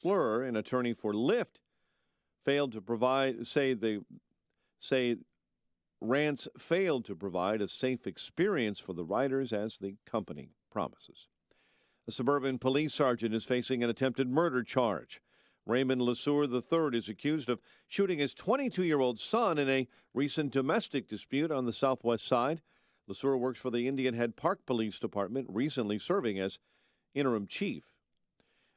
Lafleur, an attorney for Lyft, failed to provide, Rance failed to provide a safe experience for the riders as the company promises. A suburban police sergeant is facing an attempted murder charge. Raymond Lesueur III is accused of shooting his 22-year-old son in a recent domestic dispute on the southwest side. Lesueur works for the Indian Head Park Police Department, recently serving as interim chief.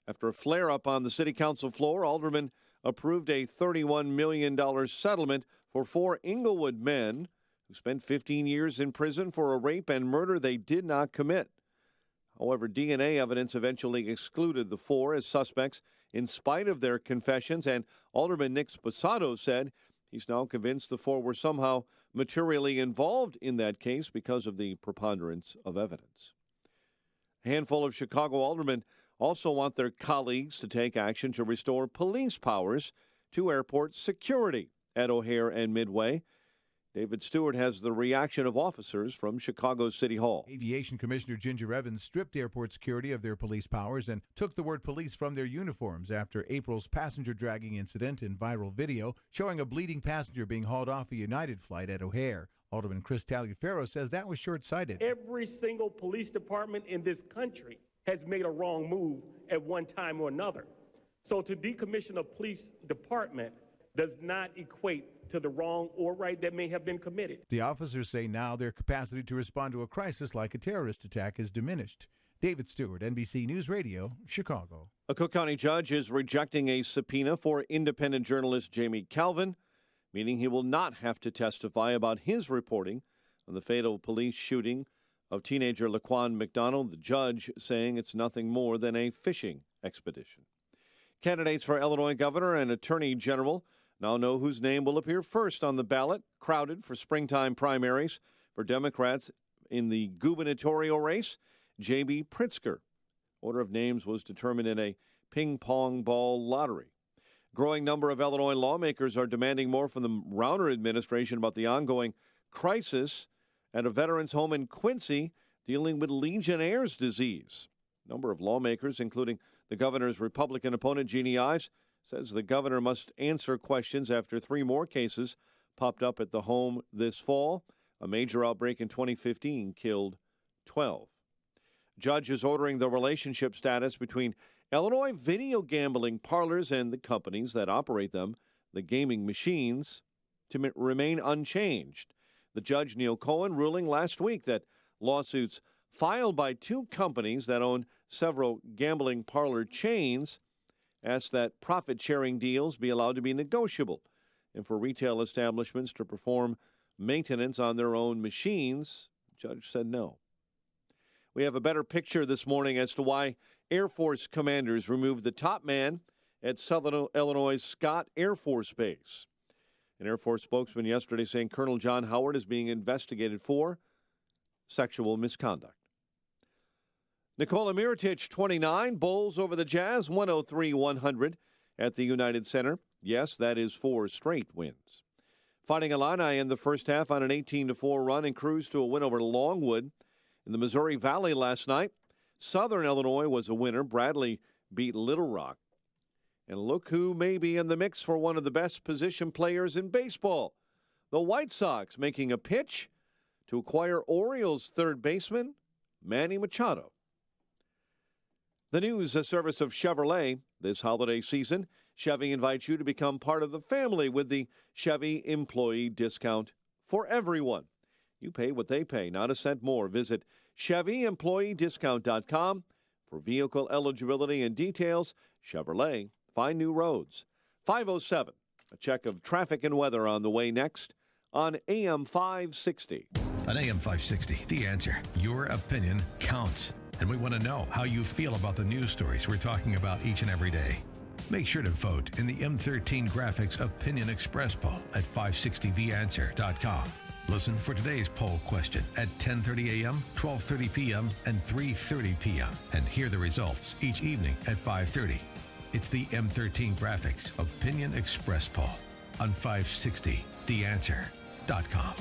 After a flare-up on the city council floor, aldermen approved a $31 million settlement for 4 Inglewood men who spent 15 years in prison for a rape and murder they did not commit. However, DNA evidence eventually excluded the 4 as suspects in spite of their confessions, and Alderman Nick Sposato said he's now convinced the 4 were somehow materially involved in that case because of the preponderance of evidence. A handful of Chicago aldermen also want their colleagues to take action to restore police powers to airport security at O'Hare and Midway. David Stewart has the reaction of officers from Chicago City Hall. Aviation Commissioner Ginger Evans stripped airport security of their police powers and took the word police from their uniforms after April's passenger dragging incident in viral video showing a bleeding passenger being hauled off a United flight at O'Hare. Alderman Chris Taliaferro says that was short-sighted. Every single police department in this country has made a wrong move at one time or another. So to decommission a police department does not equate to the wrong or right that may have been committed. The officers say now their capacity to respond to a crisis like a terrorist attack is diminished. David Stewart, NBC News Radio, Chicago. A Cook County judge is rejecting a subpoena for independent journalist Jamie Calvin, meaning he will not have to testify about his reporting on the fatal police shooting of teenager Laquan McDonald, the judge saying it's nothing more than a fishing expedition. Candidates for Illinois governor and attorney general now know whose name will appear first on the ballot, crowded for springtime primaries. For Democrats in the gubernatorial race, J.B. Pritzker. Order of names was determined in a ping-pong ball lottery. Growing number of Illinois lawmakers are demanding more from the Rauner administration about the ongoing crisis at a veterans home in Quincy dealing with Legionnaire's disease. A number of lawmakers, including the governor's Republican opponent, Jeannie Ives, says the governor must answer questions after 3 more cases popped up at the home this fall. A major outbreak in 2015 killed 12. Judge is ordering the relationship status between Illinois video gambling parlors and the companies that operate them, the gaming machines, to remain unchanged. The judge, Neil Cohen, ruling last week that lawsuits filed by 2 companies that own several gambling parlor chains asked that profit-sharing deals be allowed to be negotiable and for retail establishments to perform maintenance on their own machines. The judge said no. We have a better picture this morning as to why Air Force commanders removed the top man at Southern Illinois' Scott Air Force Base. An Air Force spokesman yesterday saying Colonel John Howard is being investigated for sexual misconduct. Nikola Mirotic, 29, bowls over the Jazz 103-100 at the United Center. Yes, that is 4 straight wins. Fighting Illini in the first half on an 18-4 run and cruised to a win over Longwood in the Missouri Valley last night. Southern Illinois was a winner. Bradley beat Little Rock. And look who may be in the mix for one of the best position players in baseball. The White Sox making a pitch to acquire Orioles third baseman Manny Machado. The news, a service of Chevrolet. This holiday season, Chevy invites you to become part of the family with the Chevy Employee Discount for everyone. You pay what they pay, not a cent more. Visit ChevyEmployeeDiscount.com for vehicle eligibility and details. Chevrolet, find new roads. 5:07, a check of traffic and weather on the way next on AM 560. On AM 560, The Answer. Your opinion counts. And we want to know how you feel about the news stories we're talking about each and every day. Make sure to vote in the M13 Graphics Opinion Express poll at 560theanswer.com. Listen for today's poll question at 10:30 a.m., 12:30 p.m., and 3:30 p.m. And hear the results each evening at 5:30. It's the M13 Graphics Opinion Express poll on 560theanswer.com.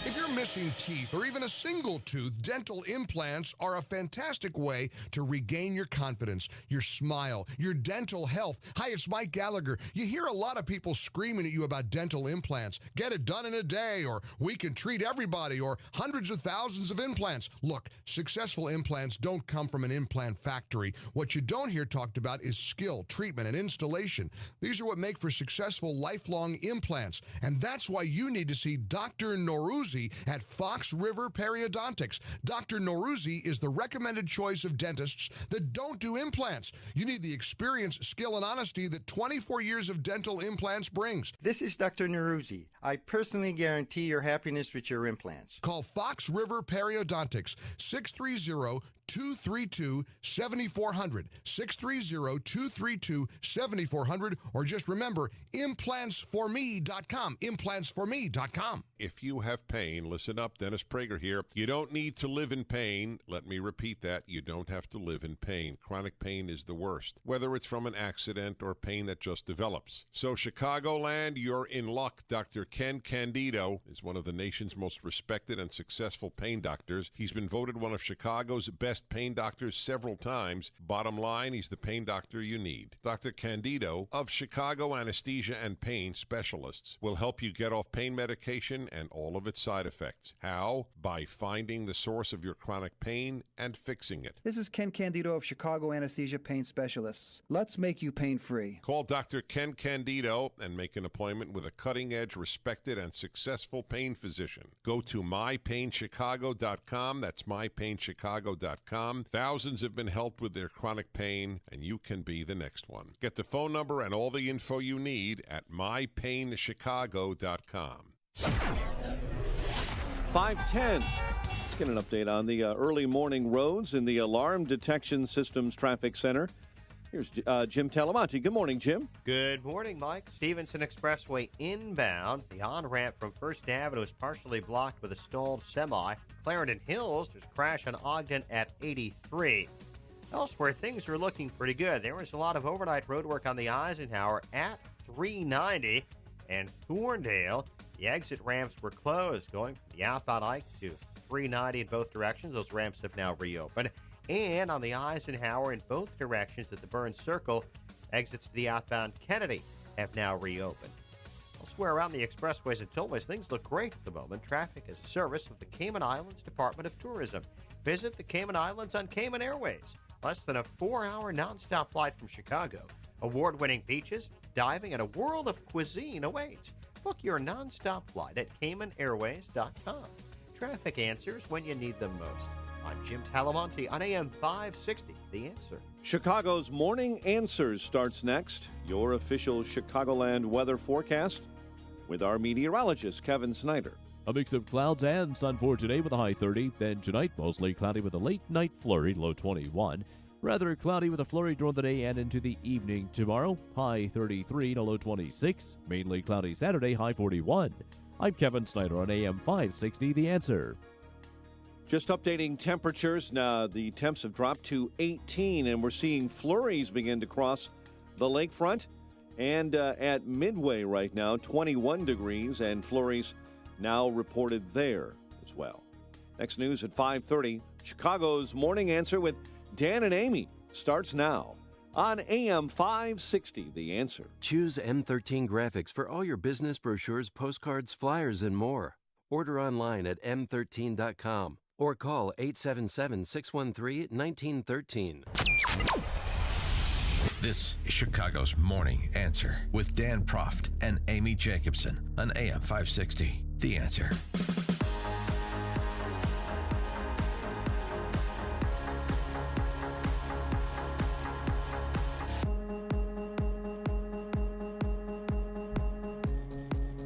If you're missing teeth, or even a single tooth, dental implants are a fantastic way to regain your confidence, your smile, your dental health. Hi, it's Mike Gallagher. You hear a lot of people screaming at you about dental implants. Get it done in a day, or we can treat everybody, or hundreds of thousands of implants. Look, successful implants don't come from an implant factory. What you don't hear talked about is skill, treatment, and installation. These are what make for successful lifelong implants. And that's why you need to see Dr. Norouzi at Fox River Periodontics. Dr. Norouzi is the recommended choice of dentists that don't do implants. You need the experience, skill, and honesty that 24 years of dental implants brings. This is Dr. Norouzi. I personally guarantee your happiness with your implants. Call Fox River Periodontics, 630-232-7400, 630-232-7400, or just remember, implantsforme.com, implantsforme.com. If you have pain, listen up, Dennis Prager here. You don't need to live in pain. Let me repeat that. You don't have to live in pain. Chronic pain is the worst, whether it's from an accident or pain that just develops. So Chicagoland, you're in luck. Dr. Ken Candido is one of the nation's most respected and successful pain doctors. He's been voted one of Chicago's best pain doctors several times. Bottom line, he's the pain doctor you need. Dr. Candido of Chicago Anesthesia and Pain Specialists will help you get off pain medication and all of its side effects. How? By finding the source of your chronic pain and fixing it. This is Ken Candido of Chicago Anesthesia Pain Specialists. Let's make you pain-free. Call Dr. Ken Candido and make an appointment with a cutting-edge, respected, and successful pain physician. Go to mypainchicago.com. That's mypainchicago.com. Thousands have been helped with their chronic pain, and you can be the next one. Get the phone number and all the info you need at mypainchicago.com. 5:10. Let's get an update on the early morning roads in the Alarm Detection Systems Traffic Center. Here's Jim Talamonte. Good morning, Jim. Good morning, Mike. Stevenson Expressway inbound. The on-ramp from First Avenue is partially blocked with a stalled semi. Clarendon Hills, there's a crash on Ogden at 83. Elsewhere, things are looking pretty good. There was a lot of overnight road work on the Eisenhower at 390 and Thorndale. The exit ramps were closed going from the outbound Ike to 390 in both directions. Those ramps have now reopened. And on the Eisenhower in both directions at the Burns Circle, exits to the outbound Kennedy have now reopened. Elsewhere around the expressways and tollways, things look great at the moment. Traffic is a service of the Cayman Islands Department of Tourism. Visit the Cayman Islands on Cayman Airways. Less than a 4-hour nonstop flight from Chicago. Award-winning beaches, diving, and a world of cuisine awaits. Book your nonstop flight at CaymanAirways.com. Traffic answers when you need them most. I'm Jim Talamonte on AM 560, The Answer. Chicago's Morning Answers starts next. Your official Chicagoland weather forecast with our meteorologist, Kevin Snyder. A mix of clouds and sun for today with a high 30. Then tonight, mostly cloudy with a late night flurry, low 21. Rather cloudy with a flurry during the day and into the evening tomorrow, high 33 to low 26. Mainly cloudy Saturday, high 41. I'm Kevin Snyder on AM 560, The Answer. Just updating temperatures. Now, the temps have dropped to 18, and we're seeing flurries begin to cross the lakefront. And at Midway right now, 21 degrees, and flurries now reported there as well. Next news at 5:30. Chicago's Morning Answer with Dan and Amy starts now on AM 560, The Answer. Choose M13 Graphics for all your business brochures, postcards, flyers, and more. Order online at m13.com or call 877-613-1913. This is Chicago's Morning Answer with Dan Proft and Amy Jacobson on AM 560. The Answer.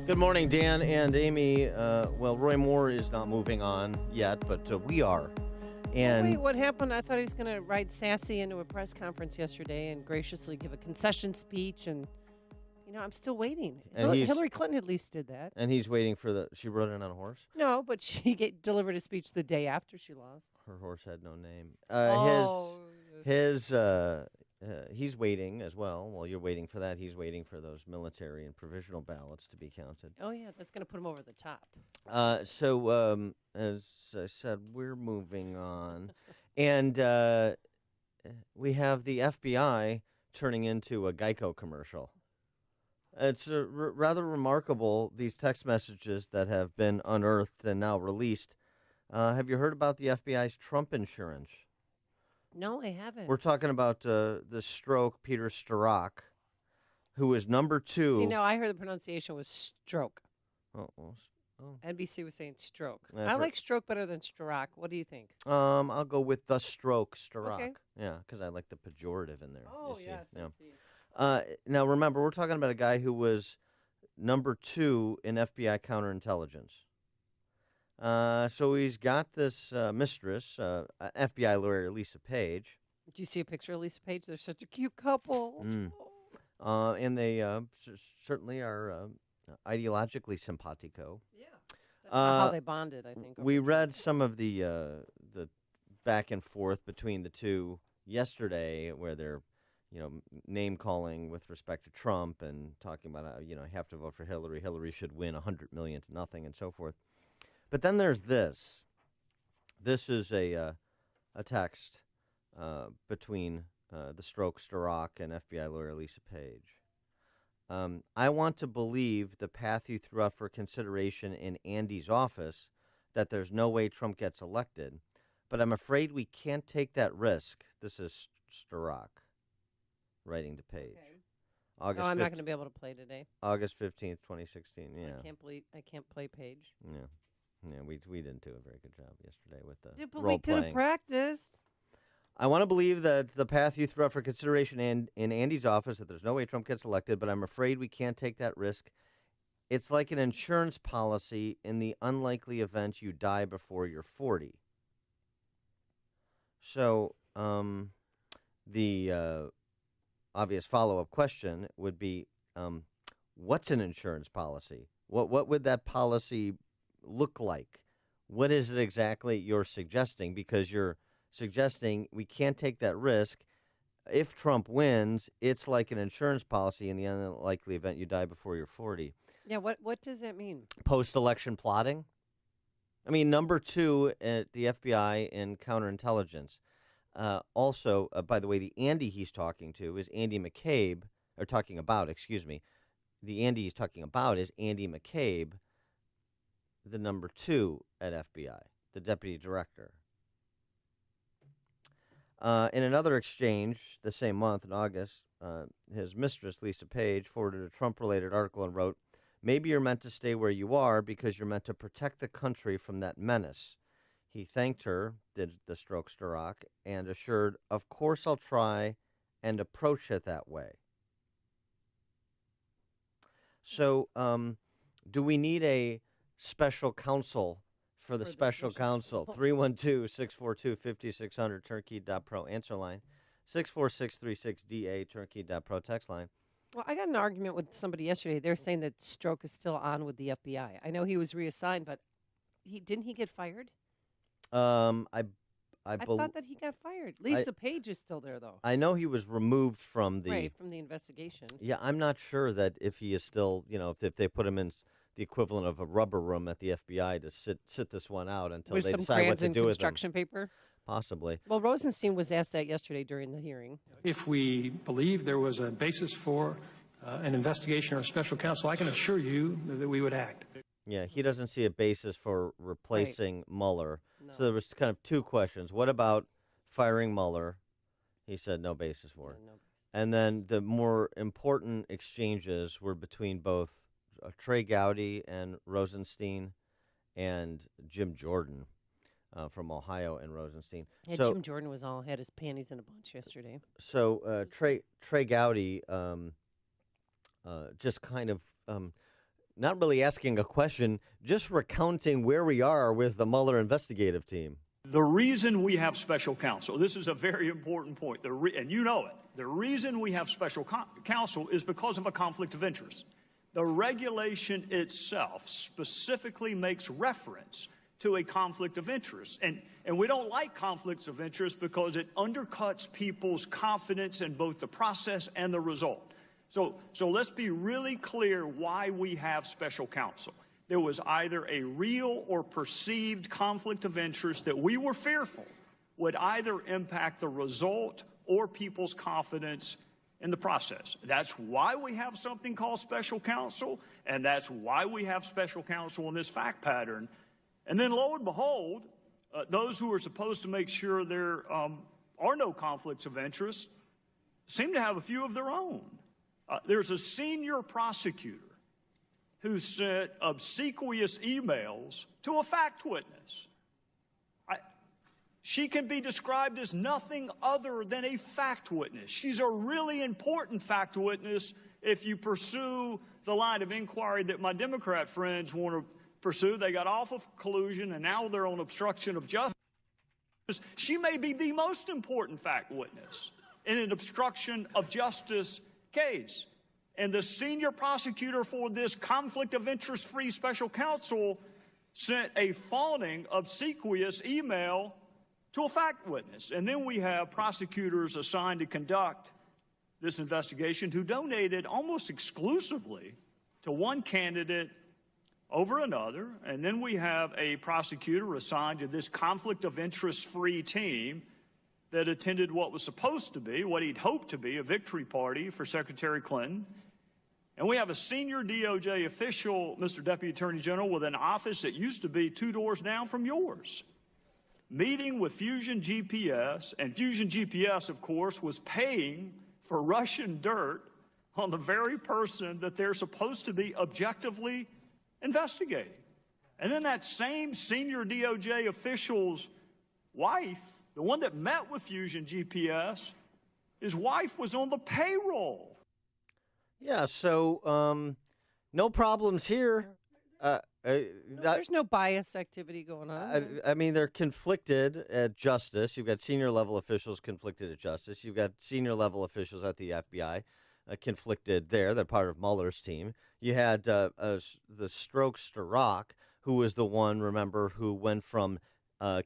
Good morning, Dan and Amy. Roy Moore is not moving on yet, but we are. And wait, what happened? I thought he was going to ride sassy into a press conference yesterday and graciously give a concession speech. And, I'm still waiting. And Hillary Clinton at least did that. And he's waiting for she rode in on a horse? No, but she delivered a speech the day after she lost. Her horse had no name. he's waiting as well. While you're waiting for that, he's waiting for those military and provisional ballots to be counted. Oh, yeah, that's going to put him over the top. So, as I said, we're moving on. And we have the FBI turning into a Geico commercial. It's rather remarkable, these text messages that have been unearthed and now released. Have you heard about the FBI's Trump insurance? No, I haven't. We're talking about the stroke Peter Strzok, who is number 2. See, no, I heard the pronunciation was stroke. Oh. NBC was saying stroke. I've I heard- like stroke better than Strzok. What do you think? I'll go with the stroke Strzok. Okay. Yeah, because I like the pejorative in there. Oh, you see. yes, I Yeah. see. Now, remember, we're talking about a guy who was number 2 in FBI counterintelligence. So he's got this mistress, FBI lawyer Lisa Page. Do you see a picture of Lisa Page? They're such a cute couple. And they certainly are ideologically simpatico. That's how they bonded, I think. We read some of the back and forth between the two yesterday, where they're, name calling with respect to Trump and talking about, I have to vote for Hillary. Hillary should win 100 million to nothing, and so forth. But then there's this. This is a text between the stroke Strzok and FBI lawyer Lisa Page. I want to believe the path you threw out for consideration in Andy's office, that there's no way Trump gets elected, but I'm afraid we can't take that risk. This is Strzok writing to Page. Okay. August I'm not 15th going to be able to play today. August 15th, 2016. Yeah. I can't play Page. Yeah, we didn't do a very good job yesterday with the But role we could have playing. practiced. I want to believe that the path you threw out for consideration in Andy's office, that there's no way Trump gets elected, but I'm afraid we can't take that risk. It's like an insurance policy in the unlikely event you die before you're 40. So the obvious follow-up question would be, what's an insurance policy? What would that policy look like? What is it exactly you're suggesting? Because you're suggesting we can't take that risk. If Trump wins, it's like an insurance policy in the unlikely event you die before you're 40. Yeah, what does that mean? Post-election plotting? I mean, number 2 at the FBI in counterintelligence. Also, by the way, the Andy he's talking to is Andy McCabe, or talking about, excuse me. The Andy he's talking about is Andy McCabe, the number 2 at FBI, the deputy director. In another exchange the same month, in August, his mistress, Lisa Page, forwarded a Trump-related article and wrote, "Maybe you're meant to stay where you are because you're meant to protect the country from that menace." He thanked her, did the stroke Strzok, and assured, "Of course I'll try and approach it that way." So, do we need a special counsel for the special counsel? 312-642-5600, turnkey.pro answer line, 64636DA, turnkey.pro text line. Well, I got an argument with somebody yesterday. They're saying that Stroke is still on with the FBI. I know he was reassigned, but didn't he get fired? I thought that he got fired. Lisa Page is still there, though. I know he was removed from the from the investigation. Yeah, I'm not sure that if he is still, if they put him in the equivalent of a rubber room at the FBI to sit this one out until With they some decide what crayons to and do with him. construction paper. Possibly. Well, Rosenstein was asked that yesterday during the hearing. If we believe there was a basis for an investigation or a special counsel, I can assure you that we would act. Yeah, he doesn't see a basis for replacing Mueller. No. So there was kind of two questions. What about firing Mueller? He said no basis for it. No. And then the more important exchanges were between both Trey Gowdy and Rosenstein and Jim Jordan from Ohio and Rosenstein. Yeah, so, Jim Jordan had his panties in a bunch yesterday. So Trey Gowdy just kind of not really asking a question, just recounting where we are with the Mueller investigative team. The reason we have special counsel, this is a very important point, and you know it. The reason we have special counsel is because of a conflict of interest. The regulation itself specifically makes reference to a conflict of interest. And we don't like conflicts of interest because it undercuts people's confidence in both the process and the result. So let's be really clear why we have special counsel. There was either a real or perceived conflict of interest that we were fearful would either impact the result or people's confidence in the process. That's why we have something called special counsel, and that's why we have special counsel in this fact pattern. And then lo and behold, those who are supposed to make sure there are no conflicts of interest seem to have a few of their own. There's a senior prosecutor who sent obsequious emails to a fact witness. She can be described as nothing other than a fact witness. She's a really important fact witness if you pursue the line of inquiry that my Democrat friends want to pursue. They got off of collusion, and now they're on obstruction of justice. She may be the most important fact witness in an obstruction of justice case. And the senior prosecutor for this conflict of interest-free special counsel sent a fawning, obsequious email to a fact witness. And then we have prosecutors assigned to conduct this investigation who donated almost exclusively to one candidate over another. And then we have a prosecutor assigned to this conflict of interest-free team that attended what was supposed to be, what he'd hoped to be, a victory party for Secretary Clinton. And we have a senior DOJ official, Mr. Deputy Attorney General, with an office that used to be 2 doors down from yours, meeting with Fusion GPS. And Fusion GPS, of course, was paying for Russian dirt on the very person that they're supposed to be objectively investigating. And then that same senior DOJ official's wife, the one that met with Fusion GPS, his wife was on the payroll. Yeah, so no problems here. There's no bias activity going on. I mean, they're conflicted at justice. You've got senior level officials conflicted at justice. You've got senior level officials at the FBI conflicted there. They're part of Mueller's team. You had the Strzok, who was the one, remember, who went from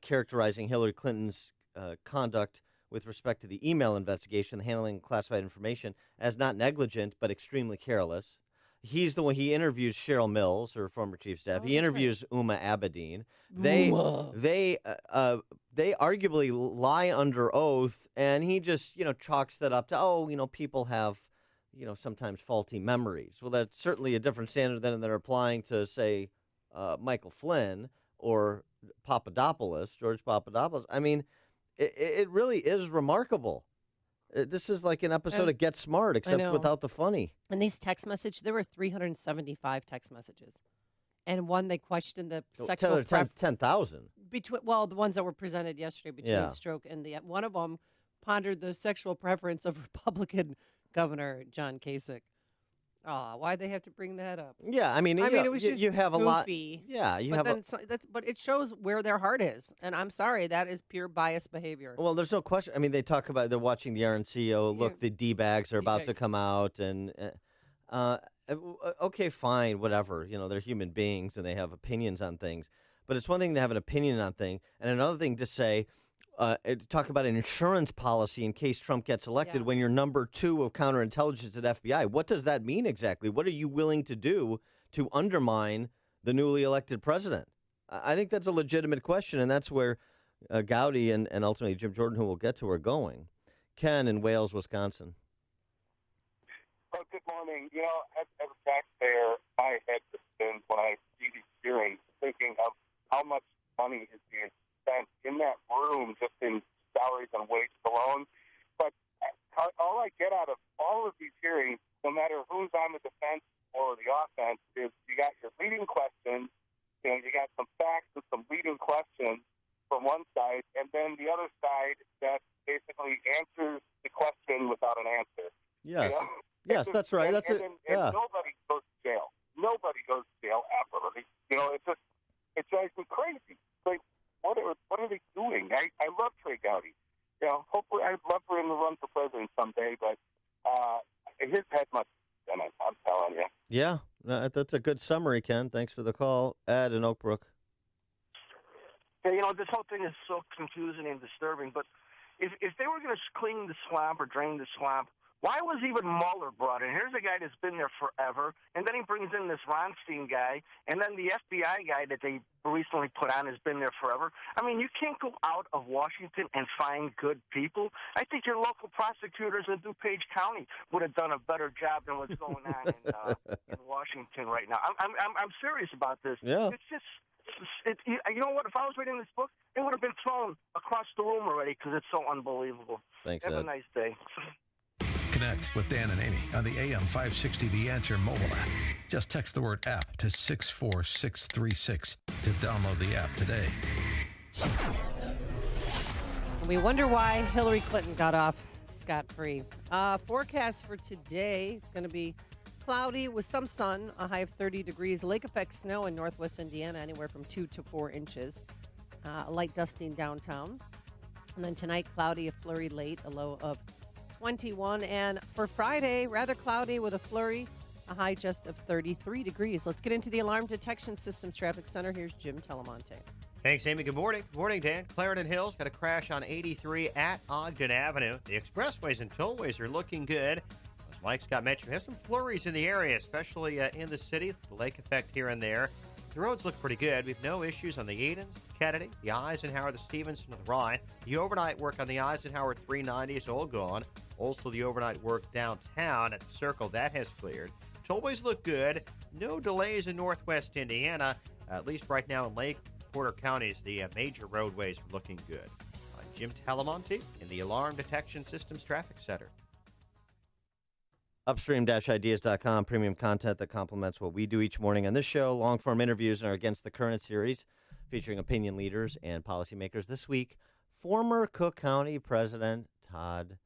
characterizing Hillary Clinton's conduct with respect to the email investigation, the handling of classified information, as not negligent but extremely careless. He's the one. He interviews Cheryl Mills, her former chief of staff. He interviews Uma Abedin. They arguably lie under oath, and he just chalks that up to people have sometimes faulty memories. Well, that's certainly a different standard than they're applying to, say, Michael Flynn or George Papadopoulos. I mean, it really is remarkable. This is like an episode of Get Smart, except without the funny. And these text messages, there were 375 text messages. And one, they questioned the sexual 10,000. Well, the ones that were presented yesterday between Strzok and one of them pondered the sexual preference of Republican Governor John Kasich. Why'd they have to bring that up? Yeah, I mean, it was just you have goofy, a lot. Yeah, but it shows where their heart is, and I'm sorry, that is pure bias behavior. Well, there's no question. I mean, they talk about they're watching the RNC. Look, the D-bags are about to come out, and okay, fine, whatever. They're human beings and they have opinions on things. But it's one thing to have an opinion on thing, and another thing to say. Talk about an insurance policy in case Trump gets elected when you're number 2 of counterintelligence at FBI. What does that mean exactly? What are you willing to do to undermine the newly elected president? I think that's a legitimate question, and that's where Gowdy and ultimately Jim Jordan, who we'll get to, are going. Ken in Wales, Wisconsin. Oh, good morning. As a taxpayer, my head just spins when I see these hearings, thinking of how much money is being spent in that room just in salaries and wages alone. But all I get out of all of these hearings, no matter who's on the defense or the offense, is you got your leading questions, you got some facts and some leading questions from one side, and then the other side that basically answers the question without an answer. Yes, yes, that's right. And nobody goes to jail. Nobody goes to jail ever. It drives me crazy. Like, what are they doing? I love Trey Gowdy. Hopefully I'd love for him to run for president someday, but his head must be in it, I'm telling you. Yeah, that's a good summary, Ken. Thanks for the call. Ed in Oak Brook. this whole thing is so confusing and disturbing, but if they were going to clean the swamp or drain the swamp, why was even Mueller brought in? Here's a guy that's been there forever, and then he brings in this Ronstein guy, and then the FBI guy that they recently put on has been there forever. I mean, you can't go out of Washington and find good people. I think your local prosecutors in DuPage County would have done a better job than what's going on in Washington right now. I'm serious about this. Yeah. It's just... you know what? If I was reading this book, it would have been thrown across the room already because it's so unbelievable. Thanks, Have Ed. a nice day. Connect with Dan and Amy on the AM 560 The Answer mobile app. Just text the word app to 64636 to download the app today. We wonder why Hillary Clinton got off scot-free. Forecast for today, it's going to be cloudy with some sun, a high of 30 degrees. Lake effect snow in northwest Indiana, anywhere from 2 to 4 inches. Light dusting downtown. And then tonight, cloudy, a flurry late, a low of 21. And for Friday, rather cloudy with a flurry, a high just of 33 degrees. Let's get into the Alarm Detection Systems Traffic Center. Here's Jim Telemonte. Thanks, Amy. Good morning. Good morning, Dan. Clarendon Hills got a crash on 83 at Ogden Avenue. The expressways and tollways are looking good. As Mike Scott mentioned, we have some flurries in the area, especially in the city. The lake effect here and there. The roads look pretty good. We have no issues on the Edens, Kennedy, the Eisenhower, the Stevenson, and the Rhine. The overnight work on the Eisenhower 390 is all gone. Also, the overnight work downtown at the Circle, that has cleared. Tollways look good. No delays in northwest Indiana, at least right now in Lake Porter counties. The major roadways are looking good. Jim Telemonte in the Alarm Detection Systems Traffic Center. Upstream-ideas.com, premium content that complements what we do each morning on this show. Long-form interviews in our Against the Current series featuring opinion leaders and policymakers. This week, former Cook County President Todd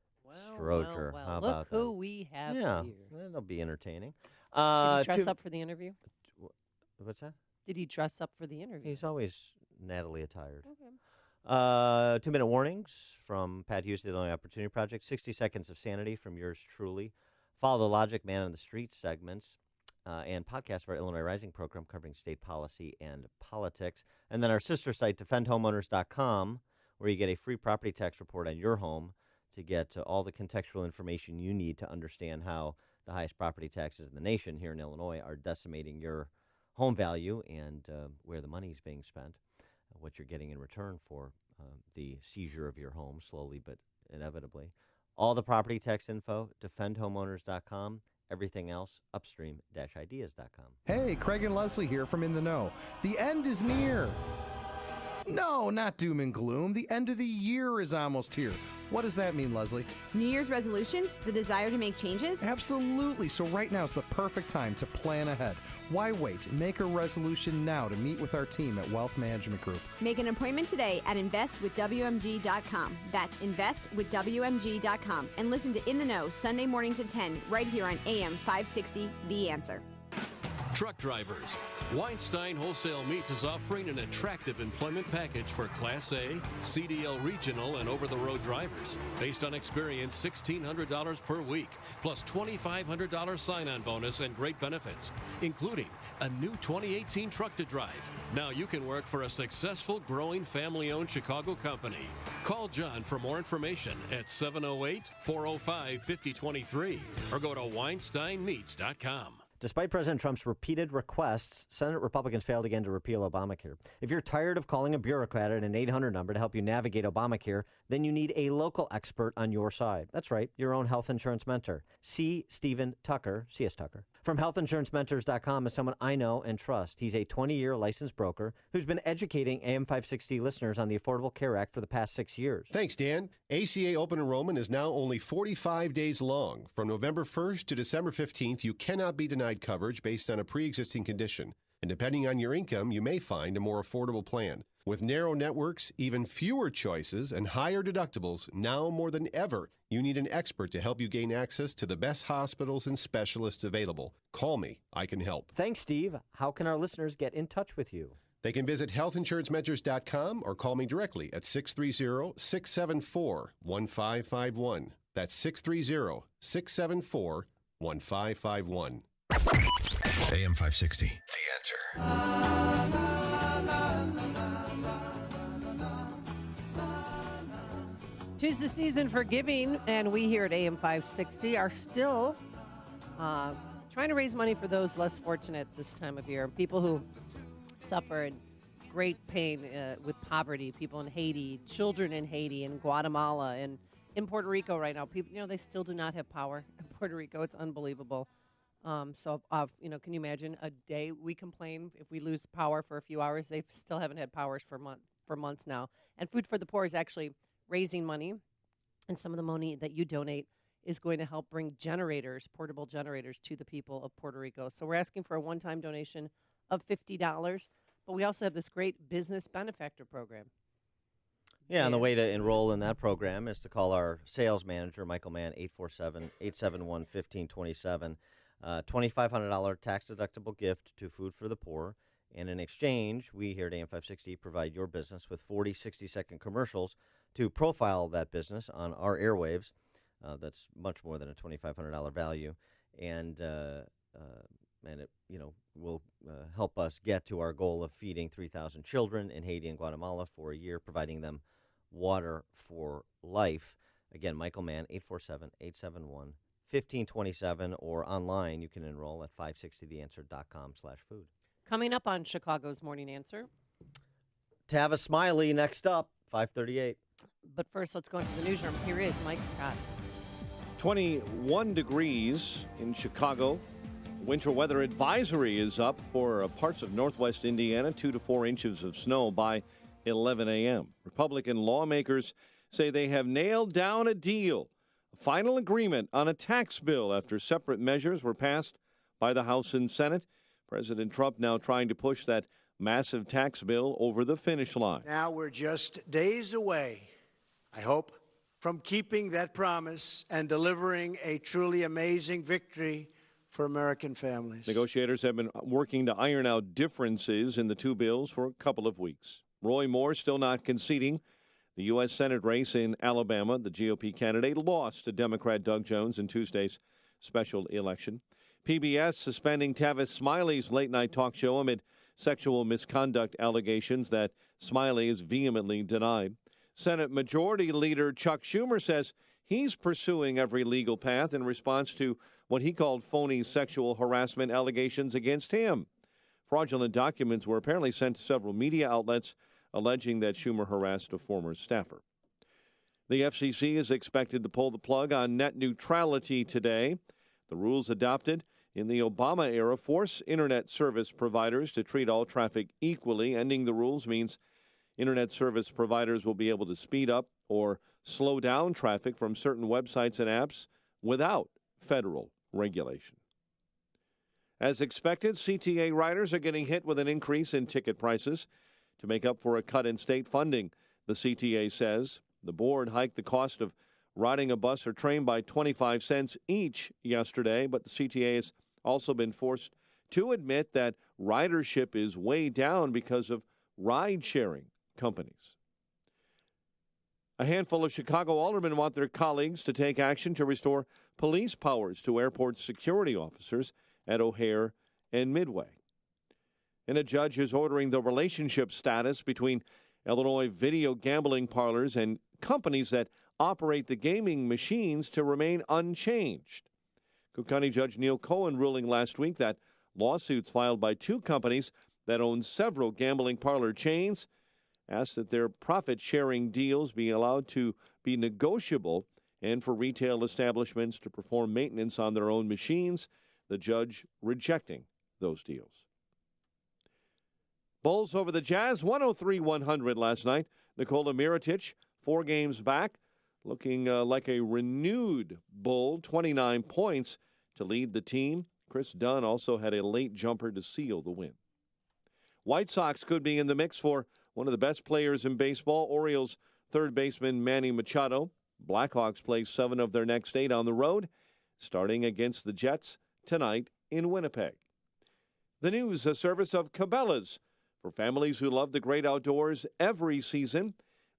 Stroger. Well. How Look about who that? we have Yeah, here. that'll be entertaining. Did he dress up for the interview? What's that? Did he dress up for the interview? He's always Natalie attired. Okay. 2-minute warnings from Pat Hughes, the Illinois Opportunity Project. 60 seconds of sanity from yours truly. Follow the Logic, Man on the Street segments, and podcast of our Illinois Rising program covering state policy and politics. And then our sister site, defendhomeowners.com, where you get a free property tax report on your home to get all the contextual information you need to understand how the highest property taxes in the nation here in Illinois are decimating your home value and where the money is being spent, what you're getting in return for the seizure of your home, slowly but inevitably. All the property tax info, defendhomeowners.com. Everything else, upstream-ideas.com. Hey, Craig and Leslie here from In the Know. The end is near. No, not doom and gloom. The end of the year is almost here. What does that mean, Leslie? New Year's resolutions? The desire to make changes? Absolutely. So right now is the perfect time to plan ahead. Why wait? Make a resolution now to meet with our team at Wealth Management Group. Make an appointment today at investwithwmg.com. That's investwithwmg.com. And listen to In the Know Sunday mornings at 10 right here on AM 560, The Answer. Truck drivers. Weinstein Wholesale Meats is offering an attractive employment package for Class A, CDL regional, and over-the-road drivers. Based on experience, $1,600 per week, plus $2,500 sign-on bonus and great benefits, including a new 2018 truck to drive. Now you can work for a successful, growing, family-owned Chicago company. Call John for more information at 708-405-5023 or go to WeinsteinMeats.com. Despite President Trump's repeated requests, Senate Republicans failed again to repeal Obamacare. If you're tired of calling a bureaucrat at an 800 number to help you navigate Obamacare, then you need a local expert on your side. That's right, your own health insurance mentor. C. Stephen Tucker, C.S. Tucker, from healthinsurancementors.com is someone I know and trust. He's a 20-year licensed broker who's been educating AM 560 listeners on the Affordable Care Act for the past 6 years. Thanks, Dan. ACA open enrollment is now only 45 days long. From November 1st to December 15th, you cannot be denied coverage based on a pre-existing condition. And depending on your income, you may find a more affordable plan. With narrow networks, even fewer choices, and higher deductibles, now more than ever, you need an expert to help you gain access to the best hospitals and specialists available. Call me. I can help. Thanks, Steve. How can our listeners get in touch with you? They can visit healthinsurancementors.com or call me directly at 630-674-1551. That's 630-674-1551. AM 560, The Answer. 'Tis the season for giving, and we here at AM 560 are still trying to raise money for those less fortunate this time of year. People who suffer in great pain with poverty. People in Haiti, children in Haiti, in Guatemala, and in Puerto Rico right now. People, they still do not have power in Puerto Rico. It's unbelievable. Can you imagine a day we complain if we lose power for a few hours? They still haven't had powers for months now. And Food for the Poor is actually raising money, and some of the money that you donate is going to help bring portable generators, to the people of Puerto Rico. So we're asking for a one-time donation of $50, but we also have this great business benefactor program. Yeah, and the way to enroll in that program is to call our sales manager, Michael Mann, 847-871-1527. $2,500 tax-deductible gift to Food for the Poor. And in exchange, we here at AM 560 provide your business with 40 60-second commercials to profile that business on our airwaves. That's much more than a $2,500 value, and it will help us get to our goal of feeding 3,000 children in Haiti and Guatemala for a year, providing them water for life. Again, Michael Mann, 847-871-1527, or online you can enroll at 560theanswer.com/food. Coming up on Chicago's Morning Answer, Tavis Smiley next up, 5:38. But first, let's go into the newsroom. Here is Mike Scott. 21 degrees in Chicago. Winter weather advisory is up for parts of northwest Indiana, 2 to 4 inches of snow by 11 a.m. Republican lawmakers say they have nailed down a deal, a final agreement on a tax bill after separate measures were passed by the House and Senate. President Trump now trying to push that massive tax bill over the finish line. Now we're just days away, I hope, from keeping that promise and delivering a truly amazing victory for American families. Negotiators have been working to iron out differences in the two bills for a couple of weeks. Roy Moore still not conceding the U.S. Senate race in Alabama. The GOP candidate lost to Democrat Doug Jones in Tuesday's special election. PBS suspending Tavis Smiley's late-night talk show amid sexual misconduct allegations that Smiley is vehemently denied. Senate Majority Leader Chuck Schumer says he's pursuing every legal path in response to what he called phony sexual harassment allegations against him. Fraudulent documents were apparently sent to several media outlets alleging that Schumer harassed a former staffer. The FCC is expected to pull the plug on net neutrality today. The rules adopted in the Obama era force Internet service providers to treat all traffic equally. Ending the rules means Internet service providers will be able to speed up or slow down traffic from certain websites and apps without federal regulation. As expected, CTA riders are getting hit with an increase in ticket prices to make up for a cut in state funding, the CTA says. The board hiked the cost of riding a bus or train by 25 cents each yesterday, but the CTA has also been forced to admit that ridership is way down because of ride-sharing companies. A handful of Chicago aldermen want their colleagues to take action to restore police powers to airport security officers at O'Hare and Midway. And a judge is ordering the relationship status between Illinois video gambling parlors and companies that operate the gaming machines to remain unchanged. Cook County Judge Neil Cohen ruling last week that lawsuits filed by two companies that own several gambling parlor chains asked that their profit-sharing deals be allowed to be negotiable and for retail establishments to perform maintenance on their own machines, the judge rejecting those deals. Bulls over the Jazz, 103-100 last night. Nikola Mirotic, 4 games back, looking like a renewed Bull, 29 points to lead the team. Chris Dunn also had a late jumper to seal the win. White Sox could be in the mix for one of the best players in baseball, Orioles third baseman Manny Machado. Blackhawks play 7 of their next 8 on the road, starting against the Jets tonight in Winnipeg. The news, a service of Cabela's. For families who love the great outdoors every season,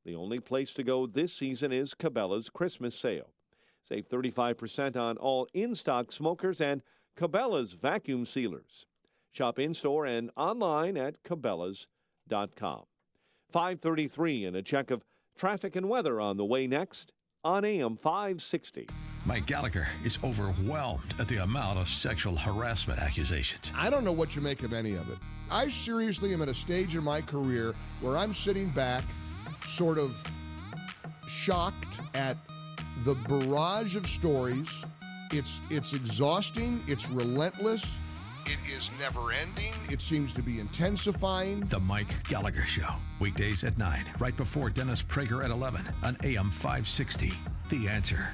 the only place to go this season is Cabela's Christmas sale. Save 35% on all in-stock smokers and Cabela's vacuum sealers. Shop in-store and online at Cabela's.com. 5:33 and a check of traffic and weather on the way next. on AM 560. Mike Gallagher is overwhelmed at the amount of sexual harassment accusations. I don't know what you make of any of it. I seriously am at a stage in my career where I'm sitting back, sort of shocked at the barrage of stories. It's exhausting. It's relentless. It is never ending. It seems to be intensifying. The Mike Gallagher Show, weekdays at 9, right before Dennis Prager at 11 on AM 560. The Answer.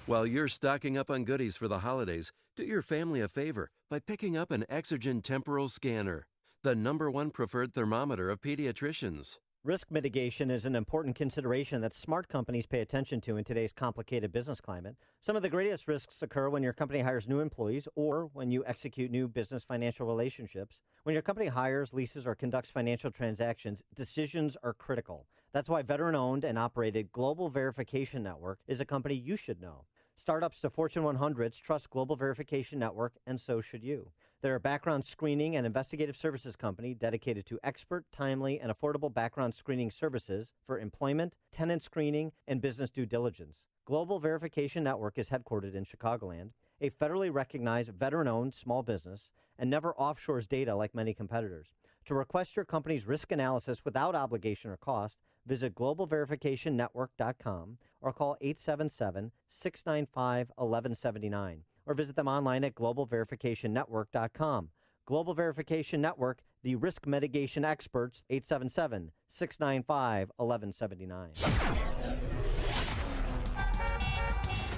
While you're stocking up on goodies for the holidays, do your family a favor by picking up an Exergen temporal scanner, the #1 preferred thermometer of pediatricians. Risk mitigation is an important consideration that smart companies pay attention to in today's complicated business climate. Some of the greatest risks occur when your company hires new employees or when you execute new business financial relationships. When your company hires, leases, or conducts financial transactions, decisions are critical. That's why veteran-owned and operated Global Verification Network is a company you should know. Startups to Fortune 100s trust Global Verification Network, and so should you. They're a background screening and investigative services company dedicated to expert, timely, and affordable background screening services for employment, tenant screening, and business due diligence. Global Verification Network is headquartered in Chicagoland, a federally recognized veteran-owned small business, and never offshores data like many competitors. To request your company's risk analysis without obligation or cost, visit globalverificationnetwork.com or call 877-695-1179. Or visit them online at globalverificationnetwork.com. Global Verification Network, the risk mitigation experts, 877-695-1179.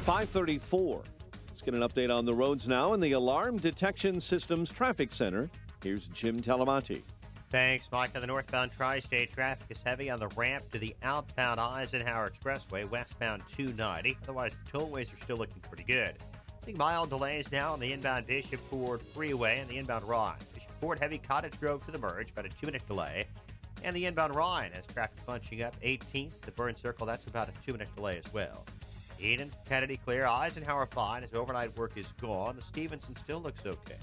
534. Let's get an update on the roads now in the Alarm Detection Systems Traffic Center. Here's Jim Talamonte. Thanks, Mike. On the northbound tri-state, traffic is heavy on the ramp to the outbound Eisenhower Expressway, westbound 290. Otherwise, the tollways are still looking pretty good. Seeing mild delays now on the inbound Bishop Ford Freeway and the inbound Rhine. Bishop Ford, heavy Cottage Grove to the merge, about a 2-minute delay. And the inbound Rhine has traffic bunching up 18th to Burn Circle. That's about a 2-minute delay as well. Eden's Kennedy clear. Eisenhower fine as overnight work is gone. The Stevenson still looks okay.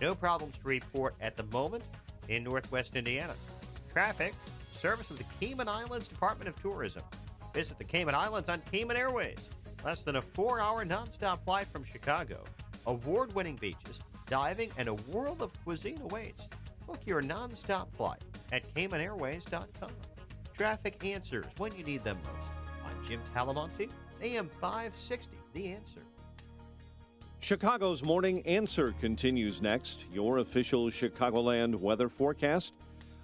No problems to report at the moment in northwest Indiana. Traffic, service of the Cayman Islands Department of Tourism. Visit the Cayman Islands on Cayman Airways. Less than a 4-hour nonstop flight from Chicago. Award-winning beaches, diving, and a world of cuisine awaits. Book your nonstop flight at CaymanAirways.com. Traffic answers when you need them most. I'm Jim Talamonte, AM 560, The Answer. Chicago's Morning Answer continues next. Your official Chicagoland weather forecast.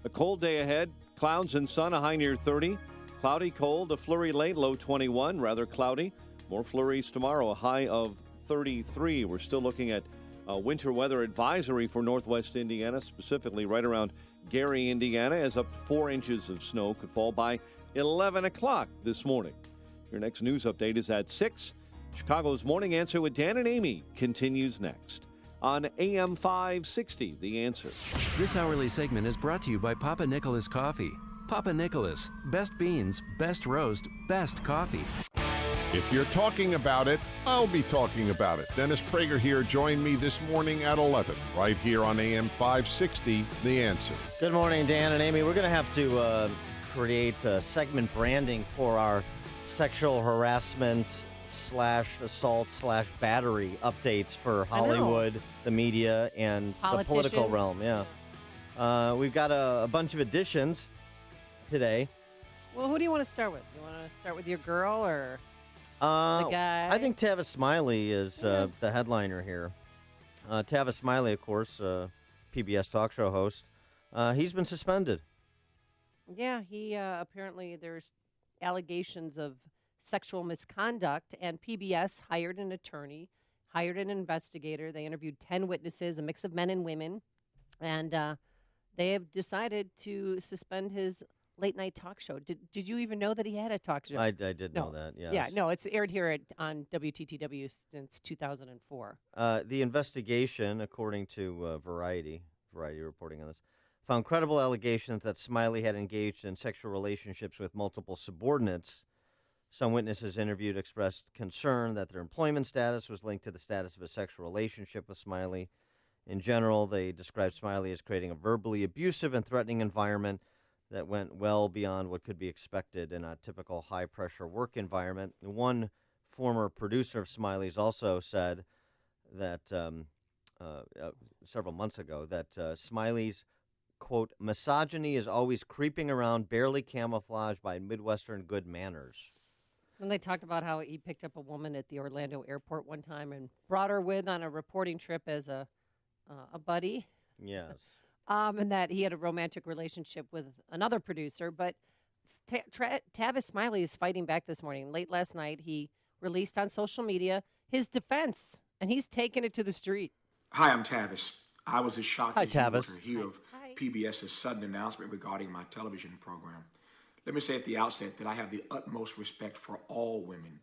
A cold day ahead. Clouds and sun, a high near 30. Cloudy, cold, a flurry late, low 21. Rather cloudy. More flurries tomorrow, a high of 33. We're still looking at a winter weather advisory for northwest Indiana, specifically right around Gary, Indiana, as up to 4 inches of snow could fall by 11 o'clock this morning. Your next news update is at 6. Chicago's Morning Answer with Dan and Amy continues next on AM 560, The Answer. This hourly segment is brought to you by Papa Nicholas Coffee. Papa Nicholas, best beans, best roast, best coffee. If you're talking about it, I'll be talking about it. Dennis Prager here. Join me this morning at 11, right here on AM 560, The Answer. Good morning, Dan and Amy. We're going to have to create segment branding for our sexual harassment / assault / battery updates for Hollywood, the media, and the political realm. Yeah. We've got a bunch of additions today. Well, who do you want to start with? You want to start with your girl or the guy? I think Tavis Smiley is the headliner here. Tavis Smiley, of course, PBS talk show host. He's been suspended. Yeah, he apparently there's allegations of sexual misconduct, and PBS hired an attorney, hired an investigator. They interviewed 10 witnesses, a mix of men and women, and they have decided to suspend his late-night talk show. Did you even know that he had a talk show? I did know that, yes. Yeah, no, it's aired here on WTTW since 2004. The investigation, according to Variety reporting on this, found credible allegations that Smiley had engaged in sexual relationships with multiple subordinates. Some witnesses interviewed expressed concern that their employment status was linked to the status of a sexual relationship with Smiley. In general, they described Smiley as creating a verbally abusive and threatening environment that went well beyond what could be expected in a typical high-pressure work environment. One former producer of Smiley's also said that several months ago that Smiley's, quote, misogyny is always creeping around, barely camouflaged by Midwestern good manners. And they talked about how he picked up a woman at the Orlando airport one time and brought her with on a reporting trip as a buddy. Yes. And that he had a romantic relationship with another producer. But Tavis Smiley is fighting back this morning. Late last night, he released on social media his defense, and he's taking it to the street. Hi, I'm Tavis. I was as shocked Hi, as you Tavis. were to hear of PBS's sudden announcement regarding my television program. Let me say at the outset that I have the utmost respect for all women,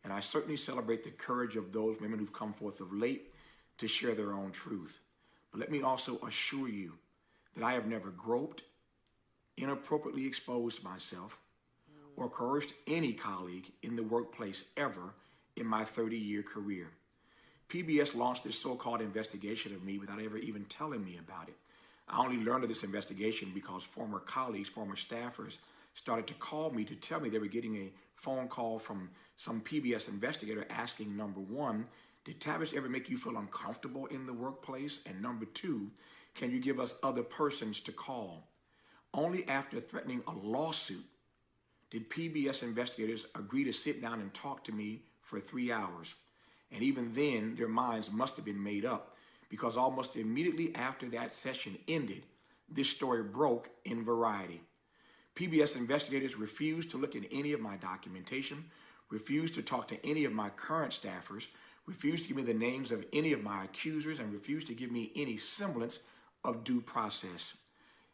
and I certainly celebrate the courage of those women who've come forth of late to share their own truth. But let me also assure you that I have never groped, inappropriately exposed myself, or coerced any colleague in the workplace ever in my 30-year career. PBS launched this so-called investigation of me without ever even telling me about it. I only learned of this investigation because former colleagues, former staffers, started to call me to tell me they were getting a phone call from some PBS investigator asking, number one, did Tavis ever make you feel uncomfortable in the workplace? And number two, can you give us other persons to call? Only after threatening a lawsuit did PBS investigators agree to sit down and talk to me for 3 hours. And even then, their minds must have been made up because almost immediately after that session ended, this story broke in Variety. PBS investigators refused to look at any of my documentation, refused to talk to any of my current staffers, refused to give me the names of any of my accusers, and refused to give me any semblance of due process.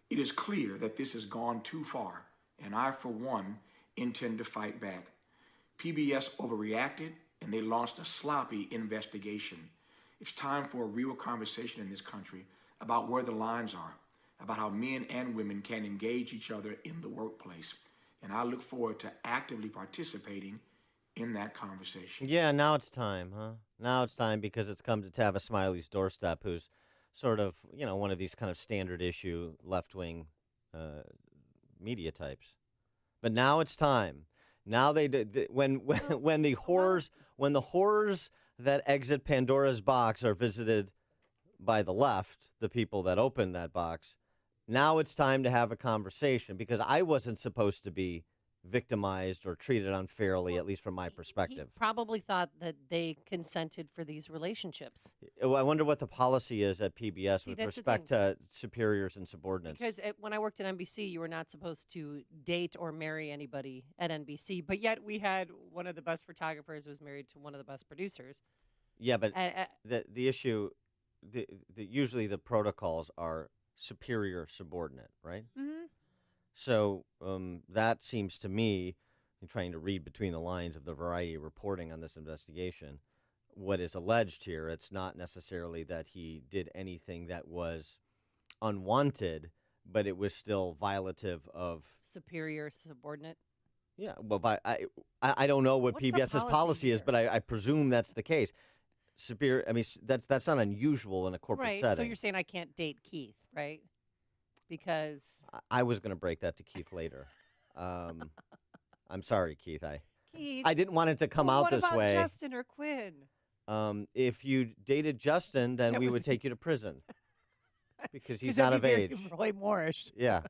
It is clear that this has gone too far, and I, for one, intend to fight back. PBS overreacted, and they launched a sloppy investigation. It's time for a real conversation in this country about where the lines are, about how men and women can engage each other in the workplace. And I look forward to actively participating in that conversation. Yeah, now it's time, huh? Now it's time because it's come to Tavis Smiley's doorstep, who's sort of, one of these kind of standard issue left-wing media types. But now it's time. Now when the horrors that exit Pandora's box are visited by the left, the people that opened that box, now it's time to have a conversation because I wasn't supposed to be victimized or treated unfairly, at least from my perspective. He probably thought that they consented for these relationships. I wonder what the policy is at PBS with respect to superiors and subordinates. Because when I worked at NBC, you were not supposed to date or marry anybody at NBC, but yet we had one of the best photographers who was married to one of the best producers. Yeah, but the issue, usually the protocols are superior subordinate, right? Mm-hmm. So that seems to me, in trying to read between the lines of the Variety reporting on this investigation, what is alleged here, it's not necessarily that he did anything that was unwanted, but it was still violative of superior subordinate. Yeah, well, I don't know what PBS's policy is, but I presume that's the case. Superior. I mean, that's not unusual in a corporate setting. So you're saying I can't date Keith, right? Because I was going to break that to Keith later. I'm sorry, Keith. Keith, I didn't want it to come out this way. What about Justin or Quinn? If you dated Justin, then we would take you to prison because he's not of age. Roy Morris. Yeah.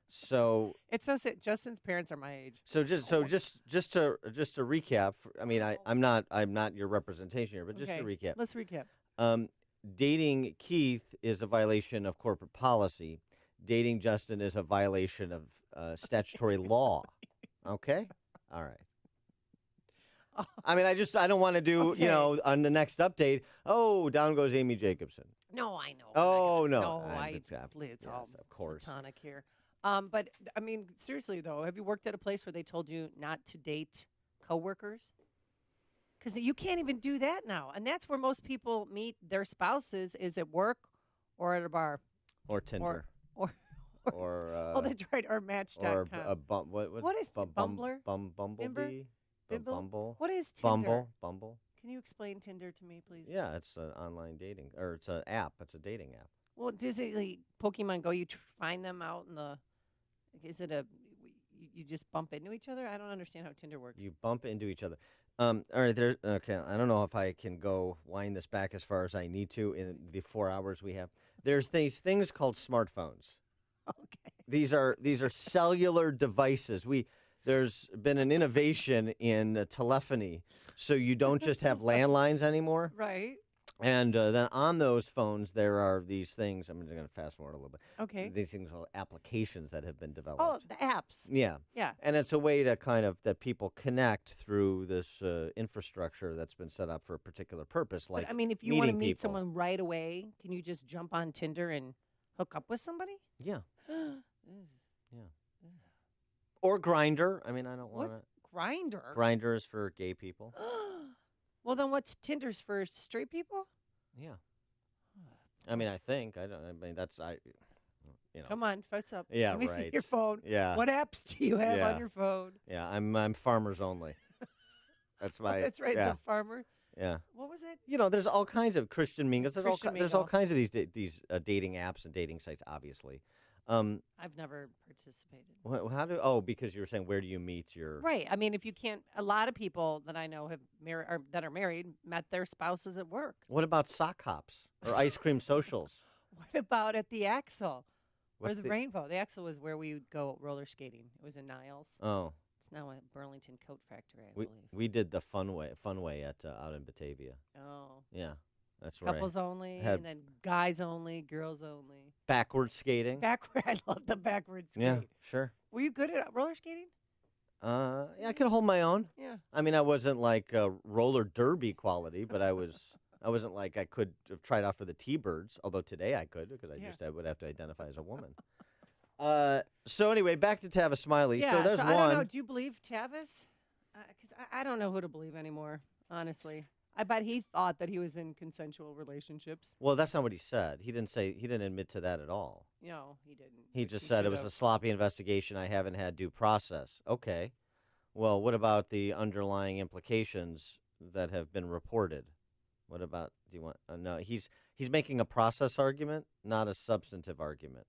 So it's so sad. Justin's parents are my age. So just to recap. I mean, I'm not your representation here, but just to recap. Let's recap. Dating Keith is a violation of corporate policy. Dating Justin is a violation of statutory law. Okay? All right. I mean, I don't want to do, on the next update, down goes Amy Jacobson. No, I know. Oh, no. No, it's all of course. platonic here. But, I mean, seriously, though, have you worked at a place where they told you not to date coworkers? Because you can't even do that now. And that's where most people meet their spouses is at work or at a bar. Or Tinder. Or that's right, or Match.com. Or what is Bumbler? Bumblebee? Bumble? What is Tinder? Bumble. Can you explain Tinder to me, please? Yeah, it's an online dating, or it's an app. It's a dating app. Well, does it like Pokemon Go? You find them out in the Is it you just bump into each other? I don't understand how Tinder works. You bump into each other. All right, okay. I don't know if I can wind this back as far as I need to in the 4 hours we have. There's these things called smartphones. Okay. These are cellular devices. There's been an innovation in telephony, so you don't just have landlines anymore. Right. And then on those phones, there are these things. I'm going to fast forward a little bit. Okay. These things called applications that have been developed. Oh, the apps. Yeah. Yeah. And it's a way to that people connect through this infrastructure that's been set up for a particular purpose, like But, I mean, if you want to meeting meet people. someone right away, can you just jump on Tinder and hook up with somebody? Yeah. Yeah. Or Grindr. I mean, I don't want What's to. Grindr? Grindr is for gay people. Well, then what's Tinder's for straight people? Yeah. I mean, I think that's you know. Come on, fess up. Yeah, Let me see right. your phone. Yeah. What apps do you have Yeah. on your phone? Yeah, I'm farmers only. That's my. That's right, Yeah. the farmer. Yeah. What was it? You know, there's all kinds of Christian Mingles. There's all Mingle. kinds of these dating apps and dating sites, obviously. I've never participated. How do? Oh, because you were saying, where do you meet your? Right. I mean, if you can't, a lot of people that I know have that are married met their spouses at work. What about sock hops or ice cream socials? What about at the Axle? What's Where's the Rainbow? The Axle was where we would go roller skating. It was in Niles. Oh. It's now a Burlington Coat Factory, I We believe. we did the Funway at out in Batavia. Oh. Yeah, that's right. Couples only, Had and then guys only, girls only. backward skating. Backward. I love the backward skate. Yeah, sure. Were you good at roller skating? Yeah, I could hold my own. Yeah. I mean, I wasn't like roller derby quality, but I wasn't like I could have tried out for the T-Birds, although today I could because I would have to identify as a woman. So anyway, back to Tavis Smiley. Yeah. So there's I one. don't know. Do you believe Tavis? Because I don't know who to believe anymore, honestly. I bet he thought that he was in consensual relationships. Well, that's not what he said. He didn't admit to that at all. No, he didn't. He which just said it was a should've. sloppy investigation. I haven't had due process. Okay. Well, what about the underlying implications that have been reported? What about, do you want, no, he's making a process argument, not a substantive argument.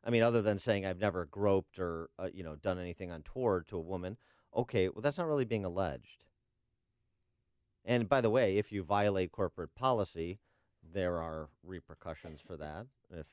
I mean, other than saying I've never groped or, done anything untoward to a woman. Okay, well, that's not really being alleged. And by the way, if you violate corporate policy, there are repercussions for that if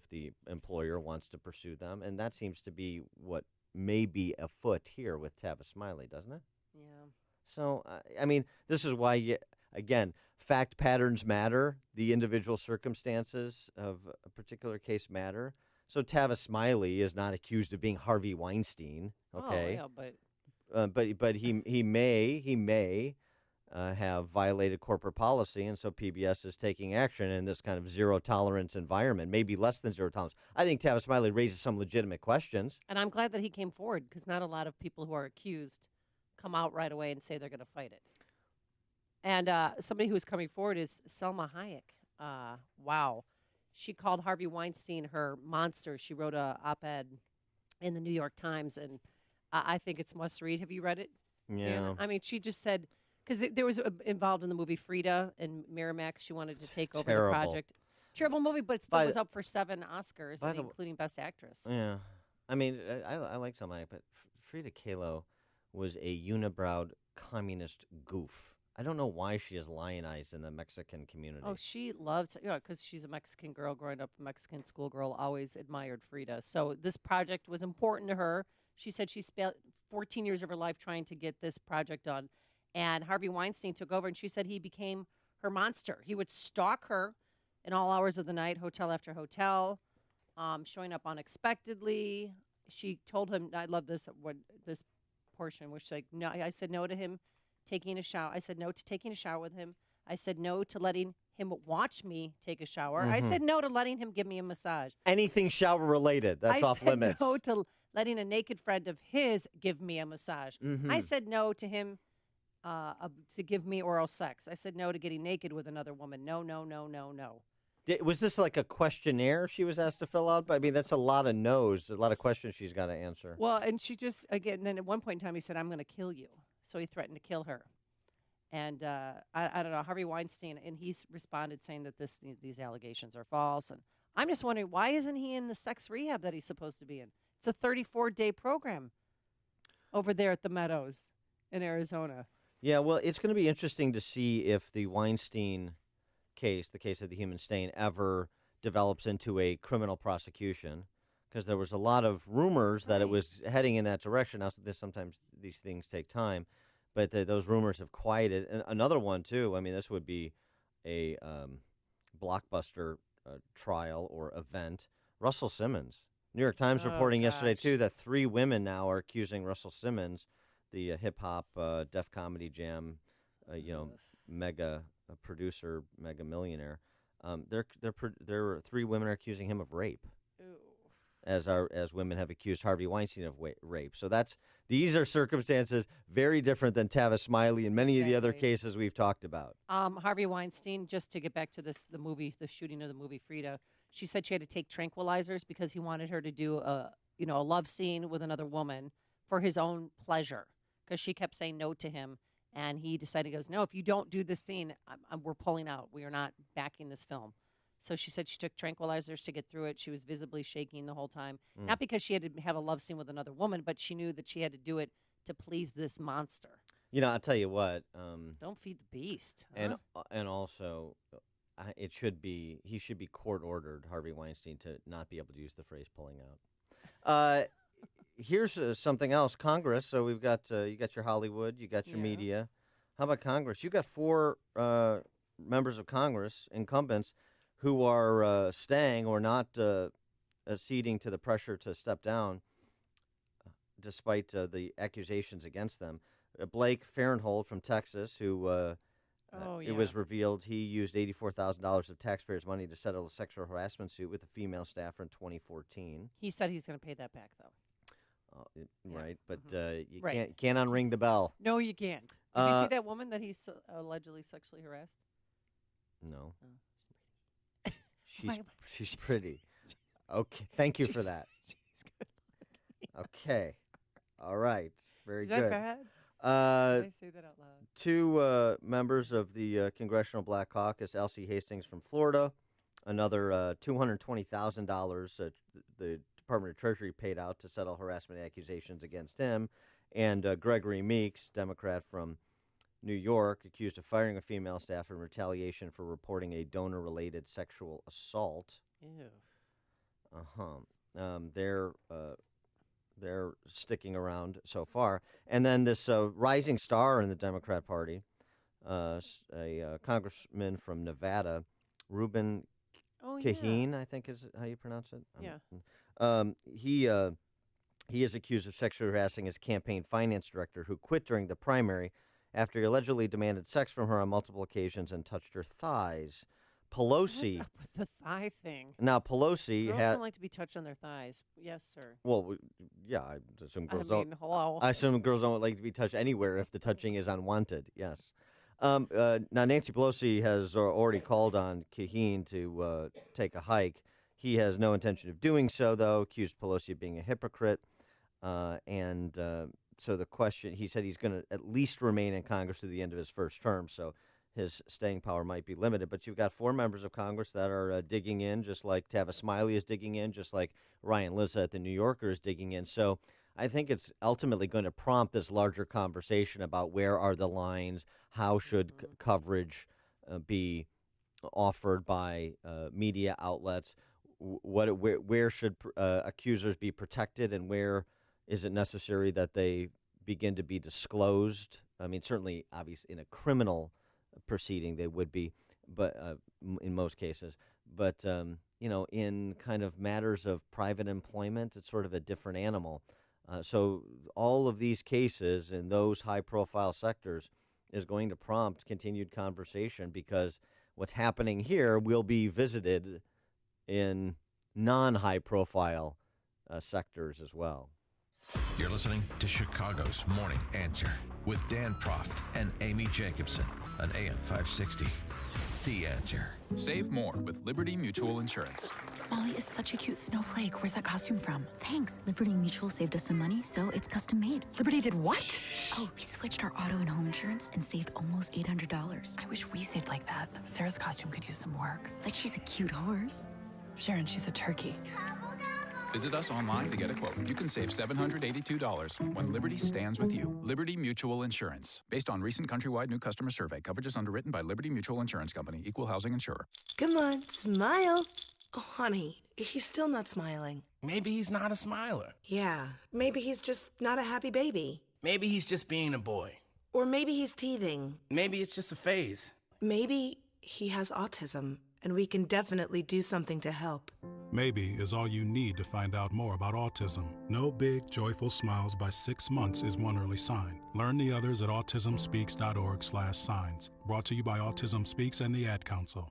the employer wants to pursue them, and that seems to be what may be afoot here with Tavis Smiley, doesn't it? Yeah. So I mean, this is why again, fact patterns matter. The individual circumstances of a particular case matter. So Tavis Smiley is not accused of being Harvey Weinstein. Okay. Oh, yeah, but he may have violated corporate policy, and so PBS is taking action in this kind of zero tolerance environment, maybe less than zero tolerance. I think Tavis Smiley raises some legitimate questions. And I'm glad that he came forward because not a lot of people who are accused come out right away and say they're going to fight it. And somebody who's coming forward is Selma Hayek. Wow. She called Harvey Weinstein her monster. She wrote a op-ed in the New York Times, and I think it's must read. Have you read it? Yeah. Dan? I mean, she just said, because there was involved in the movie Frida and Miramax. She wanted to take over Terrible. the project. Terrible movie, but it still was up for 7 Oscars, including Best Actress. Yeah. I mean, I like Selma Hayek, but Frida Kahlo was a unibrowed communist goof. I don't know why she is lionized in the Mexican community. Oh, she loves, because she's a Mexican girl growing up, a Mexican schoolgirl, always admired Frida. So this project was important to her. She said she spent 14 years of her life trying to get this project done. And Harvey Weinstein took over, and she said he became her monster. He would stalk her in all hours of the night, hotel after hotel, showing up unexpectedly. She told him, I love this portion, which like, no, I said no to him taking a shower. I said no to taking a shower with him. I said no to letting him watch me take a shower. I Mhm. said no to letting him give me a massage. Anything shower related, that's I off said limits. no to letting a naked friend of his give me a massage. Mhm. I said no to him to give me oral sex. I said no to getting naked with another woman. No, no, no, no, no. Was this like a questionnaire she was asked to fill out? I mean, that's a lot of no's, a lot of questions she's got to answer. Well, and she just, again, then at one point in time he said, I'm going to kill you. So he threatened to kill her. And I don't know, Harvey Weinstein, and he's responded saying that these allegations are false. And I'm just wondering, why isn't he in the sex rehab that he's supposed to be in? It's a 34-day program over there at the Meadows in Arizona. Yeah, well, it's going to be interesting to see if the Weinstein case, the case of the human stain, ever develops into a criminal prosecution, because there was a lot of rumors that it was heading in that direction. Now, sometimes these things take time, but those rumors have quieted. And another one, too, I mean, this would be a blockbuster trial or event. Russell Simmons. New York Times reporting yesterday, too, that 3 women now are accusing Russell Simmons, the hip-hop Def Comedy Jam, mega producer, mega millionaire. There are 3 women are accusing him of rape. Ooh. As women have accused Harvey Weinstein of rape. So these are circumstances very different than Tavis Smiley and many of the other cases we've talked about. Harvey Weinstein, just to get back to the shooting of the movie Frida, she said she had to take tranquilizers because he wanted her to do a love scene with another woman for his own pleasure, because she kept saying no to him, and he decided, he goes, no, if you don't do this scene, we're pulling out. We are not backing this film. So she said she took tranquilizers to get through it. She was visibly shaking the whole time. Not because she had to have a love scene with another woman, but she knew that she had to do it to please this monster. I'll tell you what. Don't feed the beast. Huh? And also, he should be court-ordered, Harvey Weinstein, to not be able to use the phrase pulling out. Here's something else. Congress. So we've got you got your Hollywood, you got your media. How about Congress? You got 4 members of Congress, incumbents, who are staying or not acceding to the pressure to step down, despite the accusations against them. Blake Farenthold from Texas, who it was revealed he used $84,000 of taxpayers' money to settle a sexual harassment suit with a female staffer in 2014. He said he's going to pay that back, though. Right, but you can't unring the bell. No, you can't. Did you see that woman that he allegedly sexually harassed? No. She's pretty. Okay, thank you for that. She's good. Okay, all right, very good. Is that bad? Did I say that out loud? 2 members of the Congressional Black Caucus, Elsie Hastings from Florida, another $220,000 the Department of Treasury paid out to settle harassment accusations against him, and Gregory Meeks, Democrat from New York, accused of firing a female staffer in retaliation for reporting a donor-related sexual assault. Ew. They're sticking around so far. And then this rising star in the Democrat Party, a congressman from Nevada, Ruben Kaheen, I think is how you pronounce it. He is accused of sexually harassing his campaign finance director, who quit during the primary after he allegedly demanded sex from her on multiple occasions and touched her thighs. Pelosi. What's up with the thigh thing? Now, Pelosi Girls don't like to be touched on their thighs. Yes, sir. Well, yeah, I assume girls hello. I assume girls don't like to be touched anywhere if the touching is unwanted. Yes. Now, Nancy Pelosi has already called on Kaheen to take a hike. He has no intention of doing so, though, accused Pelosi of being a hypocrite. So the question, he said he's going to at least remain in Congress through the end of his first term, so his staying power might be limited. But you've got 4 members of Congress that are digging in, just like Tavis Smiley is digging in, just like Ryan Lizza at the New Yorker is digging in. So I think it's ultimately going to prompt this larger conversation about where are the lines, how should coverage be offered by media outlets, where should accusers be protected, and where is it necessary that they begin to be disclosed? I mean, certainly, obviously, in a criminal proceeding, they would be, but in most cases. But, in kind of matters of private employment, it's sort of a different animal. So all of these cases in those high-profile sectors is going to prompt continued conversation, because what's happening here will be visited in non-high-profile sectors as well. You're listening to Chicago's Morning Answer with Dan Proft and Amy Jacobson on AM 560. The Answer. Save more with Liberty Mutual Insurance. Molly is such a cute snowflake. Where's that costume from? Thanks. Liberty Mutual saved us some money, so it's custom made. Liberty did what? Oh, we switched our auto and home insurance and saved almost $800. I wish we saved like that. Sarah's costume could use some work. But she's a cute horse. Sharon, she's a turkey. Visit us online to get a quote. You can save $782 when Liberty stands with you. Liberty Mutual Insurance. Based on recent countrywide new customer survey. Coverage is underwritten by Liberty Mutual Insurance Company. Equal housing insurer. Come on, smile. Oh, honey, he's still not smiling. Maybe he's not a smiler. Yeah, maybe he's just not a happy baby. Maybe he's just being a boy. Or maybe he's teething. Maybe it's just a phase. Maybe he has autism, and we can definitely do something to help. Maybe is all you need to find out more about autism. No big, joyful smiles by 6 months is one early sign. Learn the others at autismspeaks.org/signs. Brought to you by Autism Speaks and the Ad Council.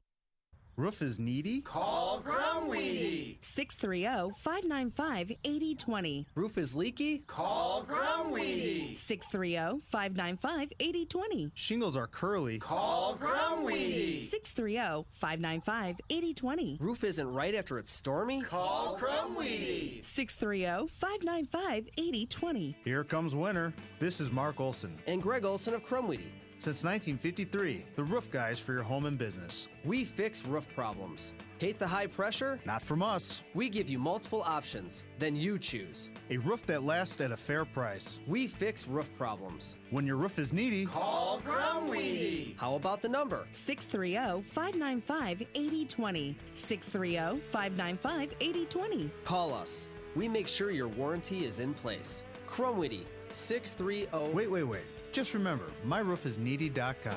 Roof is needy? Call Grumweedy. 630-595-8020. Roof is leaky? Call Grumweedy. 630-595-8020. Shingles are curly? Call Grumweedy. 630-595-8020. Roof isn't right after it's stormy? Call Grumweedy. 630-595-8020. Here comes winter. This is Mark Olson. And Greg Olson of Crumweedy. Since 1953, the roof guys for your home and business. We fix roof problems. Hate the high pressure? Not from us. We give you multiple options. Then you choose. A roof that lasts at a fair price. We fix roof problems. When your roof is needy, call Grumweedy. How about the number? 630-595-8020. 630-595-8020. Call us. We make sure your warranty is in place. Crumweedy, 630... Wait. Just remember, myroofisneedy.com.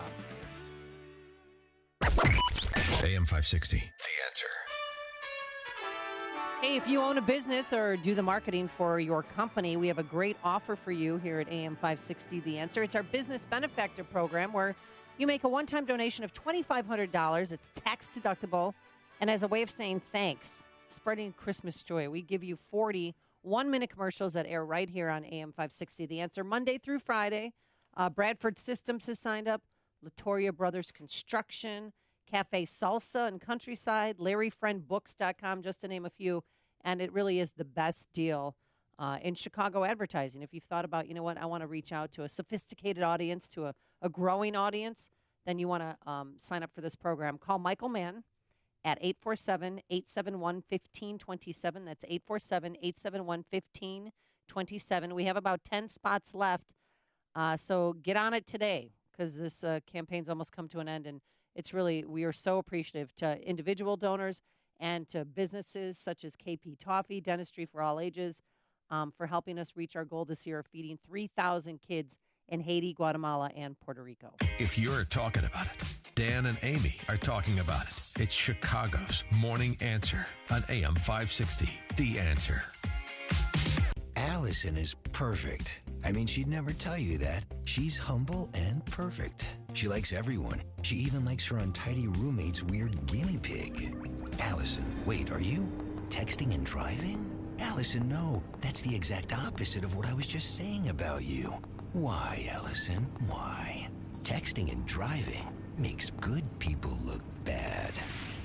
AM 560, The Answer. Hey, if you own a business or do the marketing for your company, we have a great offer for you here at AM 560, The Answer. It's our Business Benefactor Program where you make a one-time donation of $2,500. It's tax deductible. And as a way of saying thanks, spreading Christmas joy, we give you 40 one-minute commercials that air right here on AM 560, The Answer, Monday through Friday. Bradford Systems has signed up, Latoria Brothers Construction, Cafe Salsa and Countryside, LarryFriendBooks.com, just to name a few. And it really is the best deal in Chicago advertising. If you've thought about, you know what, I want to reach out to a sophisticated audience, to a growing audience, then you want to sign up for this program. Call Michael Mann at 847-871-1527. That's 847-871-1527. We have about 10 spots left. So get on it today because this campaign's almost come to an end. And it's really, we are so appreciative to individual donors and to businesses such as KP Toffee, Dentistry for All Ages, for helping us reach our goal this year of feeding 3,000 kids in Haiti, Guatemala, and Puerto Rico. If you're talking about it, Dan and Amy are talking about it. It's Chicago's Morning Answer on AM 560, The Answer. Allison is perfect. I mean, she'd never tell you that. She's humble and perfect. She likes everyone. She even likes her untidy roommate's weird guinea pig. Allison, wait, are you texting and driving? Allison, no. That's the exact opposite of what I was just saying about you. Why, Allison? Why? Texting and driving makes good people look bad.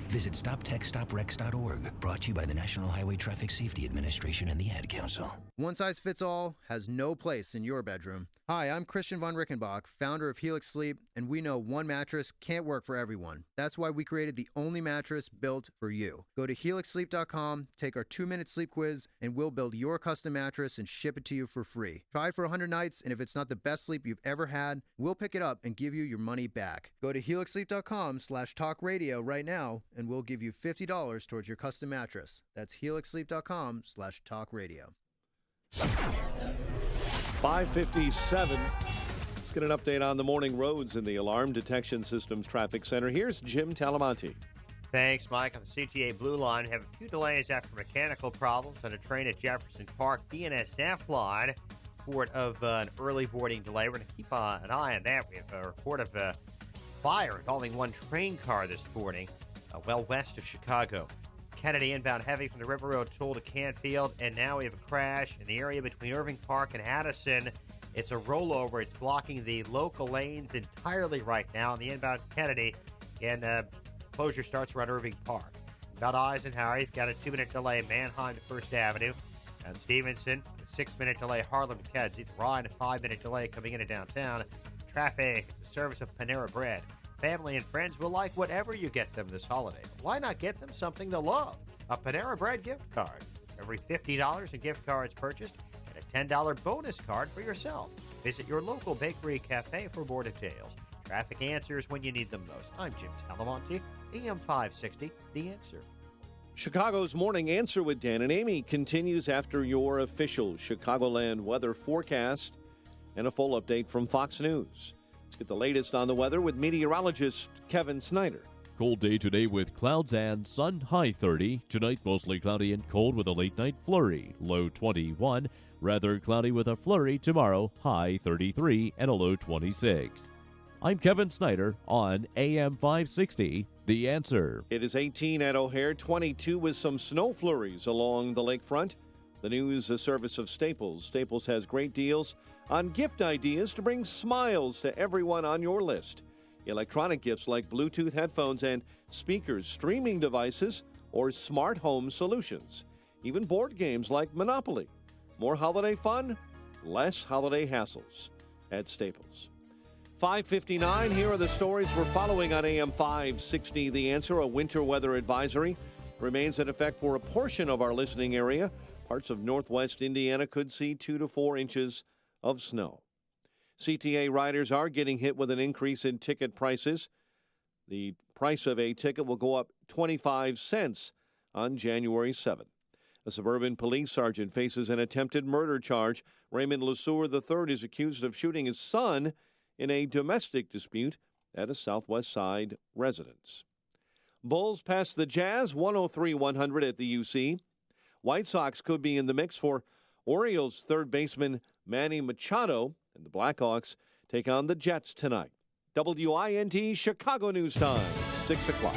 Visit StopTextStopWrecks.org. Brought to you by the National Highway Traffic Safety Administration and the Ad Council. One size fits all has no place in your bedroom. Hi, I'm Christian von Rickenbach, founder of Helix Sleep, and we know one mattress can't work for everyone. That's why we created the only mattress built for you. Go to helixsleep.com, take our 2-minute sleep quiz, and we'll build your custom mattress and ship it to you for free. Try it for 100 nights, and if it's not the best sleep you've ever had, we'll pick it up and give you your money back. Go to helixsleep.com/talkradio right now, and we'll give you $50 towards your custom mattress. That's helixsleep.com/talkradio. 5:57. Let's get an update on the morning roads in the Alarm Detection Systems Traffic Center. Here's Jim Talamonte. Thanks, Mike. On the CTA Blue Line, we have a few delays after mechanical problems on a train at Jefferson Park. BNSF line, report of an early boarding delay. We're going to keep an eye on that. We have a report of a fire involving one train car this morning, well west of Chicago. Kennedy inbound heavy from the River Road toll to Canfield, and now we have a crash in the area between Irving Park and Addison. It's a rollover. It's blocking the local lanes entirely right now on the inbound Kennedy, and closure starts around Irving Park. About Eisenhower, you've got a 2-minute delay, Manheim to First Avenue. And Stevenson, a 6-minute delay, Harlem to Kedzie. Ryan, a 5-minute delay coming into downtown. Traffic, it's a service of Panera Bread. Family and friends will like whatever you get them this holiday. Why not get them something to love? A Panera Bread gift card. every $50 in gift cards purchased and a $10 bonus card for yourself. Visit your local bakery cafe for more details. Traffic answers when you need them most. I'm Jim Talamonte, AM 560, The Answer. Chicago's Morning Answer with Dan and Amy continues after your official Chicagoland weather forecast and a full update from Fox News. Let's get the latest on the weather with meteorologist Kevin Snyder. Cold day today with clouds and sun, high 30. Tonight, mostly cloudy and cold with a late night flurry, low 21. Rather cloudy with a flurry tomorrow, high 33 and a low 26. I'm Kevin Snyder on AM 560, The Answer. It is 18 at O'Hare, 22 with some snow flurries along the lakefront. The news, a service of Staples. Staples has great deals on gift ideas to bring smiles to everyone on your list. Electronic gifts like Bluetooth headphones and speakers, streaming devices, or smart home solutions. Even board games like Monopoly. More holiday fun, less holiday hassles at Staples. 5:59, here are the stories we're following on AM 560. The Answer, a winter weather advisory remains in effect for a portion of our listening area. Parts of northwest Indiana could see 2 to 4 inches of snow. CTA riders are getting hit with an increase in ticket prices. The price of a ticket will go up 25 cents on January 7th. A suburban police sergeant faces an attempted murder charge. Raymond LeSueur III is accused of shooting his son in a domestic dispute at a Southwest Side residence. Bulls pass the Jazz 103-100 at the UC. White Sox could be in the mix for Orioles third baseman Manny Machado, and the Blackhawks take on the Jets tonight. WINT Chicago News Time, 6 o'clock.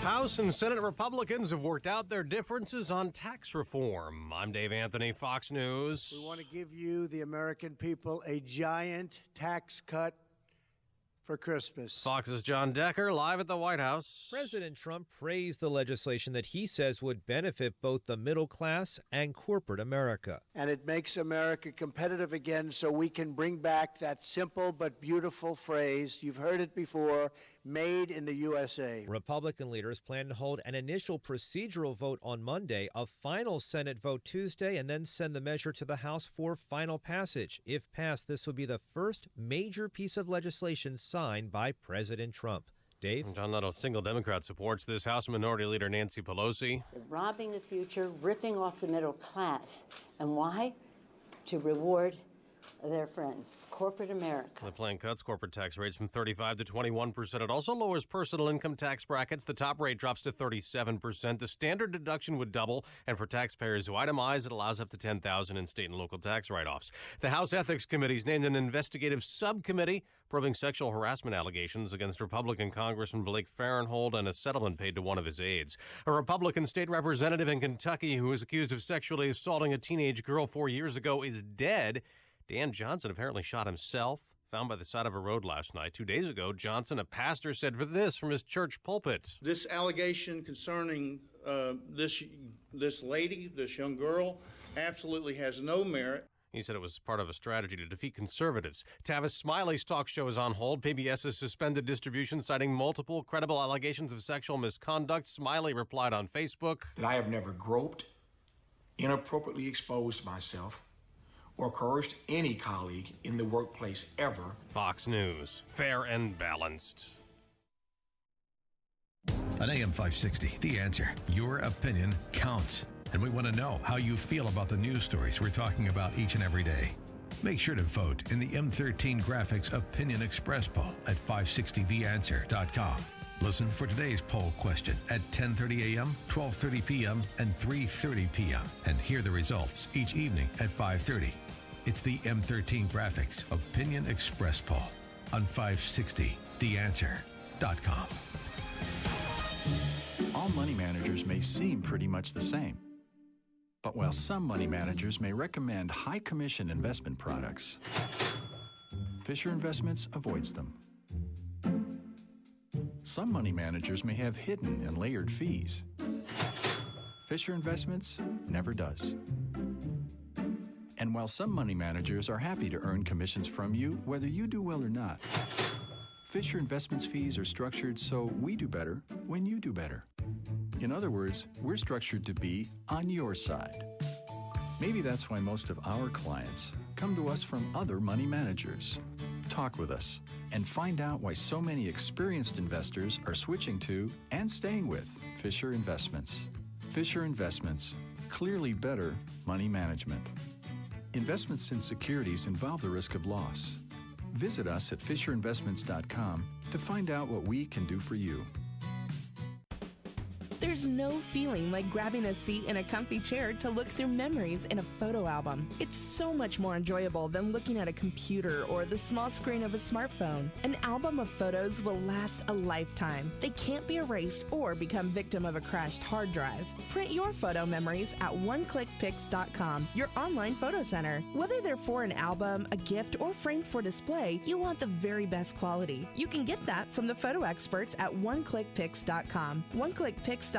House and Senate Republicans have worked out their differences on tax reform. I'm Dave Anthony, Fox News. We want to give you, the American people, a giant tax cut for Christmas. Fox's John Decker live at the White House. President Trump praised the legislation that he says would benefit both the middle class and corporate America. And it makes America competitive again so we can bring back that simple but beautiful phrase, you've heard it before, made in the USA. Republican leaders plan to hold an initial procedural vote on Monday, a final Senate vote Tuesday, and then send the measure to the House for final passage. If passed, this will be the first major piece of legislation signed by President Trump. Dave? John, not a single Democrat supports this. House Minority Leader Nancy Pelosi. They're robbing the future, ripping off the middle class. And why? To reward their friends. Corporate America. The plan cuts corporate tax rates from 35 to 21%. It also lowers personal income tax brackets. The top rate drops to 37%. The standard deduction would double, and for taxpayers who itemize, it allows up to $10,000 in state and local tax write-offs. The House Ethics Committee's named an investigative subcommittee probing sexual harassment allegations against Republican Congressman Blake Farenthold and a settlement paid to one of his aides. A Republican state representative in Kentucky who was accused of sexually assaulting a teenage girl 4 years ago is dead. Dan Johnson apparently shot himself, found by the side of a road last night. 2 days ago, Johnson, a pastor, said for this from his church pulpit. This allegation concerning this lady, this young girl, absolutely has no merit. He said it was part of a strategy to defeat conservatives. Tavis Smiley's talk show is on hold. PBS has suspended distribution, citing multiple credible allegations of sexual misconduct. Smiley replied on Facebook that I have never groped, inappropriately exposed myself, or coerced any colleague in the workplace ever. Fox News, fair and balanced. On AM 560, The Answer, your opinion counts. And we want to know how you feel about the news stories we're talking about each and every day. Make sure to vote in the M13 Graphics Opinion Express poll at 560theanswer.com. Listen for today's poll question at 10:30 a.m., 12:30 p.m., and 3:30 p.m. and hear the results each evening at 5:30. It's the M13 Graphics Opinion Express poll on 560theanswer.com. All money managers may seem pretty much the same. But while some money managers may recommend high commission investment products, Fisher Investments avoids them. Some money managers may have hidden and layered fees. Fisher Investments never does. And while some money managers are happy to earn commissions from you, whether you do well or not, Fisher Investments fees are structured so we do better when you do better. In other words, we're structured to be on your side. Maybe that's why most of our clients come to us from other money managers. Talk with us and find out why so many experienced investors are switching to and staying with Fisher Investments. Fisher Investments, clearly better money management. Investments in securities involve the risk of loss. Visit us at FisherInvestments.com to find out what we can do for you. There's no feeling like grabbing a seat in a comfy chair to look through memories in a photo album. It's so much more enjoyable than looking at a computer or the small screen of a smartphone. An album of photos will last a lifetime. They can't be erased or become victim of a crashed hard drive. Print your photo memories at OneClickPics.com, your online photo center. Whether they're for an album, a gift, or framed for display, you want the very best quality. You can get that from the photo experts at OneClickPics.com. OneClickPics.com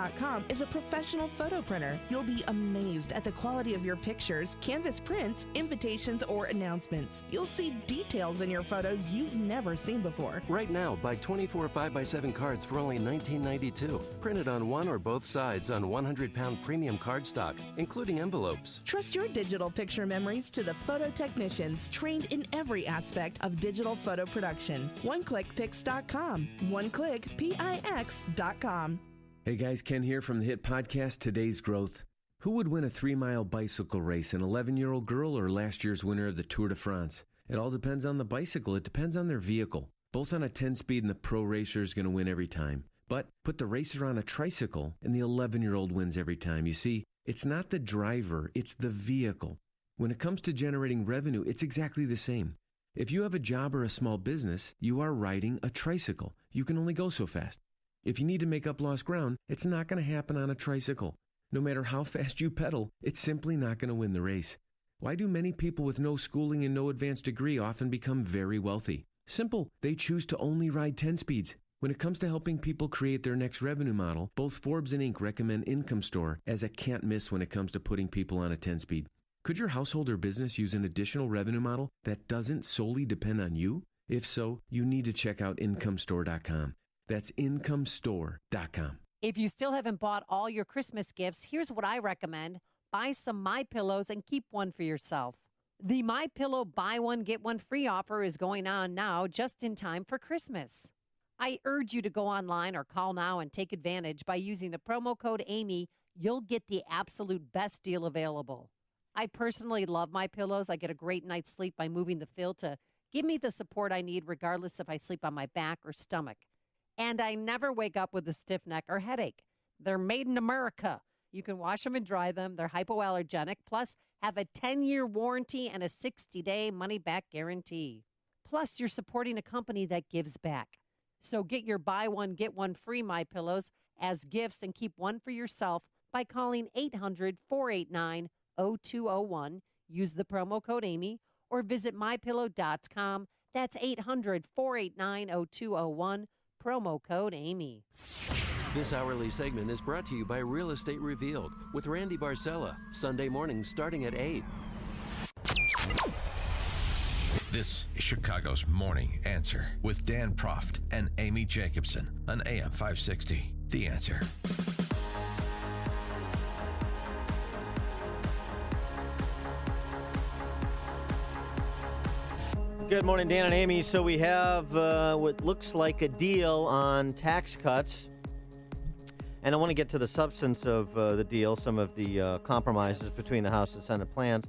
is a professional photo printer. You'll be amazed at the quality of your pictures, canvas prints, invitations, or announcements. You'll see details in your photos you've never seen before. Right now, buy 24 5x7 cards for only $19.92. Printed on one or both sides on 100-pound premium cardstock, including envelopes. Trust your digital picture memories to the photo technicians trained in every aspect of digital photo production. OneClickPics.com. OneClickPix.com. Hey guys, Ken here from the hit podcast Today's Growth. Who would win a 3-mile bicycle race, an 11-year-old girl or last year's winner of the Tour de France? It all depends on the bicycle. It depends on their vehicle. Both on a 10-speed and the pro racer is going to win every time. But put the racer on a tricycle and the 11-year-old wins every time. You see, it's not the driver, it's the vehicle. When it comes to generating revenue, it's exactly the same. If you have a job or a small business, you are riding a tricycle. You can only go so fast. If you need to make up lost ground, it's not going to happen on a tricycle. No matter how fast you pedal, it's simply not going to win the race. Why do many people with no schooling and no advanced degree often become very wealthy? Simple. They choose to only ride 10 speeds. When it comes to helping people create their next revenue model, both Forbes and Inc. recommend Income Store as a can't miss when it comes to putting people on a 10-speed. Could your household or business use an additional revenue model that doesn't solely depend on you? If so, you need to check out IncomeStore.com. That's IncomeStore.com. If you still haven't bought all your Christmas gifts, here's what I recommend. Buy some MyPillows and keep one for yourself. The MyPillow buy one, get one free offer is going on now just in time for Christmas. I urge you to go online or call now and take advantage by using the promo code Amy. You'll get the absolute best deal available. I personally love MyPillows. I get a great night's sleep by moving the fill to give me the support I need regardless if I sleep on my back or stomach. And I never wake up with a stiff neck or headache. They're made in America. You can wash them and dry them. They're hypoallergenic, plus have a 10-year warranty and a 60-day money-back guarantee. Plus, you're supporting a company that gives back. So get your buy one, get one free MyPillows as gifts and keep one for yourself by calling 800-489-0201. Use the promo code Amy or visit MyPillow.com. That's 800-489-0201. Promo code Amy. This hourly segment is brought to you by Real Estate Revealed with Randy Barcella. Sunday mornings starting at 8. This is Chicago's Morning Answer with Dan Proft and Amy Jacobson on AM 560. The Answer. Good morning, Dan and Amy. So we have what looks like a deal on tax cuts. And I want to get to the substance of the deal, some of the compromises between the House and Senate plans.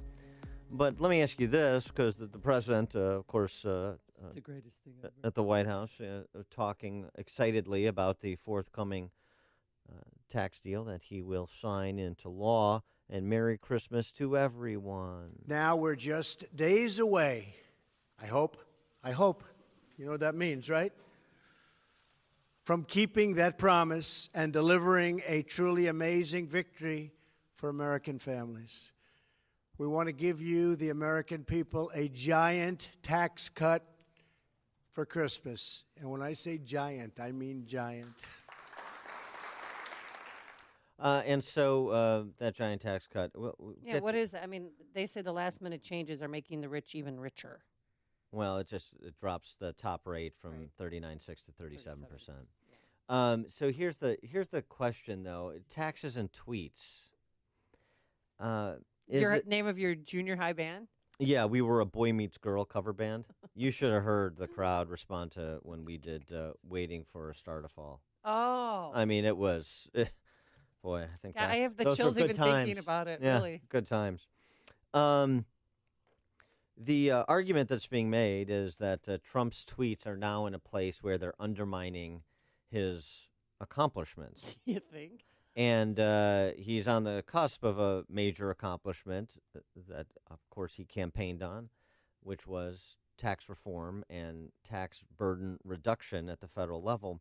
But let me ask you this, because the president, of course, the greatest thing ever. At the White House, talking excitedly about the forthcoming tax deal that he will sign into law. And Merry Christmas to everyone. Now we're just days away. I hope. You know what that means, right? From keeping that promise and delivering a truly amazing victory for American families. We want to give you, the American people, a giant tax cut for Christmas. And when I say giant, I mean giant. And so that giant tax cut. Yeah, what is that? I mean, they say the last-minute changes are making the rich even richer. Well, it drops the top rate from 39.6 to 37%. So here's the question, though. Taxes and tweets. Name of your junior high band? Yeah, we were a Boy Meets Girl cover band. You should have heard the crowd respond to when we did "Waiting for a Star to Fall." Oh. I mean, it was, boy. I think I have the those chills were good even times. thinking about it. Yeah, Really, good times. The argument that's being made is that Trump's tweets are now in a place where they're undermining his accomplishments. you think? And he's on the cusp of a major accomplishment that, of course, he campaigned on, which was tax reform and tax burden reduction at the federal level.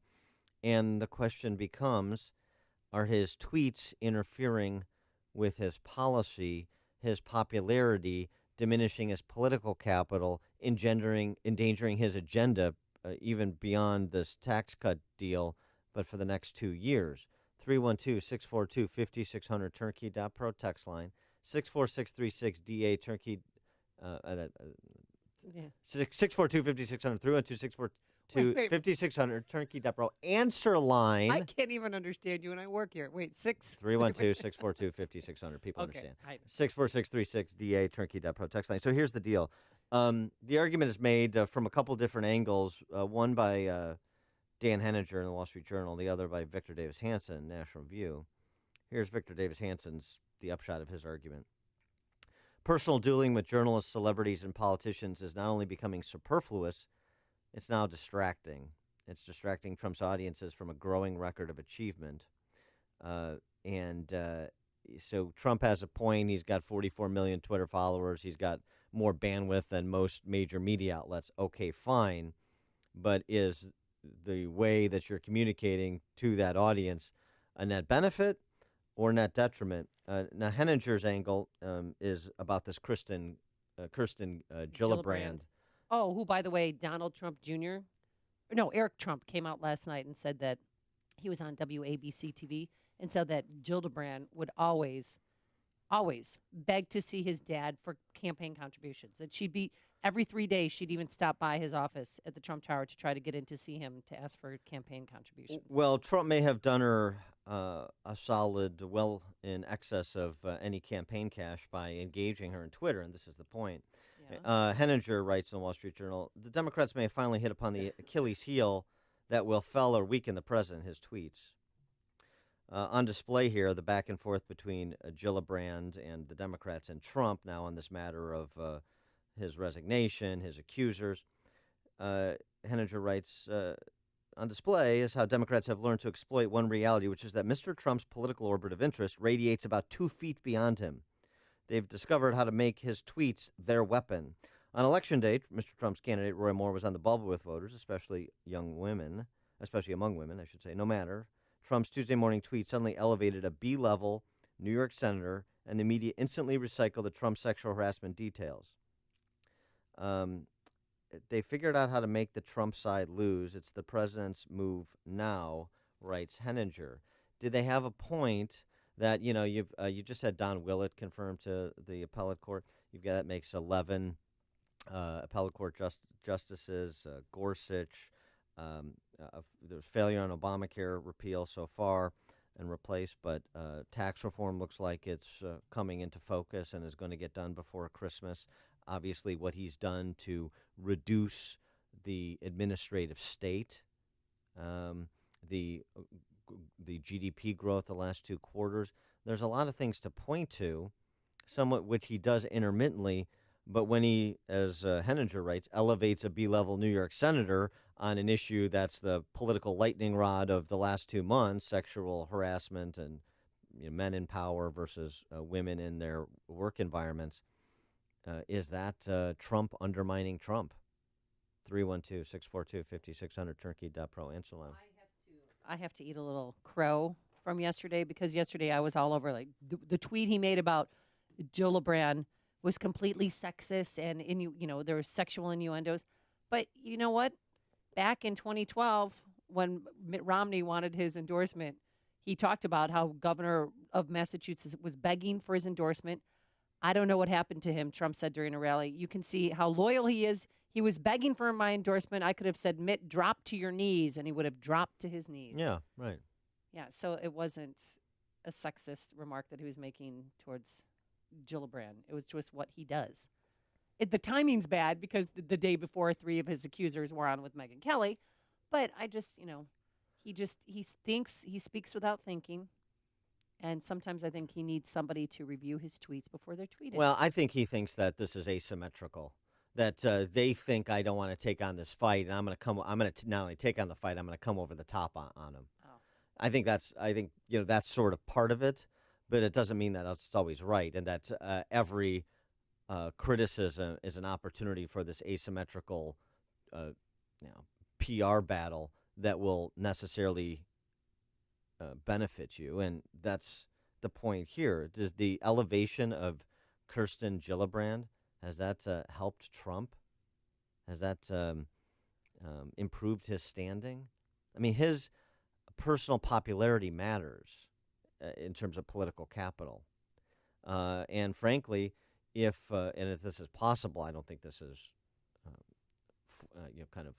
And the question becomes, are his tweets interfering with his policy, his popularity, diminishing his political capital, endangering his agenda, even beyond this tax cut deal, but for the next 2 years? 312-642-5600, turnkey.pro text line, 64636-DA, turnkey, 642-5600, 312-642-5600, turnkey.pro, answer line. I can't even understand you when I work here. Wait, 312-642-5600, people Okay, understand. 64636-DA, turnkey.pro text line. So here's the deal. The argument is made from a couple different angles, one by Dan Henninger in the Wall Street Journal, the other by Victor Davis Hanson, National Review. Here's Victor Davis Hanson's, the upshot of his argument. Personal dueling with journalists, celebrities, and politicians is not only becoming superfluous, it's now distracting. It's distracting Trump's audiences from a growing record of achievement. So Trump has a point. He's got 44 million Twitter followers. He's got more bandwidth than most major media outlets. Okay, fine. But is the way that you're communicating to that audience a net benefit or net detriment? Now, Henninger's angle is about this Kirsten Gillibrand. Oh, who, by the way, Donald Trump Jr. No, Eric Trump came out last night and said that he was on WABC TV and said that Gillibrand would always beg to see his dad for campaign contributions. That she'd be every 3 days. She'd even stop by his office at the Trump Tower to try to get in to see him to ask for campaign contributions. Well, Trump may have done her a solid, well in excess of any campaign cash by engaging her on Twitter, and this is the point. Yeah. Henninger writes in the Wall Street Journal, the Democrats may have finally hit upon the Achilles heel that will fell or weaken the president, his tweets. On display here, the back and forth between Gillibrand and the Democrats and Trump now on this matter of his resignation, his accusers. Henninger writes, on display is how Democrats have learned to exploit one reality, which is that Mr. Trump's political orbit of interest radiates about 2 feet beyond him. They've discovered how to make his tweets their weapon. On Election Day, Mr. Trump's candidate, Roy Moore, was on the bubble with voters, especially among women, I should say. No matter. Trump's Tuesday morning tweet suddenly elevated a B-level New York senator, and the media instantly recycled the Trump sexual harassment details. They figured out how to make the Trump side lose. It's the president's move now, writes Henninger. Did they have a point that, you just had Don Willett confirmed to the appellate court? That makes 11 appellate court justices, Gorsuch. There's failure on Obamacare repeal so far and replaced, but tax reform looks like it's coming into focus and is going to get done before Christmas. Obviously, what he's done to reduce the administrative state, the GDP growth the last 2 quarters. There's a lot of things to point to, somewhat which he does intermittently, but when he, as Henninger writes, elevates a B-level New York senator on an issue that's the political lightning rod of the last 2 months, sexual harassment and men in power versus women in their work environments, is that Trump undermining Trump? 312-642-5600, turnkey.pro, answer line. I have to eat a little crow from yesterday because yesterday I was all over. Like the tweet he made about Gillibrand was completely sexist and there were sexual innuendos. But you know what? Back in 2012, when Mitt Romney wanted his endorsement, he talked about how governor of Massachusetts was begging for his endorsement. I don't know what happened to him, Trump said during a rally. You can see how loyal he is. He was begging for my endorsement. I could have said, Mitt, drop to your knees, and he would have dropped to his knees. Yeah, right. Yeah, so it wasn't a sexist remark that he was making towards Gillibrand. It was just what he does. The timing's bad because the day before 3 of his accusers were on with Megyn Kelly. But I just, he speaks without thinking. And sometimes I think he needs somebody to review his tweets before they're tweeted. Well, I think he thinks that this is asymmetrical. That they think I don't want to take on this fight, and I'm going to not only take on the fight, I'm going to come over the top on him. Oh. I think that's sort of part of it, but it doesn't mean that it's always right, and that every criticism is an opportunity for this asymmetrical, PR battle that will necessarily benefit you, and that's the point here. Does the elevation of Kirsten Gillibrand, has that helped Trump? Has that improved his standing? I mean, his personal popularity matters in terms of political capital. And frankly, if this is possible, I don't think this is kind of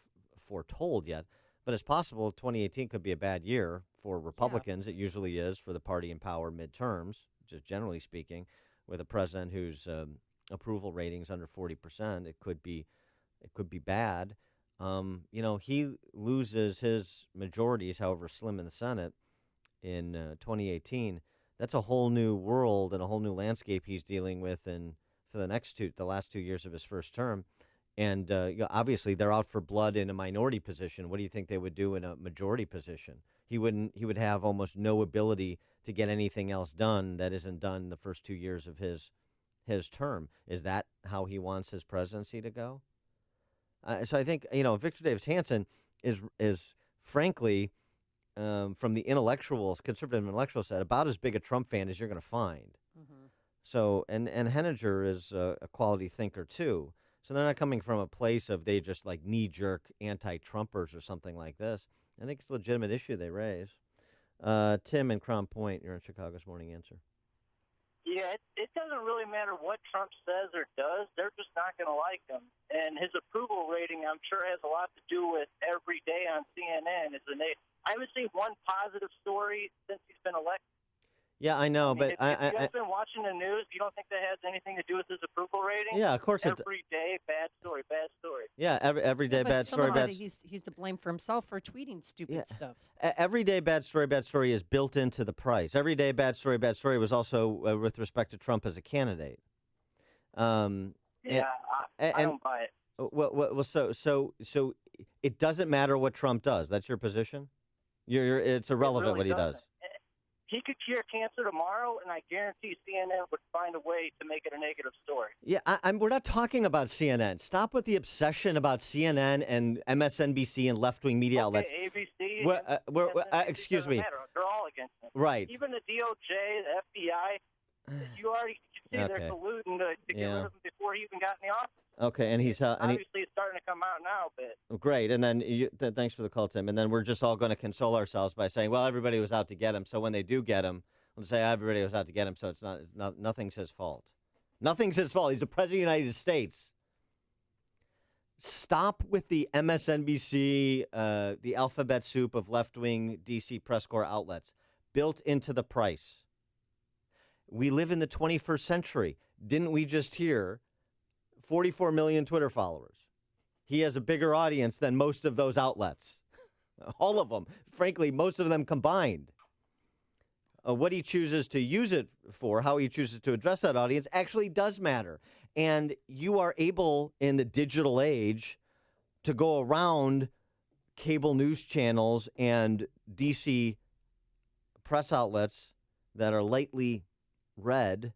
foretold yet, but it's possible 2018 could be a bad year for Republicans. Yeah. It usually is for the party in power midterms, just generally speaking, with a president whose approval ratings under 40%. It could be bad. He loses his majorities, however slim, in the Senate in 2018. That's a whole new world and a whole new landscape he's dealing with for the last 2 years of his first term. And obviously they're out for blood in a minority position. What do you think they would do in a majority position? He would have almost no ability to get anything else done that isn't done the first 2 years of his term. Is that how he wants his presidency to go? So I think Victor Davis Hanson is frankly from the conservative intellectual side about as big a Trump fan as you're going to find. Mm-hmm. So and Henninger is a quality thinker too. So they're not coming from a place of they just like knee-jerk anti-Trumpers or something like this. I think it's a legitimate issue they raise. Tim in Crown Point, you're in Chicago's Morning Answer. Yeah, it doesn't really matter what Trump says or does. They're just not going to like him. And his approval rating, I'm sure, has a lot to do with every day on CNN. I haven't seen one positive story since he's been elected. Yeah, I know, but if you guys been watching the news, you don't think that has anything to do with his approval rating? Yeah, of course. Every day, bad story, bad story. Yeah, every day, bad story, bad. He's to blame for himself for tweeting stupid stuff. Every day, bad story is built into the price. Every day, bad story was also with respect to Trump as a candidate. I don't buy it. Well, so it doesn't matter what Trump does. That's your position. It's irrelevant what he does. He could cure cancer tomorrow, and I guarantee CNN would find a way to make it a negative story. Yeah, we're not talking about CNN. Stop with the obsession about CNN and MSNBC and left-wing media outlets. ABC. Excuse me. They're all against him. Right. Even the DOJ, the FBI, you already can see they're colluding to get rid of him before he even got in the office. Okay, and he's obviously it's starting to come out now a bit. Great, and then thanks for the call, Tim. And then we're just all going to console ourselves by saying, well, everybody was out to get him. So when they do get him, we'll say everybody was out to get him. So it's not nothing's his fault. Nothing's his fault. He's the president of the United States. Stop with the MSNBC, the alphabet soup of left-wing DC press corps outlets built into the price. We live in the 21st century. Didn't we just hear 44 million Twitter followers? He has a bigger audience than most of those outlets. All of them. Frankly, most of them combined. What he chooses to use it for, how he chooses to address that audience, actually does matter. And you are able, in the digital age, to go around cable news channels and DC press outlets that are lightly read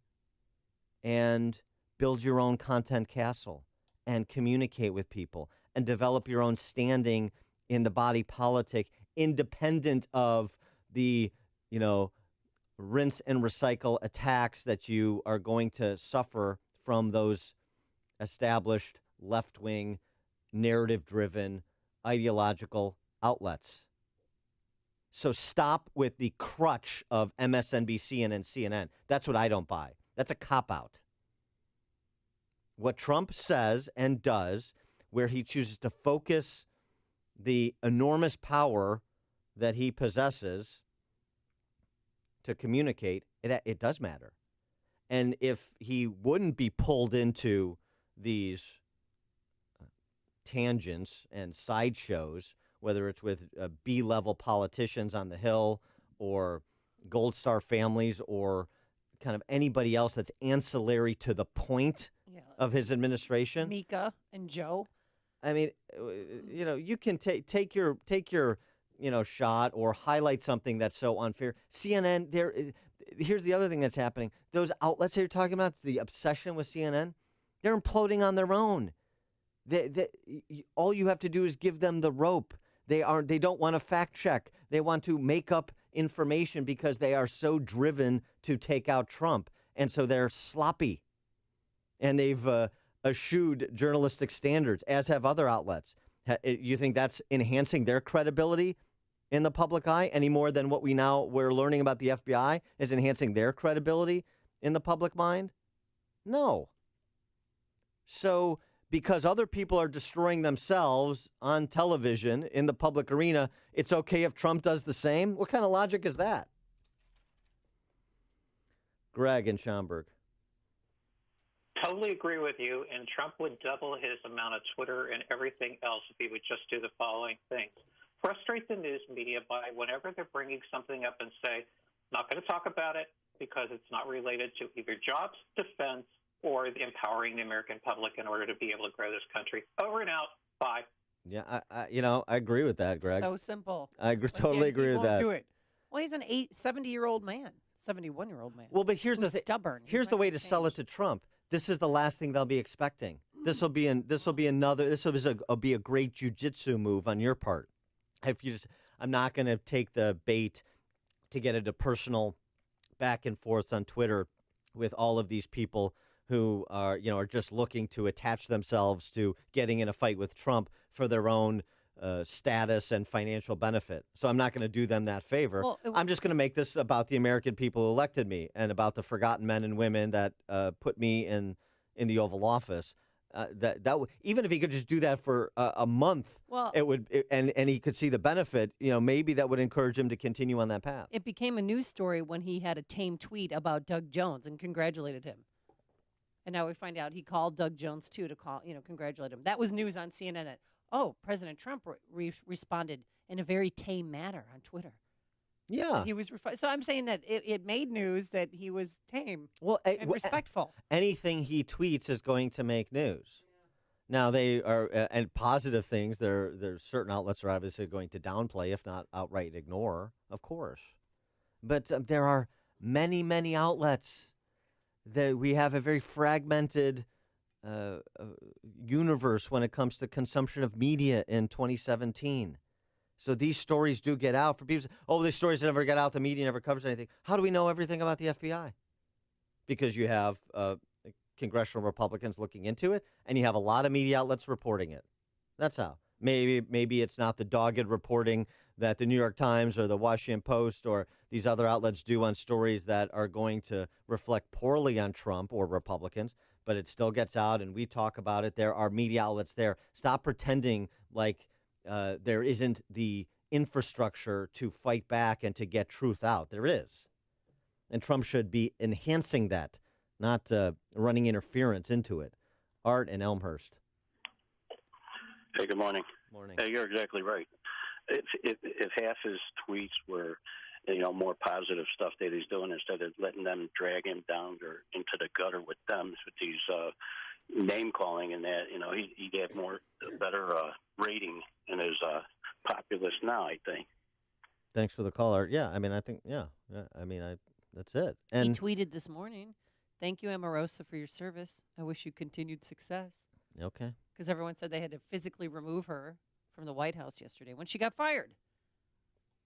and build your own content castle and communicate with people and develop your own standing in the body politic, independent of the, rinse and recycle attacks that you are going to suffer from those established left-wing, narrative-driven, ideological outlets. So stop with the crutch of MSNBC and CNN. That's what I don't buy. That's a cop-out. What Trump says and does, where he chooses to focus the enormous power that he possesses to communicate, it does matter. And if he wouldn't be pulled into these tangents and sideshows, whether it's with B-level politicians on the Hill or Gold Star families or kind of anybody else that's ancillary to the point of his administration. Mika and Joe. I mean, you can take your shot or highlight something that's so unfair. CNN, here's the other thing that's happening. Those outlets that you're talking about, the obsession with CNN, they're imploding on their own. All you have to do is give them the rope. They don't want to fact check. They want to make up information because they are so driven to take out Trump. And so they're sloppy. And they've eschewed journalistic standards, as have other outlets. You think that's enhancing their credibility in the public eye any more than what we're learning about the FBI is enhancing their credibility in the public mind? No. So because other people are destroying themselves on television in the public arena, it's okay if Trump does the same? What kind of logic is that? Greg in Schaumburg. Totally agree with you, and Trump would double his amount of Twitter and everything else if he would just do the following things. Frustrate the news media by whenever they're bringing something up and say, not going to talk about it because it's not related to either jobs, defense, or empowering the American public in order to be able to grow this country. Over and out. Bye. Yeah, I agree with that, Greg. So simple. Totally agree with that. Do it. Well, he's an 70-year-old man, 71-year-old man. Well, but here's the thing. Stubborn. Here's the way to sell it to Trump. This is the last thing they'll be expecting. This will be a great jujitsu move on your part. I'm not going to take the bait to get into personal back and forth on Twitter with all of these people who are just looking to attach themselves to getting in a fight with Trump for their own status and financial benefit. So I'm not going to do them that favor. I'm just going to make this about the American people who elected me and about the forgotten men and women that put me in the Oval Office. Even if he could just do that for a month, and he could see the benefit, maybe that would encourage him to continue on that path. It became a news story when he had a tame tweet about Doug Jones and congratulated him. And now we find out he called Doug Jones too to congratulate him. That was news on CNN. President Trump responded in a very tame manner on Twitter. Yeah, he was. So I'm saying that it made news that he was tame and respectful. Anything he tweets is going to make news. Now they are, and positive things. There's certain outlets are obviously going to downplay, if not outright ignore, of course. But there are many, many outlets that we have a very fragmented universe when it comes to consumption of media in 2017. So these stories do get out for people. These stories never get out. The media never covers anything. How do we know everything about the FBI? Because you have congressional Republicans looking into it, and you have a lot of media outlets reporting it. That's how. Maybe it's not the dogged reporting that the New York Times or the Washington Post or these other outlets do on stories that are going to reflect poorly on Trump or Republicans, but it still gets out and we talk about it. There are media outlets there. Stop pretending like there isn't the infrastructure to fight back and to get truth out. There is. And Trump should be enhancing that, not running interference into it. Art and Elmhurst. Hey, good morning. Morning. Hey, you're exactly right. If half his tweets were, more positive stuff that he's doing instead of letting them drag him down or into the gutter with them with these name calling and that, he'd have better rating in his populace now, I think. Thanks for the call, Art. Yeah, I think, that's it. And he tweeted this morning, "Thank you, Omarosa, for your service. I wish you continued success." Okay. Because everyone said they had to physically remove her from the White House yesterday when she got fired.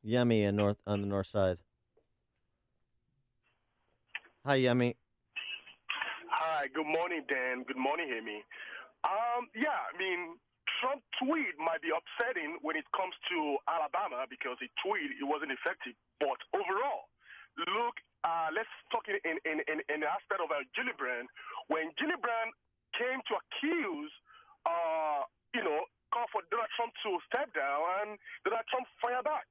Yummy on the north side. Hi, Yummy. Hi, good morning, Dan. Good morning, Amy. Trump tweet might be upsetting when it comes to Alabama because it wasn't effective. But overall, look, let's talk in the aspect of Gillibrand. When Gillibrand came to accuse call for Donald Trump to step down, and Donald Trump fire back.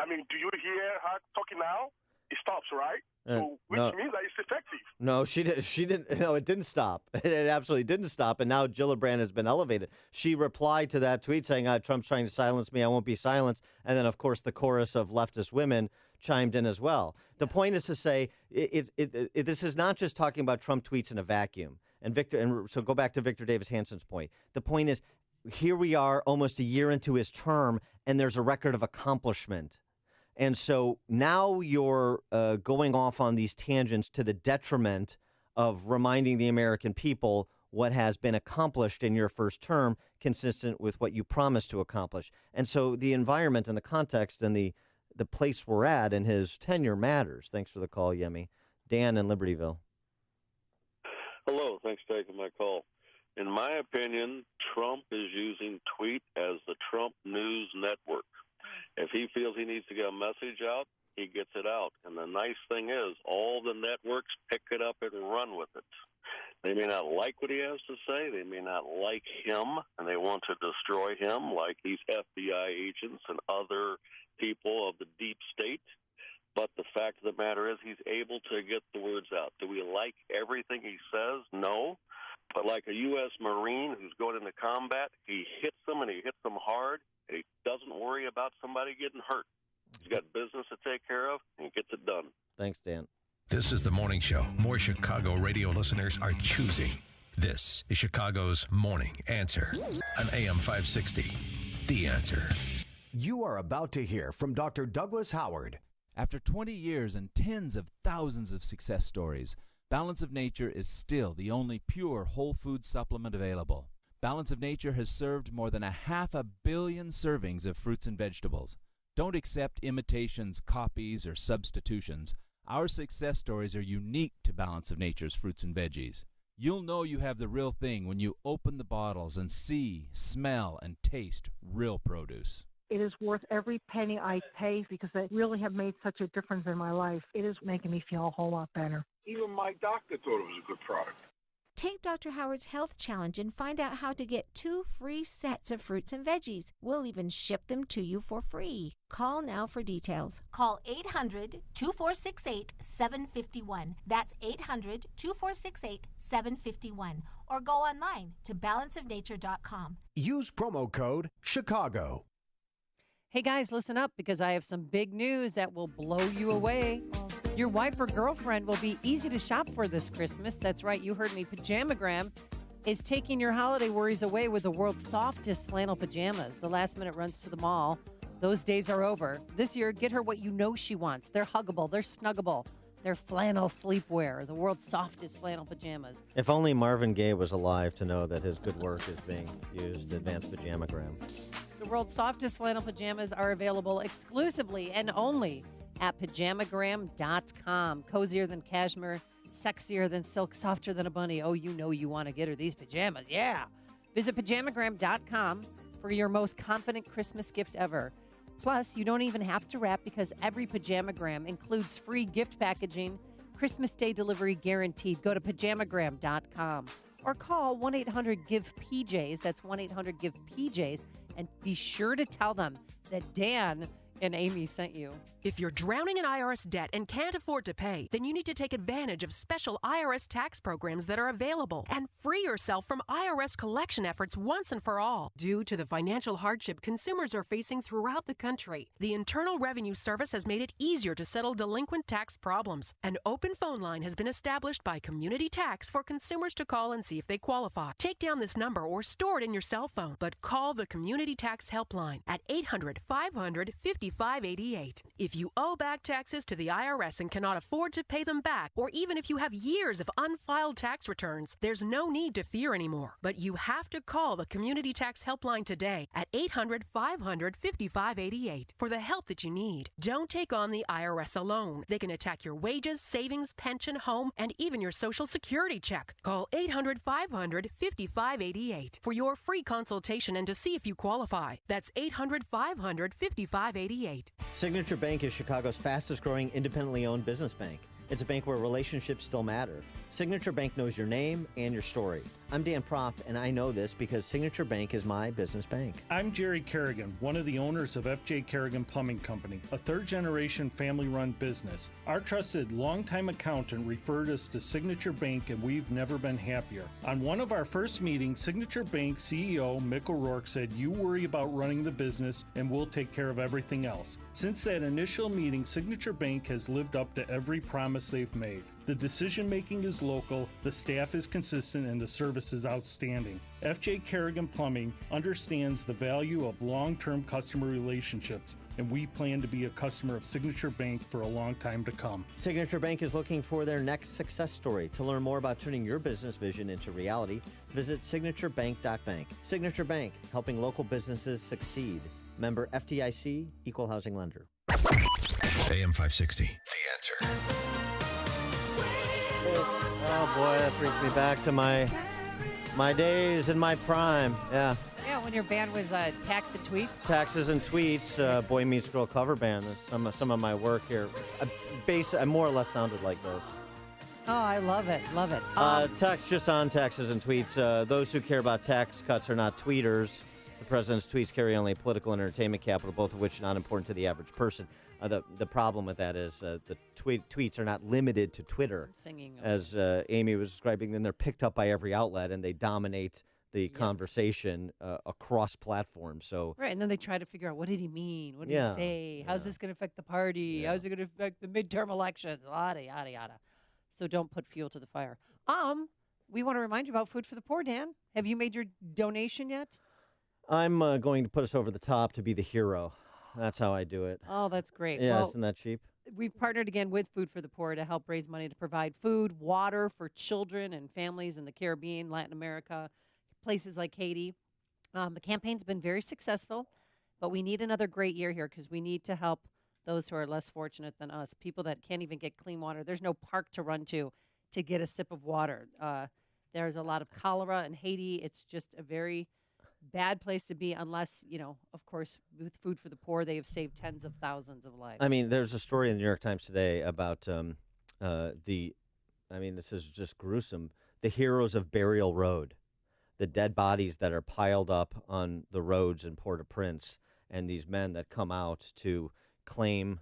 I mean, do you hear her talking now? It stops, right? Which means that it's effective. No, she didn't. No, it didn't stop. It absolutely didn't stop. And now Gillibrand has been elevated. She replied to that tweet saying, Trump's trying to silence me. I won't be silenced. And then, of course, the chorus of leftist women chimed in as well. The point is to say this is not just talking about Trump tweets in a vacuum. And so go back to Victor Davis Hanson's point. The point is, here we are almost a year into his term, and there's a record of accomplishment. And so now you're going off on these tangents to the detriment of reminding the American people what has been accomplished in your first term, consistent with what you promised to accomplish. And so the environment and the context and the place we're at in his tenure matters. Thanks for the call, Yemi. Dan in Libertyville. Hello. Thanks for taking my call. In my opinion, Trump is using tweet as the Trump News Network. If he feels he needs to get a message out, he gets it out. And the nice thing is, all the networks pick it up and run with it. They may not like what he has to say. They may not like him, and they want to destroy him, like these FBI agents and other people of the deep state. But the fact of the matter is, he's able to get the words out. Do we like everything he says? No. But like a U.S. Marine who's going into combat, he hits them, and he hits them hard, and he doesn't worry about somebody getting hurt. He's got business to take care of, and he gets it done. Thanks, Dan. This is the morning show more Chicago radio listeners are choosing. This is Chicago's Morning Answer on AM 560. The Answer. You are about to hear from Dr. Douglas Howard. After 20 years and tens of thousands of success stories, Balance of Nature is still the only pure whole food supplement available. Balance of Nature has served more than 500 million servings of fruits and vegetables. Don't accept imitations, copies, or substitutions. Our success stories are unique to Balance of Nature's fruits and veggies. You'll know you have the real thing when you open the bottles and see, smell, and taste real produce. It is worth every penny I pay because they really have made such a difference in my life. It is making me feel a whole lot better. Even my doctor thought it was a good product. Take Dr. Howard's Health Challenge and find out how to get 2 free sets of fruits and veggies. We'll even ship them to you for free. Call now for details. Call 800-2468-751. That's 800-2468-751. Or go online to balanceofnature.com. Use promo code Chicago. Hey guys, listen up because I have some big news that will blow you away. Your wife or girlfriend will be easy to shop for this Christmas. That's right, you heard me. Pajamagram is taking your holiday worries away with the world's softest flannel pajamas. The last minute runs to the mall. Those days are over. This year, get her what you know she wants. They're huggable, they're snuggable, they're flannel sleepwear, the world's softest flannel pajamas. If only Marvin Gaye was alive to know that his good work is being used, Advanced Pajamagram. The world's softest flannel pajamas are available exclusively and only at pajamagram.com. Cozier than cashmere, sexier than silk, softer than a bunny. Oh, you know you want to get her these pajamas. Yeah. Visit pajamagram.com for your most confident Christmas gift ever. Plus, you don't even have to wrap because every Pajamagram includes free gift packaging, Christmas Day delivery guaranteed. Go to pajamagram.com or call 1-800-GIVE-PJs. That's 1-800-GIVE-PJs. And be sure to tell them that Dan and Amy sent you. If you're drowning in IRS debt and can't afford to pay, then you need to take advantage of special IRS tax programs that are available and free yourself from IRS collection efforts once and for all. Due to the financial hardship consumers are facing throughout the country, the Internal Revenue Service has made it easier to settle delinquent tax problems. An open phone line has been established by Community Tax for consumers to call and see if they qualify. Take down this number or store it in your cell phone, but call the Community Tax Helpline at 800-500-5588. If you owe back taxes to the IRS and cannot afford to pay them back, or even if you have years of unfiled tax returns, there's no need to fear anymore. But you have to call the Community Tax Helpline today at 800-500-5588 for the help that you need. Don't take on the IRS alone. They can attack your wages, savings, pension, home, and even your Social Security check. Call 800-500-5588 for your free consultation and to see if you qualify. That's 800-500-5588. Signature Bank is Chicago's fastest growing independently owned business bank. It's a bank where relationships still matter. Signature Bank knows your name and your story. I'm Dan Proft, and I know this because Signature Bank is my business bank. I'm Jerry Kerrigan, one of the owners of F.J. Kerrigan Plumbing Company, a third-generation family-run business. Our trusted longtime accountant referred us to Signature Bank, and we've never been happier. On one of our first meetings, Signature Bank CEO Mick O'Rourke said, "You worry about running the business, and we'll take care of everything else." Since that initial meeting, Signature Bank has lived up to every promise they've made. The decision-making is local, the staff is consistent, and the service is outstanding. F.J. Kerrigan Plumbing understands the value of long-term customer relationships, and we plan to be a customer of Signature Bank for a long time to come. Signature Bank is looking for their next success story. To learn more about turning your business vision into reality, visit signaturebank.bank. Signature Bank, helping local businesses succeed. Member FDIC, Equal Housing Lender. AM 560, The Answer. Oh boy, that brings me back to my days in my prime. Yeah. Yeah, when your band was Tax and Tweets. Taxes and Tweets, Boy Meets Girl cover band. Some of my work here. I more or less sounded like those. Oh, I love it. Love it. Text just on Taxes and Tweets. Those who care about tax cuts are not tweeters. The president's tweets carry only political and entertainment capital, both of which are not important to the average person. The problem with that is the tweets are not limited to Twitter. As Amy was describing, then they're picked up by every outlet and they dominate the conversation across platforms. So right, and then they try to figure out, what did he mean? What did he say? How's this going to affect the party? How's it going to affect the midterm elections? Yada, yada, yada. So don't put fuel to the fire. We want to remind you about Food for the Poor, Dan. Have you made your donation yet? I'm going to put us over the top to be the hero. That's how I do it. Oh, that's great. Yeah, well, isn't that cheap? We've partnered again with Food for the Poor to help raise money to provide food, water for children and families in the Caribbean, Latin America, places like Haiti. The campaign's been very successful, but we need another great year here because we need to help those who are less fortunate than us, people that can't even get clean water. There's no park to run to get a sip of water. There's a lot of cholera in Haiti. It's just a very bad place to be unless, of course, with Food for the Poor, they have saved tens of thousands of lives. I mean, there's a story in the New York Times today about this is just gruesome, the heroes of Burial Road, the dead bodies that are piled up on the roads in Port-au-Prince, and these men that come out to claim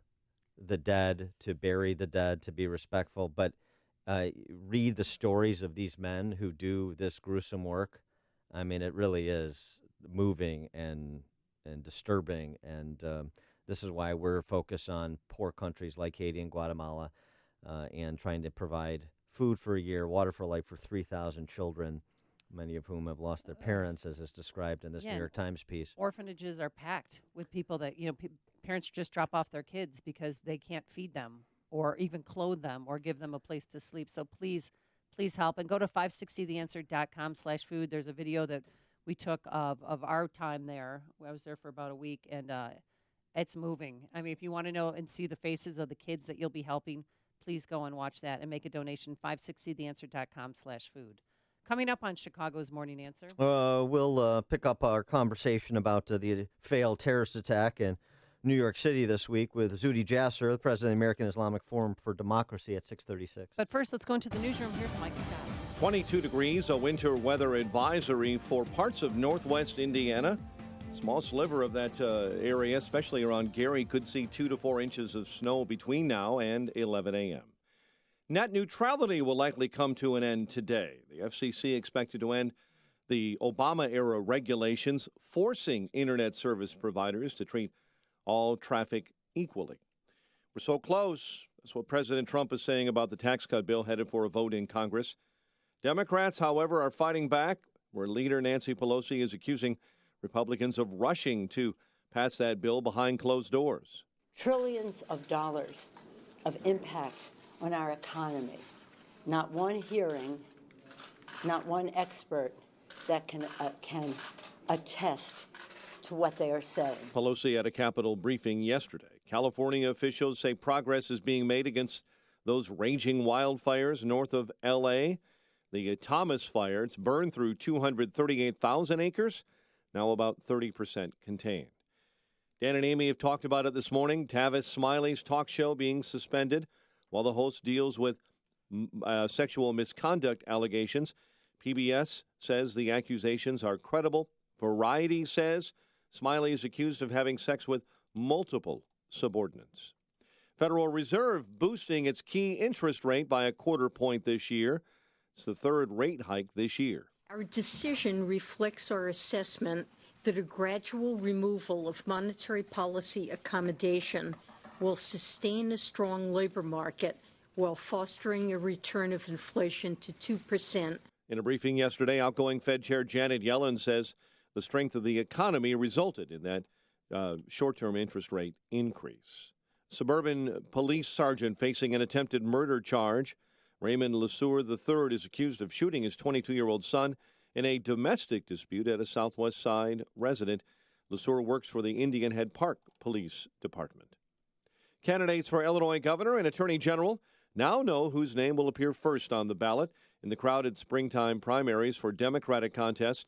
the dead, to bury the dead, to be respectful. But read the stories of these men who do this gruesome work. I mean, it really is moving and disturbing, and this is why we're focused on poor countries like Haiti and Guatemala and trying to provide food for a year, water for life for 3,000 children, many of whom have lost their parents, as is described in this New York Times piece. Orphanages are packed with people that, parents just drop off their kids because they can't feed them or even clothe them or give them a place to sleep. So please help, and go to 560theanswer.com/food. There's a video that we took of our time there. I was there for about a week, and it's moving. I mean, if you want to know and see the faces of the kids that you'll be helping, please go and watch that and make a donation, 560theanswer.com/food. Coming up on Chicago's Morning Answer. We'll pick up our conversation about the failed terrorist attack in New York City this week with Zuhdi Jasser, the president of the American Islamic Forum for Democracy, at 6:36. But first, let's go into the newsroom. Here's Mike Scott. 22 degrees, a winter weather advisory for parts of northwest Indiana. Small sliver of that area, especially around Gary, could see 2 to 4 inches of snow between now and 11 a.m. Net neutrality will likely come to an end today. The FCC expected to end the Obama-era regulations forcing internet service providers to treat all traffic equally. We're so close. That's what President Trump is saying about the tax cut bill headed for a vote in Congress. Democrats, however, are fighting back, where leader Nancy Pelosi is accusing Republicans of rushing to pass that bill behind closed doors. Trillions of dollars of impact on our economy. Not one hearing, not one expert that can attest to what they are saying. Pelosi at a Capitol briefing yesterday. California officials say progress is being made against those raging wildfires north of L.A. The Thomas fire, it's burned through 238,000 acres, now about 30% contained. Dan and Amy have talked about it this morning. Tavis Smiley's talk show being suspended while the host deals with sexual misconduct allegations PBS says the accusations are credible. Variety says Smiley is accused of having sex with multiple subordinates. Federal Reserve boosting its key interest rate by 1/4 point this year. It's the third rate hike this year. Our decision reflects our assessment that a gradual removal of monetary policy accommodation will sustain a strong labor market while fostering a return of inflation to 2%. In a briefing yesterday, outgoing Fed Chair Janet Yellen says the strength of the economy resulted in that short-term interest rate increase. Suburban police sergeant facing an attempted murder charge. Raymond Lesueur III is accused of shooting his 22-year-old son in a domestic dispute at a Southwest Side residence. Lesueur works for the Indian Head Park Police Department. Candidates for Illinois governor and attorney general now know whose name will appear first on the ballot in the crowded springtime primaries for Democratic contest.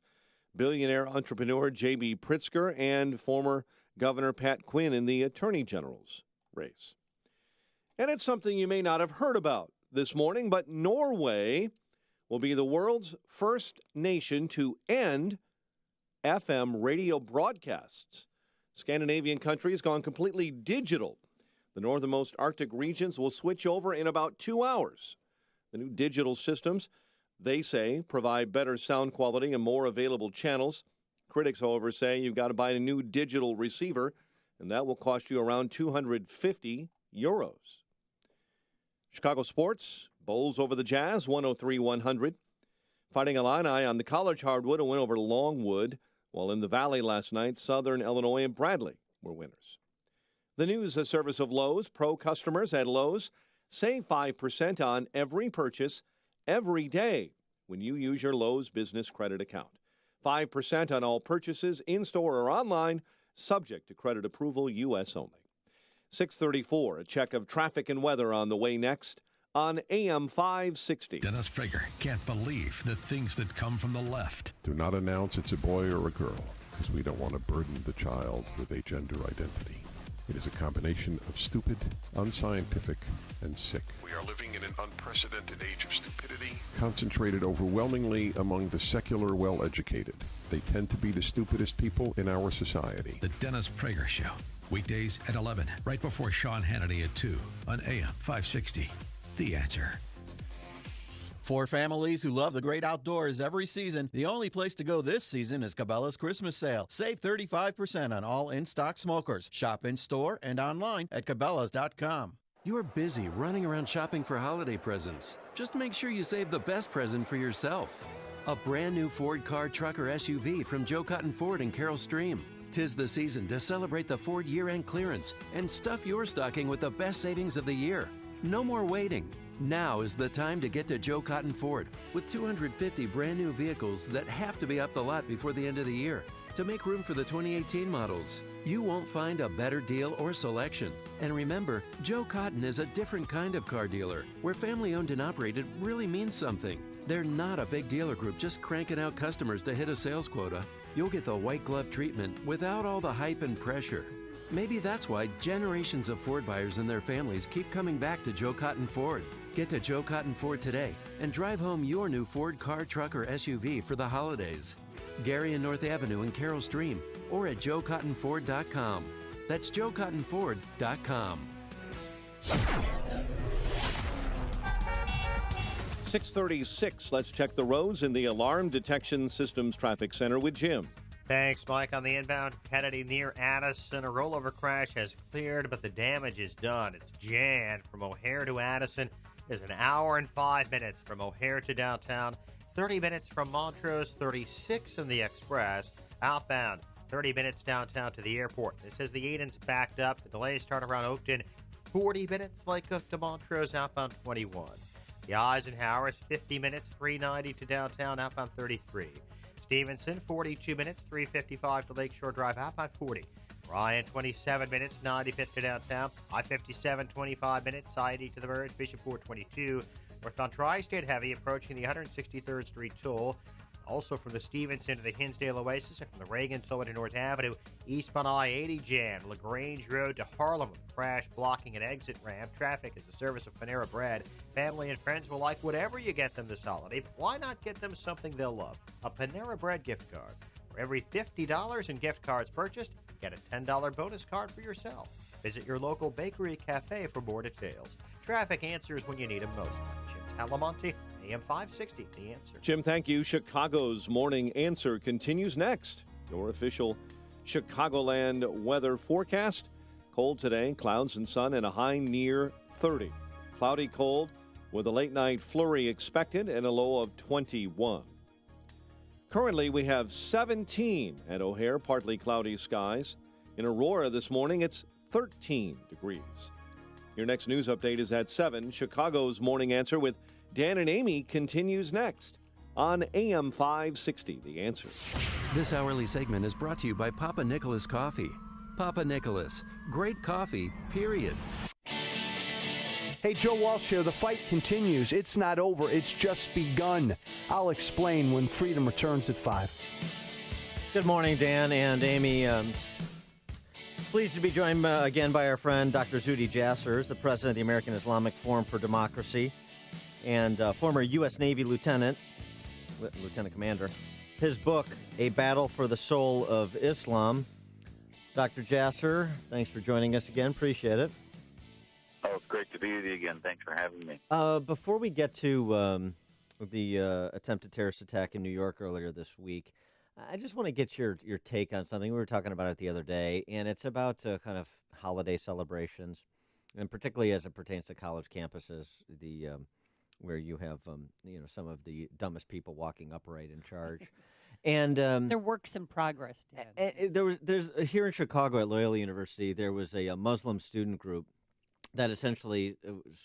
Billionaire entrepreneur J.B. Pritzker and former Governor Pat Quinn in the attorney general's race. And it's something you may not have heard about this morning, but Norway will be the world's first nation to end FM radio broadcasts. Scandinavian country has gone completely digital. The northernmost Arctic regions will switch over in about 2 hours. The new digital systems, they say, provide better sound quality and more available channels. Critics, however, say you've got to buy a new digital receiver, and that will cost you around €250. Chicago sports, Bulls over the Jazz, 103-100. Fighting Illini on the college hardwood, a win over Longwood, while in the Valley last night, Southern Illinois and Bradley were winners. The news, a service of Lowe's. Pro customers at Lowe's save 5% on every purchase every day when you use your Lowe's business credit account. 5% on all purchases in-store or online, subject to credit approval, U.S. only. 6:34, a check of traffic and weather on the way next on AM 560. Dennis Prager can't believe the things that come from the left. Do not announce it's a boy or a girl, because we don't want to burden the child with a gender identity. It is a combination of stupid, unscientific, and sick. We are living in an unprecedented age of stupidity. Concentrated overwhelmingly among the secular well-educated. They tend to be the stupidest people in our society. The Dennis Prager Show. Weekdays at 11, right before Sean Hannity at 2 on AM 560. The Answer. For families who love the great outdoors every season, the only place to go this season is Cabela's Christmas Sale. Save 35% on all in-stock smokers. Shop in-store and online at Cabela's.com. You're busy running around shopping for holiday presents. Just make sure you save the best present for yourself. A brand new Ford car, truck, or SUV from Joe Cotton Ford in Carroll Stream. 'Tis the season to celebrate the Ford year-end clearance and stuff your stocking with the best savings of the year. No more waiting. Now is the time to get to Joe Cotton Ford with 250 brand new vehicles that have to be off the lot before the end of the year to make room for the 2018 models. You won't find a better deal or selection. And remember, Joe Cotton is a different kind of car dealer where family owned and operated really means something. They're not a big dealer group just cranking out customers to hit a sales quota. You'll get the white glove treatment without all the hype and pressure. Maybe that's why generations of Ford buyers and their families keep coming back to Joe Cotton Ford. Get to Joe Cotton Ford today and drive home your new Ford car, truck, or SUV for the holidays. Gary and North Avenue in Carroll Stream or at joecottonford.com. That's joecottonford.com. 6:36, let's check the roads in the Alarm Detection Systems Traffic Center with Jim. Thanks, Mike. On the inbound Kennedy near Addison, a rollover crash has cleared, but the damage is done. It's jammed from O'Hare to Addison. Is an hour and 5 minutes from O'Hare to downtown. 30 minutes from Montrose, 36 in the Express. Outbound, 30 minutes downtown to the airport. It says the Aiden's backed up. The delays start around Oakton. 40 minutes Lakehook to Montrose, outbound 21. The Eisenhower is 50 minutes, 390 to downtown, outbound 33. Stevenson, 42 minutes, 355 to Lakeshore Drive, outbound 40. Ryan, 27 minutes, 95th to downtown. I-57, 25 minutes, I-80 to the Verge. Bishop 422. North on Tri-State heavy approaching the 163rd Street toll. Also from the Stevenson to the Hinsdale Oasis, and from the Reagan Toll to North Avenue, eastbound I-80 jam, LaGrange Road to Harlem with crash blocking an exit ramp. Traffic is a service of Panera Bread. Family and friends will like whatever you get them this holiday, but why not get them something they'll love? A Panera Bread gift card. For every $50 in gift cards purchased, get a $10 bonus card for yourself. Visit your local bakery cafe for more details. Traffic answers when you need them most. Jim Talamonte, AM 560, The Answer. Jim, thank you. Chicago's Morning Answer continues next. Your official Chicagoland weather forecast. Cold today, clouds and sun, and a high near 30. Cloudy cold with a late night flurry expected and a low of 21. Currently, we have 17 at O'Hare, partly cloudy skies. In Aurora this morning, it's 13 degrees. Your next news update is at 7. Chicago's Morning Answer with Dan and Amy continues next on AM 560, The Answer. This hourly segment is brought to you by Papa Nicholas Coffee. Papa Nicholas, great coffee, period. Hey, Joe Walsh here. The fight continues. It's not over. It's just begun. I'll explain when Freedom returns at 5. Good morning, Dan and Amy. Pleased to be joined again by our friend Dr. Zuhdi Jasser, the president of the American Islamic Forum for Democracy and former U.S. Navy lieutenant commander. His book, A Battle for the Soul of Islam. Dr. Jasser, thanks for joining us again. Appreciate it. Oh, it's great to be with you again. Thanks for having me. Before we get to the attempted terrorist attack in New York earlier this week, I just want to get your take on something. We were talking about it the other day, and it's about kind of holiday celebrations, and particularly as it pertains to college campuses, where you have some of the dumbest people walking upright in charge. And they're works in progress, Dan. There's here in Chicago at Loyola University, there was a Muslim student group that essentially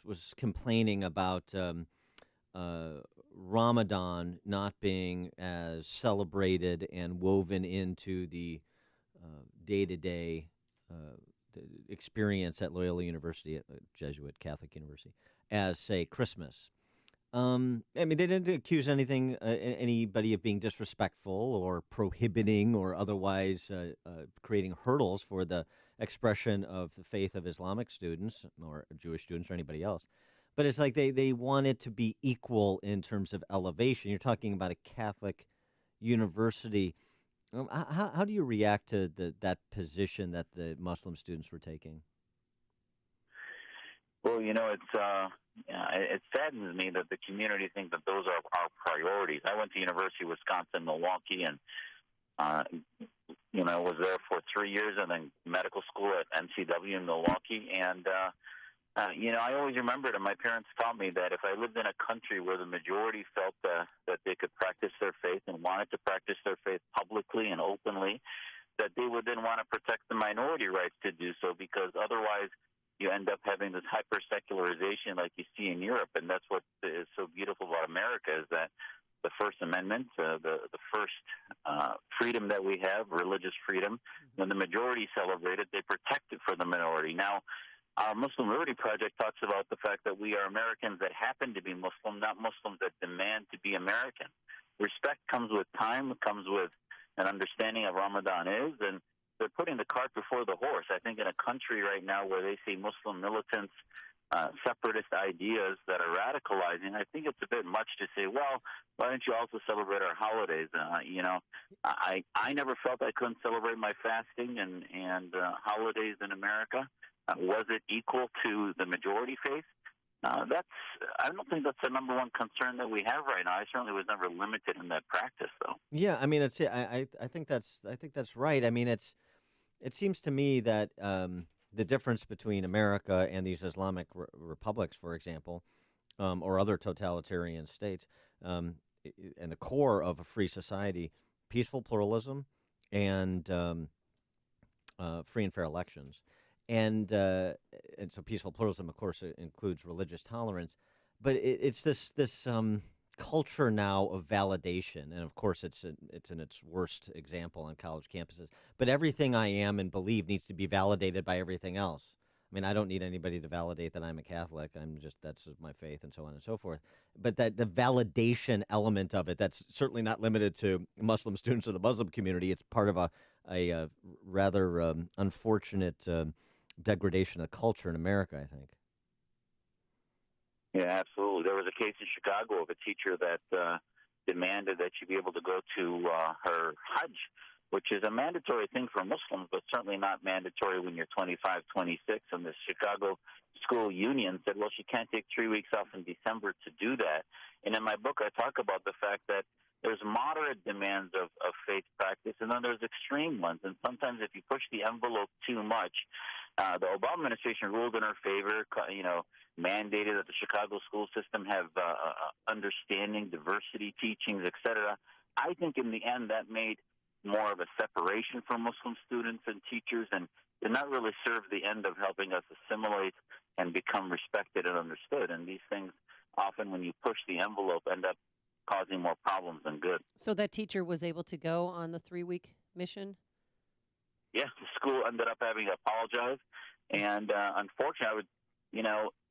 was complaining about Ramadan not being as celebrated and woven into the day-to-day experience at Loyola University, at Jesuit Catholic University, as, say, Christmas. I mean, they didn't accuse anybody of being disrespectful or prohibiting or otherwise creating hurdles for the expression of the faith of Islamic students or Jewish students or anybody else. But it's like they want it to be equal in terms of elevation. You're talking about a Catholic university. How do you react to that position that the Muslim students were taking? Well, it saddens me that the community thinks that those are our priorities. I went to University of Wisconsin-Milwaukee and, was there for 3 years and then medical school at NCW in Milwaukee. And, I always remembered, and my parents taught me that if I lived in a country where the majority felt that they could practice their faith and wanted to practice their faith publicly and openly, that they would then want to protect the minority rights to do so, because otherwise you end up having this hyper-secularization like you see in Europe. And that's what is so beautiful about America, is that the First Amendment, the first freedom that we have, religious freedom, when the majority celebrate it, they protect it for the minority. Now, our Muslim Liberty Project talks about the fact that we are Americans that happen to be Muslim, not Muslims that demand to be American. Respect comes with time, it comes with an understanding of Ramadan is, and they're putting the cart before the horse. I think in a country right now where they see Muslim militants, separatist ideas that are radicalizing, I think it's a bit much to say, well, why don't you also celebrate our holidays? I never felt I couldn't celebrate my fasting and holidays in America. Was it equal to the majority faith? I don't think that's the number one concern that we have right now. I certainly was never limited in that practice, though. Yeah, I mean, I think that's right. I mean, it seems to me that the difference between America and these Islamic republics, for example, or other totalitarian states, and the core of a free society, peaceful pluralism and free and fair elections. And so peaceful pluralism, of course, includes religious tolerance, but it's this culture now of validation, and of course, it's in its worst example on college campuses. But everything I am and believe needs to be validated by everything else. I mean, I don't need anybody to validate that I'm a Catholic. That's my faith and so on and so forth. But that the validation element of it, that's certainly not limited to Muslim students or the Muslim community. It's part of a rather unfortunate degradation of culture in America, I think. Yeah, absolutely. There was a case in Chicago of a teacher that demanded that she be able to go to her Hajj, which is a mandatory thing for Muslims, but certainly not mandatory when you're 25, 26. And the Chicago School Union said, well, she can't take 3 weeks off in December to do that. And in my book, I talk about the fact that there's moderate demands of faith practice, and then there's extreme ones. And sometimes if you push the envelope too much, the Obama administration ruled in her favor, mandated that the Chicago school system have understanding, diversity teachings, etc. I think in the end that made more of a separation for Muslim students and teachers, and did not really serve the end of helping us assimilate and become respected and understood. And these things, often when you push the envelope, end up causing more problems than good. So that teacher was able to go on the 3-week mission? Yeah, the school ended up having to apologize. And unfortunately,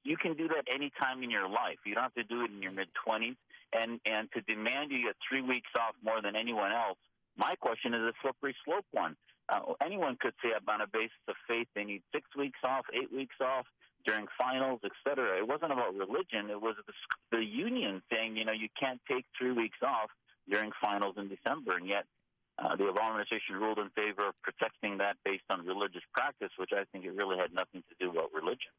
you can do that any time in your life. You don't have to do it in your mid-20s. And to demand you get 3 weeks off more than anyone else, my question is a slippery slope one. Anyone could say on a basis of faith they need 6 weeks off, 8 weeks off during finals, etc. It wasn't about religion. It was the union saying, you can't take 3 weeks off during finals in December. And yet the Obama administration ruled in favor of protecting that based on religious practice, which I think it really had nothing to do about religion.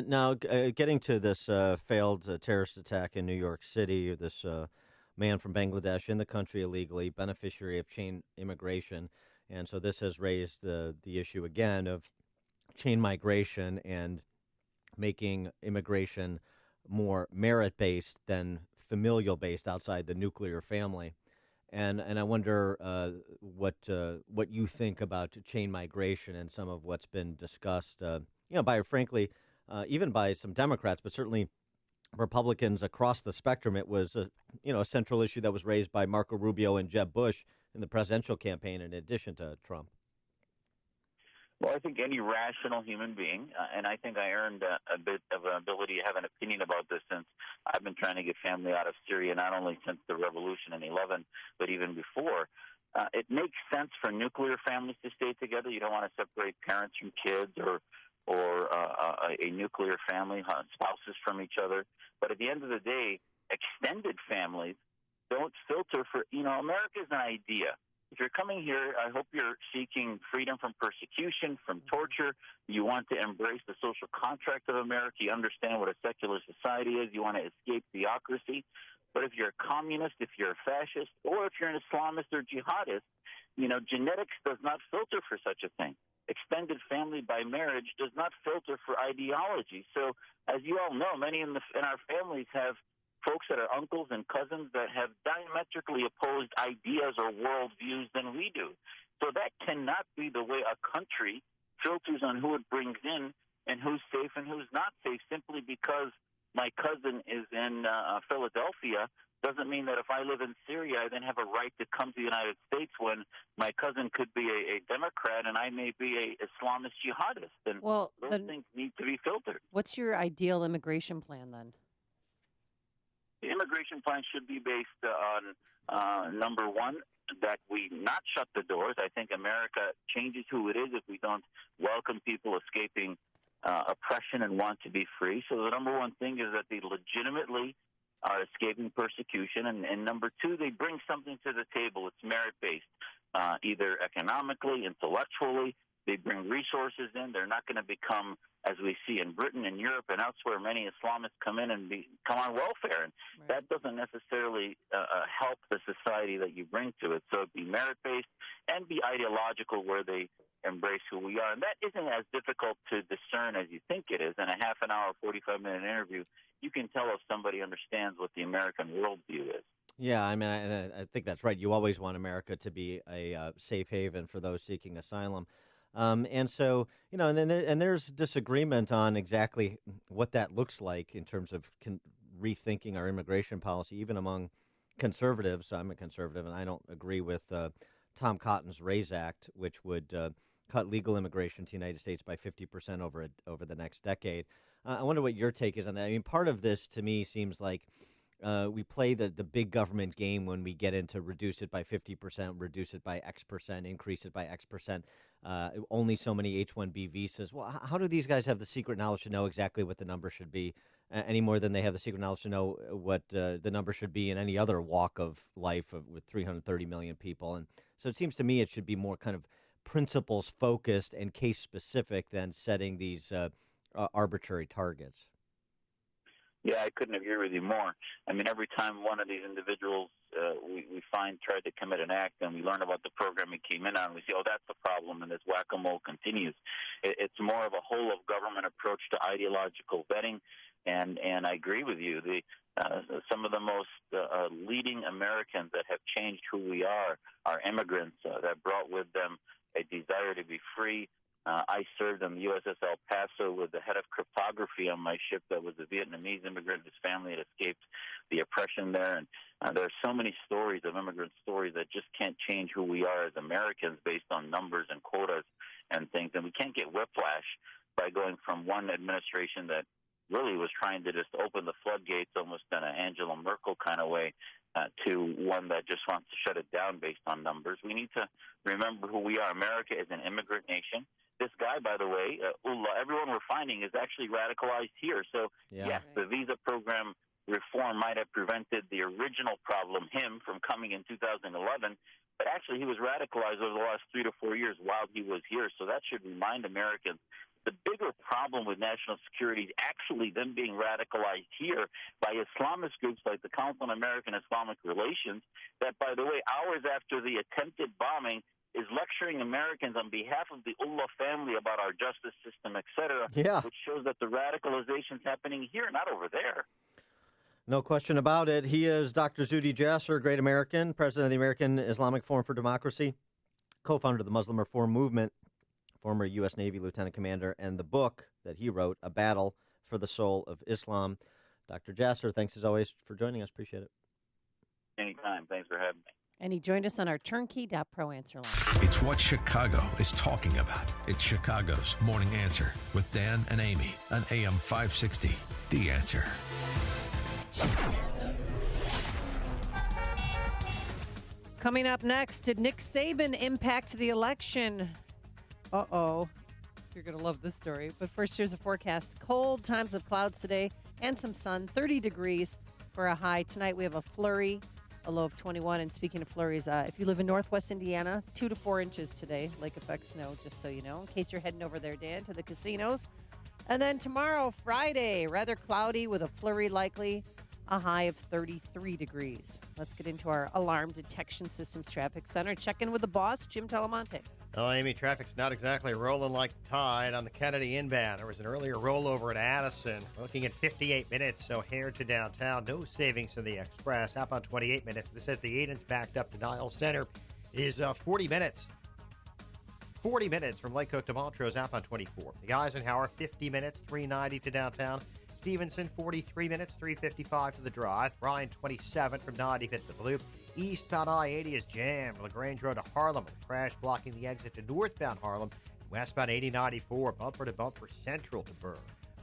Now, getting to this failed terrorist attack in New York City, this man from Bangladesh in the country illegally, beneficiary of chain immigration. And so this has raised the issue again of chain migration and making immigration more merit-based than familial-based outside the nuclear family. And I wonder what you think about chain migration and some of what's been discussed, by frankly, even by some Democrats, but certainly Republicans across the spectrum. It was a central issue that was raised by Marco Rubio and Jeb Bush in the presidential campaign, in addition to Trump. Well, I think any rational human being, and I think I earned a bit of an ability to have an opinion about this since I've been trying to get family out of Syria, not only since the revolution in 11, but even before. It makes sense for nuclear families to stay together. You don't want to separate parents from kids or a nuclear family, spouses from each other. But at the end of the day, extended families don't filter for, America is an idea. If you're coming here, I hope you're seeking freedom from persecution, from torture. You want to embrace the social contract of America. You understand what a secular society is. You want to escape theocracy. But if you're a communist, if you're a fascist, or if you're an Islamist or jihadist, genetics does not filter for such a thing. Extended family by marriage does not filter for ideology. So, as you all know, many in our families have folks that are uncles and cousins that have diametrically opposed ideas or worldviews than we do. So that cannot be the way a country filters on who it brings in and who's safe and who's not safe. Simply because my cousin is in Philadelphia doesn't mean that if I live in Syria, I then have a right to come to the United States when my cousin could be a Democrat and I may be a Islamist jihadist. And those things need to be filtered. What's your ideal immigration plan then? The immigration plan should be based on, number one, that we not shut the doors. I think America changes who it is if we don't welcome people escaping oppression and want to be free. So the number one thing is that they legitimately are escaping persecution. And number two, they bring something to the table. It's merit-based, either economically, intellectually. They bring resources in. They're not going to become, as we see in Britain and Europe and elsewhere, many Islamists come in and come on welfare. And that doesn't necessarily help the society that you bring to it. So be merit-based and be ideological where they embrace who we are. And that isn't as difficult to discern as you think it is. In a half an hour, 45-minute interview, you can tell if somebody understands what the American worldview is. Yeah, I mean, I think that's right. You always want America to be a safe haven for those seeking asylum. And so, and then there's disagreement on exactly what that looks like in terms of rethinking our immigration policy, even among conservatives. I'm a conservative, and I don't agree with Tom Cotton's RAISE Act, which would cut legal immigration to the United States by 50% over the next decade. I wonder what your take is on that. I mean, part of this to me seems like we play the big government game when we get into reduce it by 50%, reduce it by X percent, increase it by X percent, only so many H-1B visas. Well, how do these guys have the secret knowledge to know exactly what the number should be any more than they have the secret knowledge to know what the number should be in any other walk of life with 330 million people? And so it seems to me it should be more kind of principles focused and case specific than setting these arbitrary targets. Yeah, I couldn't agree with you more. I mean, every time one of these individuals we find tried to commit an act and we learn about the program he came in on, we say, oh, that's the problem, and this whack-a-mole continues. It's more of a whole-of-government approach to ideological vetting, and I agree with you. Some of the most leading Americans that have changed who we are immigrants that brought with them a desire to be free. I served on the USS El Paso with the head of cryptography on my ship that was a Vietnamese immigrant. His family had escaped the oppression there. And there are so many stories of immigrant stories that just can't change who we are as Americans based on numbers and quotas and things. And we can't get whiplash by going from one administration that really was trying to just open the floodgates almost in an Angela Merkel kind of way to one that just wants to shut it down based on numbers. We need to remember who we are. America is an immigrant nation. This guy, by the way, Ullah, everyone we're finding is actually radicalized here. So, yes, the visa program reform might have prevented the original problem, him, from coming in 2011. But actually, he was radicalized over the last 3 to 4 years while he was here. So that should remind Americans the bigger problem with national security is actually them being radicalized here by Islamist groups like the Council on American Islamic Relations that, by the way, hours after the attempted bombing, is lecturing Americans on behalf of the Ullah family about our justice system, et cetera, which shows that the radicalization is happening here, not over there. No question about it. He is Dr. Zuhdi Jasser, great American, president of the American Islamic Forum for Democracy, co-founder of the Muslim Reform Movement, former U.S. Navy lieutenant commander, and the book that he wrote, A Battle for the Soul of Islam. Dr. Jasser, thanks as always for joining us. Appreciate it. Anytime. Thanks for having me. And he joined us on our turnkey.pro answer line. It's what Chicago is talking about. It's Chicago's Morning Answer with Dan and Amy on AM 560. The Answer. Coming up next, did Nick Saban impact the election? Uh-oh. You're going to love this story. But first, here's a forecast. Cold, times of clouds today, and some sun. 30 degrees for a high. Tonight, we have a flurry. A low of 21. And speaking of flurries, if you live in Northwest Indiana, 2 to 4 inches today. Lake effect snow, just so you know, in case you're heading over there, Dan, to the casinos. And then tomorrow, Friday, rather cloudy with a flurry likely, a high of 33 degrees. Let's get into our Alarm Detection Systems Traffic Center. Check in with the boss, Jim Talamonte. Well, Amy, traffic's not exactly rolling like the tide on the Kennedy inbound. There was an earlier rollover at Addison. We're looking at 58 minutes, so here to downtown. No savings in the Express. Outbound 28 minutes. This says the Aiden's backed up to Niles Center is 40 minutes. 40 minutes from Lake Cook to Montrose, outbound 24. The Eisenhower, 50 minutes, 390 to downtown. Stevenson, 43 minutes, 355 to the drive. Ryan, 27 from 95th to the Loop. Eastbound I-80 is jammed. LaGrange Road to Harlem. Crash blocking the exit to northbound Harlem. Westbound 80-94, bumper to bumper central to Burr.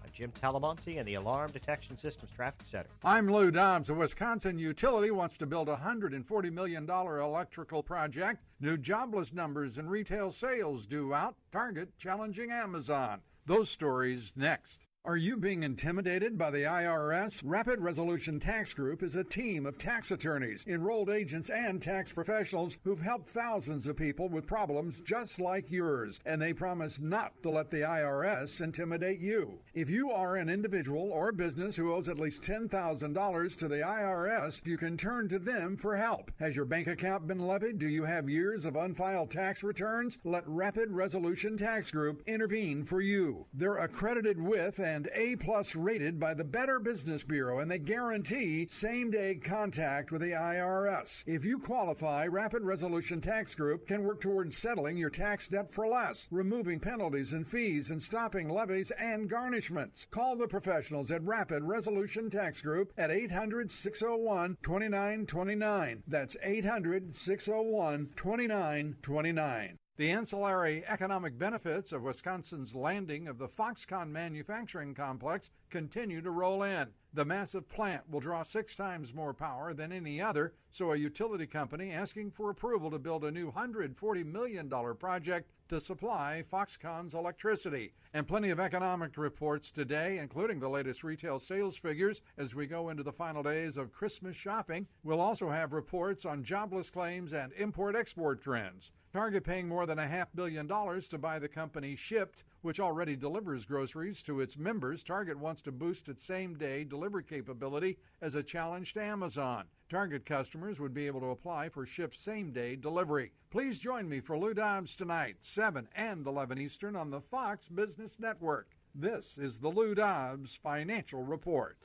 I'm Jim Talamonte in the Alarm Detection Systems Traffic Center. I'm Lou Dobbs. A Wisconsin utility wants to build a $140 million electrical project. New jobless numbers and retail sales due out. Target challenging Amazon. Those stories next. Are you being intimidated by the IRS? Rapid Resolution Tax Group is a team of tax attorneys, enrolled agents, and tax professionals who've helped thousands of people with problems just like yours, and they promise not to let the IRS intimidate you. If you are an individual or business who owes at least $10,000 to the IRS, you can turn to them for help. Has your bank account been levied? Do you have years of unfiled tax returns? Let Rapid Resolution Tax Group intervene for you. They're accredited with and A+ rated by the Better Business Bureau, and they guarantee same-day contact with the IRS. If you qualify, Rapid Resolution Tax Group can work towards settling your tax debt for less, removing penalties and fees, and stopping levies and garnishments. Call the professionals at Rapid Resolution Tax Group at 800-601-2929. That's 800-601-2929. The ancillary economic benefits of Wisconsin's landing of the Foxconn manufacturing complex continue to roll in. The massive plant will draw 6 times more power than any other, so a utility company asking for approval to build a new $140 million project to supply Foxconn's electricity. And plenty of economic reports today, including the latest retail sales figures as we go into the final days of Christmas shopping. We'll also have reports on jobless claims and import-export trends. Target paying more than $500 million to buy the company Shipt, which already delivers groceries to its members. Target wants to boost its same-day delivery capability as a challenge to Amazon. Target customers would be able to apply for Shipt's same-day delivery. Please join me for Lou Dobbs tonight, 7 and 11 Eastern on the Fox Business Network. This is the Lou Dobbs Financial Report.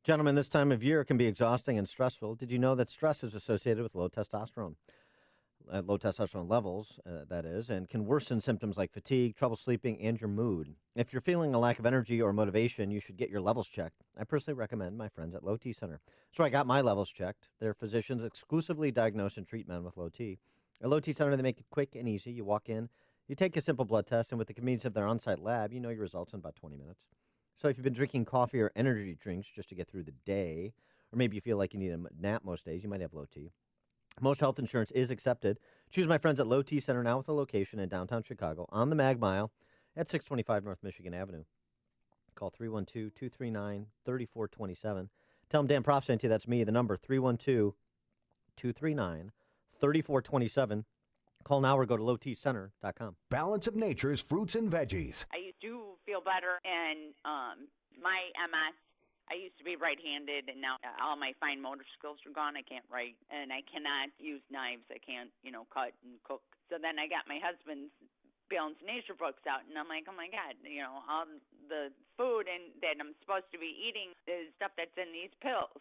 Gentlemen, this time of year can be exhausting and stressful. Did you know that stress is associated with low testosterone levels, that is, and can worsen symptoms like fatigue, trouble sleeping, and your mood. If you're feeling a lack of energy or motivation, you should get your levels checked. I personally recommend my friends at Low T Center. So I got my levels checked. Their physicians exclusively diagnose and treat men with low T. At Low T Center, they make it quick and easy. You walk in, you take a simple blood test, and with the convenience of their on-site lab, you know your results in about 20 minutes. So if you've been drinking coffee or energy drinks just to get through the day, or maybe you feel like you need a nap most days, you might have low T. Most health insurance is accepted. Choose my friends at Low T Center now with a location in downtown Chicago on the Mag Mile at 625 North Michigan Avenue. Call 312-239-3427. Tell them Dan Prof sent you. That's me. The number 312-239-3427. Call now or go to lowtcenter.com. Balance of Nature's fruits and veggies. I do feel better, and my MS, I used to be right-handed, and now all my fine motor skills are gone. I can't write, and I cannot use knives. I can't, cut and cook. So then I got my husband's Balance of Nature books out, and I'm like, oh, my God, all the food that I'm supposed to be eating is stuff that's in these pills.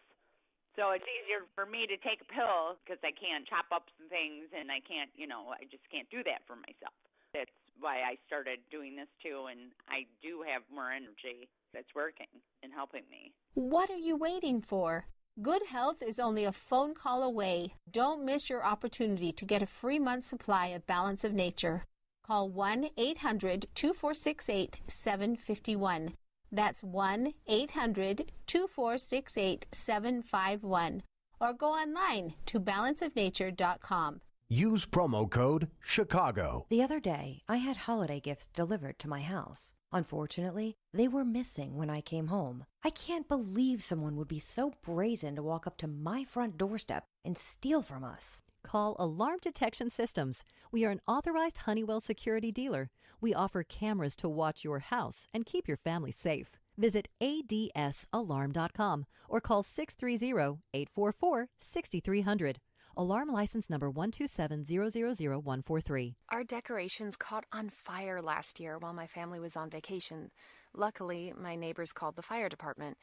So it's easier for me to take a pill because I can't chop up some things, and I can't, I just can't do that for myself. That's why I started doing this, too, and I do have more energy. That's working and helping me. What are you waiting for? Good health is only a phone call away. Don't miss your opportunity to get a free month's supply of Balance of Nature. Call 1-800-2468-751. That's 1-800-2468-751. Or go online to balanceofnature.com. Use promo code Chicago. The other day, I had holiday gifts delivered to my house. Unfortunately, they were missing when I came home. I can't believe someone would be so brazen to walk up to my front doorstep and steal from us. Call Alarm Detection Systems. We are an authorized Honeywell security dealer. We offer cameras to watch your house and keep your family safe. Visit adsalarm.com or call 630-844-6300. Alarm license number 127000143. Our decorations caught on fire last year while my family was on vacation. Luckily, my neighbors called the fire department.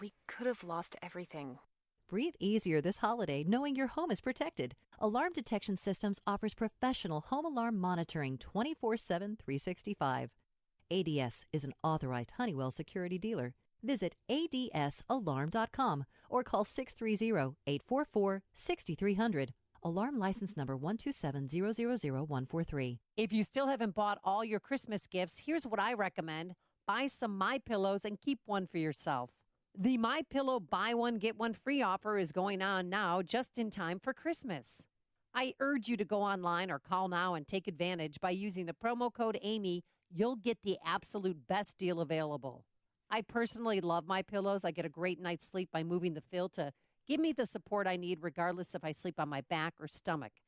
We could have lost everything. Breathe easier this holiday knowing your home is protected. Alarm Detection Systems offers professional home alarm monitoring 24/7, 365. ADS is an authorized Honeywell security dealer. Visit adsalarm.com or call 630-844-6300. Alarm license number 127000143. If you still haven't bought all your Christmas gifts, here's what I recommend. Buy some MyPillows and keep one for yourself. The MyPillow buy one, get one free offer is going on now just in time for Christmas. I urge you to go online or call now and take advantage by using the promo code Amy. You'll get the absolute best deal available. I personally love MyPillows. I get a great night's sleep by moving the fill to give me the support I need regardless if I sleep on my back or stomach.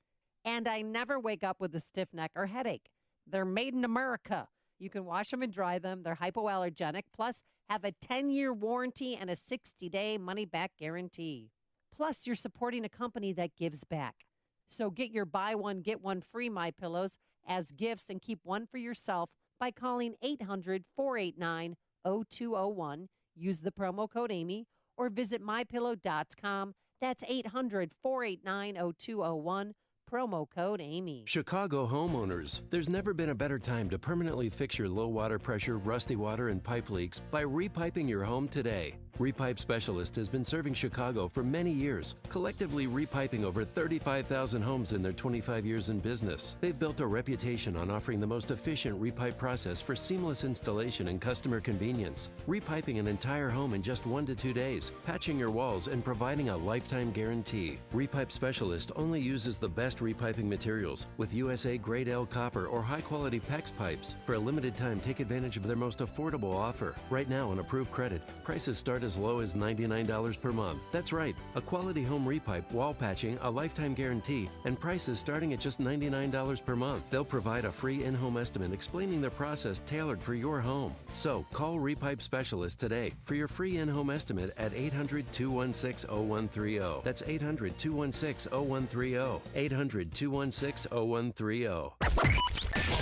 And I never wake up with a stiff neck or headache. They're made in America. You can wash them and dry them. They're hypoallergenic, plus have a 10-year warranty and a 60-day money-back guarantee. Plus, you're supporting a company that gives back. So get your buy one, get one free MyPillows as gifts and keep one for yourself by calling 800-489-0201. Use the promo code Amy or visit MyPillow.com. That's 800-489-0201. promo code Amy. Chicago homeowners, there's never been a better time to permanently fix your low water pressure, rusty water, and pipe leaks by repiping your home today. Repipe Specialist has been serving Chicago for many years, collectively repiping over 35,000 homes in their 25 years in business. They've built a reputation on offering the most efficient repipe process for seamless installation and customer convenience, repiping an entire home in just 1 to 2 days, patching your walls, and providing a lifetime guarantee. Repipe Specialist only uses the best repiping materials with USA Grade L copper or high-quality PEX pipes. For a limited time, take advantage of their most affordable offer. Right now, on approved credit, prices start as low as $99 per month. That's right, a quality home repipe, wall patching, a lifetime guarantee, and prices starting at just $99 per month. They'll provide a free in-home estimate explaining their process tailored for your home. So, call Repipe Specialist today for your free in-home estimate at 800-216-0130. That's 800-216-0130. 800-216-0130.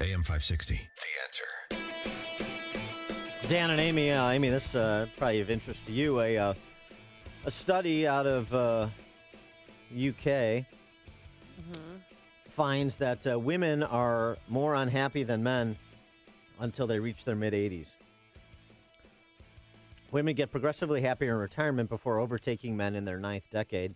AM 560, The Answer. Dan and Amy, Amy, this probably of interest to you. A study out of UK finds that women are more unhappy than men until they reach their mid-80s. Women get progressively happier in retirement before overtaking men in their 9th decade.